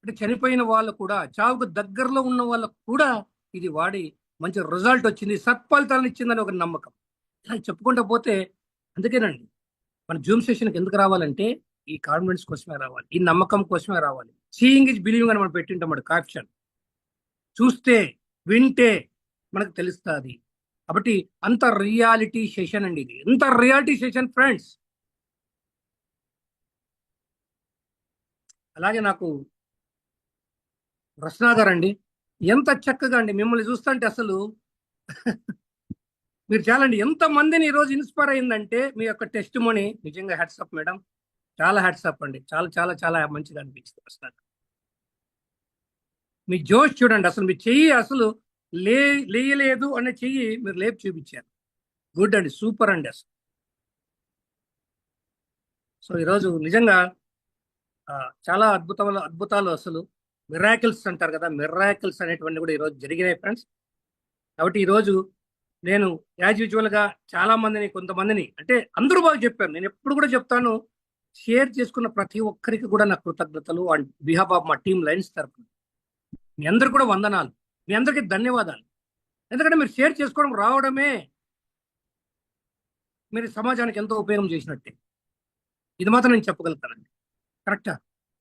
అంటే చనిపోయిన వాళ్ళు కూడా, చావుకు దగ్గరలో ఉన్న వాళ్ళకు కూడా ఇది వాడి మంచి రిజల్ట్ వచ్చింది, సత్ఫలితాలను ఇచ్చిందని ఒక నమ్మకం. ఇలా చెప్పుకుంటూ పోతే, అందుకేనండి మన జూమ్ సెషన్కి ఎందుకు రావాలంటే ఈ కాన్ఫిడెన్స్ కోసమే రావాలి, ఈ నమ్మకం కోసమే రావాలి. సీయింగ్ ఇస్ బిలీవింగ్ అని మనం పెట్టింటాం క్యాప్షన్. చూస్తే వింటే మనకు తెలుస్తుంది. కాబట్టి అంత రియాలిటీ సెషన్ అండి ఇది, ఎంత రియాలిటీ సెషన్ ఫ్రెండ్స్. అలాగే నాకు రచనా గారు అండి, ఎంత చక్కగా అండి మిమ్మల్ని చూస్తుంటే అసలు మీరు చాలండి, ఎంత మందిని ఈరోజు ఇన్స్పైర్ అయిందంటే మీ యొక్క టెస్ట్ మోనీ. నిజంగా హ్యాట్సప్ మేడం, చాలా హ్యాట్సప్ అండి, చాలా చాలా చాలా మంచిగా అనిపించింది. రచనా మీ జోష్ చూడండి, అసలు మీ చెయ్యి అసలు లేయలేదు అనే చెయ్యి మీరు లేపు చూపించారు. గుడ్ అండి, సూపర్ అండి అసలు. సో ఈరోజు నిజంగా చాలా అద్భుతాలు అసలు మిరాకిల్స్ అంటారు కదా, మిరాకిల్స్ అనేటువంటి కూడా ఈరోజు జరిగినాయి ఫ్రెండ్స్. కాబట్టి ఈరోజు నేను యాజ్ యూజువల్గా చాలా మందిని, కొంతమందిని అంటే అందరూ బాగా చెప్పారు. నేను ఎప్పుడు కూడా చెప్తాను, షేర్ చేసుకున్న ప్రతి ఒక్కరికి కూడా నా కృతజ్ఞతలు అండ్ బిహాఫ్ ఆఫ్ మా టీమ్ లైన్స్ తరఫున మీ అందరు కూడా వందనాలు, మీ అందరికీ ధన్యవాదాలు. ఎందుకంటే మీరు షేర్ చేసుకోవడం రావడమే మీరు సమాజానికి ఎంతో ఉపయోగం చేసినట్టే. ఇది మాత్రం నేను చెప్పగలుగుతానండి, కరెక్టా?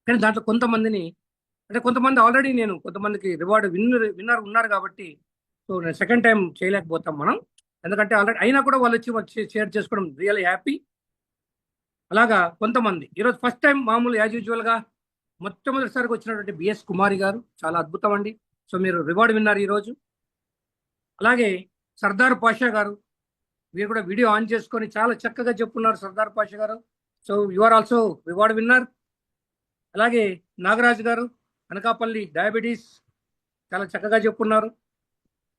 కానీ దాంట్లో కొంతమందిని, అంటే కొంతమంది ఆల్రెడీ నేను కొంతమందికి రివార్డ్ విన్నర్ ఉన్నారు కాబట్టి సో నేను సెకండ్ టైం చేయలేకపోతాం మనం, ఎందుకంటే ఆల్రెడీ అయినా కూడా వాళ్ళు వచ్చి షేర్ చేసుకోవడం రియల్ హ్యాపీ. అలాగా కొంతమంది ఈరోజు ఫస్ట్ టైం మామూలు యాజ్ యూజువల్గా మొట్టమొదటిసారిగా వచ్చినటువంటి బిఎస్ కుమారి గారు, చాలా అద్భుతం అండి. సో మీరు రివార్డ్ విన్నారు ఈరోజు. అలాగే సర్దార్ పాషా గారు, మీరు కూడా వీడియో ఆన్ చేసుకొని చాలా చక్కగా చెప్పున్నారు సర్దార్ పాషా గారు. So you are also reward winner. అలాగే నాగరాజు గారు, అనకాపల్లి డయాబెటీస్, చాలా చక్కగా చెప్పున్నారు.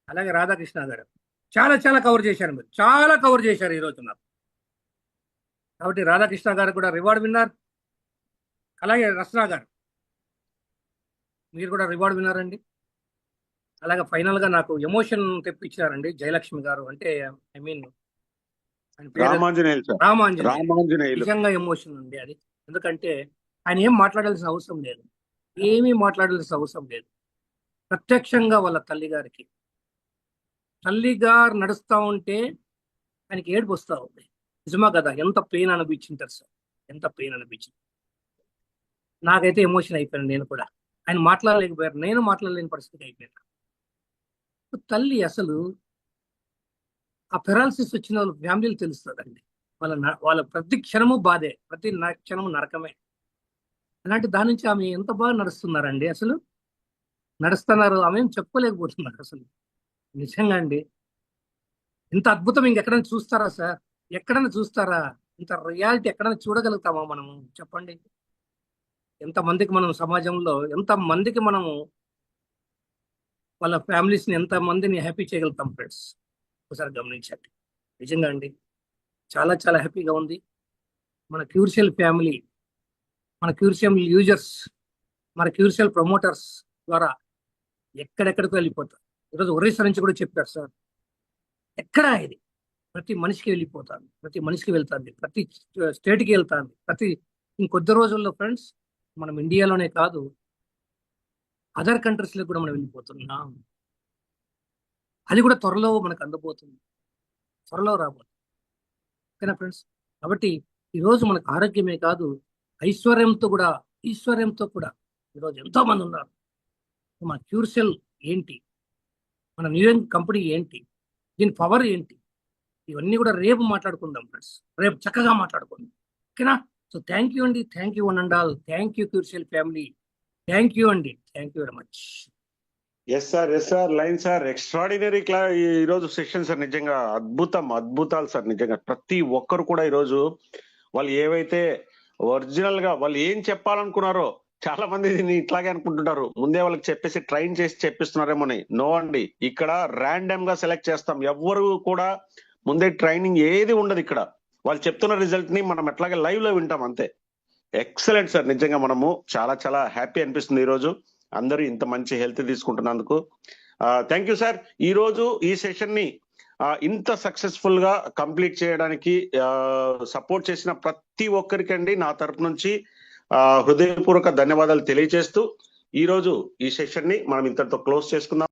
అలాగే రాధాకృష్ణ గారు చాలా చాలా కవర్ చేశారు, మీరు చాలా కవర్ చేశారు ఈరోజు నాకు. కాబట్టి రాధాకృష్ణ గారు కూడా రివార్డ్ విన్నర్. అలాగే రచనా గారు, మీరు కూడా రివార్డ్ విన్నారండి. అలాగే ఫైనల్గా నాకు ఎమోషన్ తెప్పించారండి జయలక్ష్మి గారు, అంటే ఐ మీన్ రామాంజనేయులు, నిజంగా ఎమోషన్ ఉంది అది. ఎందుకంటే ఆయన ఏం మాట్లాడాల్సిన అవసరం లేదు, ఏమీ మాట్లాడాల్సిన అవసరం లేదు. ప్రత్యక్షంగా వాళ్ళ తల్లిగారు నడుస్తూ ఉంటే ఆయనకి ఏడుపు వస్తూ ఉంది. నిజమా కదా? ఎంత పెయిన్ అనిపించింటారు సార్, ఎంత పెయిన్ అనిపించింది. నాకైతే ఎమోషన్ అయిపోయాను నేను కూడా. ఆయన మాట్లాడలేకపోయారు, నేను మాట్లాడలేని పరిస్థితి అయిపోయాను. తల్లి అసలు ఆ పెరాలసిస్ వచ్చిన వాళ్ళ ఫ్యామిలీలు తెలుస్తుందండి, వాళ్ళ ప్రతి క్షణము బాధే, ప్రతి క్షణము నరకమే. అలాంటి దాని నుంచి ఆమె ఎంత బాగా నడుస్తున్నారండి, అసలు నడుస్తున్నారు, ఆమె ఏం చెప్పుకోలేకపోతున్నారు. అసలు నిజంగా అండి, ఇంత అద్భుతం ఇంకెక్కడైనా చూస్తారా సార్? ఎక్కడైనా చూస్తారా? ఇంత రియాలిటీ ఎక్కడైనా చూడగలుగుతామా మనము? చెప్పండి. ఎంతమందికి మనం సమాజంలో ఎంతమందికి మనము వాళ్ళ ఫ్యామిలీస్ని ఎంతమందిని హ్యాపీ చేయగలుగుతాం ఫ్రెండ్స్? ఒకసారి గమనించండి. నిజంగా అండి, చాలా చాలా హ్యాపీగా ఉంది. మన క్యూర్షియల్ ఫ్యామిలీ, మన క్యూర్షియల్ యూజర్స్, మన క్యూర్షియల్ ప్రమోటర్స్ ద్వారా ఎక్కడెక్కడికి వెళ్ళిపోతారు. ఈరోజు ఒరిస్సా నుంచి కూడా చెప్పారు సార్, ఎక్కడ ఇది ప్రతి మనిషికి వెళ్ళిపోతాను, ప్రతి మనిషికి వెళ్తాంది, ప్రతి స్టేట్కి వెళ్తాంది, ప్రతి ఇంకొద్ది రోజుల్లో ఫ్రెండ్స్ మనం ఇండియాలోనే కాదు అదర్ కంట్రీస్లో కూడా మనం వెళ్ళిపోతున్నాం. అది కూడా త్వరలో మనకు అందబోతుంది, త్వరలో రాబోతుంది. ఓకేనా ఫ్రెండ్స్? కాబట్టి ఈరోజు మనకు ఆరోగ్యమే కాదు, ఈశ్వర్యంతో కూడా ఈరోజు ఎంతో మంది ఉన్నారు. మన క్యూర్సెల్ ఏంటి, మన న్యూయంగ్ కంపెనీ ఏంటి, దీని పవర్ ఏంటి, ఇవన్నీ కూడా రేపు మాట్లాడుకుందాం ఫ్రెండ్స్. రేపు చక్కగా మాట్లాడుకుందాం. ఓకేనా? సో థ్యాంక్ యూ అండి, thank you one and all. Thank you క్యూర్షియల్ ఫ్యామిలీ, థ్యాంక్ యూ అండి, thank you very much. Yes sir line sir, extraordinary ఈ రోజు సెషన్ సార్, నిజంగా అద్భుతాలు సార్. నిజంగా ప్రతి ఒక్కరు కూడా ఈరోజు వాళ్ళు ఏవైతే ఒరిజినల్ గా వాళ్ళు ఏం చెప్పాలనుకున్నారో, చాలా మంది దీన్ని ఇట్లాగే అనుకుంటుంటారు, ముందే వాళ్ళకి చెప్పేసి ట్రైన్ చేసి చెప్పిస్తున్నారేమోని. నో అండి, ఇక్కడ ర్యాండమ్ గా సెలెక్ట్ చేస్తాం. ఎవ్వరు కూడా ముందే ట్రైనింగ్ ఏది ఉండదు ఇక్కడ. వాళ్ళు చెప్తున్న రిజల్ట్ ని మనం ఎట్లాగే లైవ్ లో వింటాం అంతే. ఎక్సలెంట్ సార్, నిజంగా మనము చాలా చాలా హ్యాపీ అనిపిస్తుంది ఈ రోజు అందరూ ఇంత మంచి హెల్త్ తీసుకుంటున్నందుకు. Thank you sir. ఈ రోజు ఈ సెషన్ ని ఇంత సక్సెస్ఫుల్ గా కంప్లీట్ చేయడానికి సపోర్ట్ చేసిన ప్రతి ఒక్కరికండి నా తరపు నుంచి హృదయపూర్వక ధన్యవాదాలు తెలియజేస్తూ ఈ రోజు ఈ సెషన్ ని మనం ఇంతటితో క్లోజ్ చేసుకుందాం.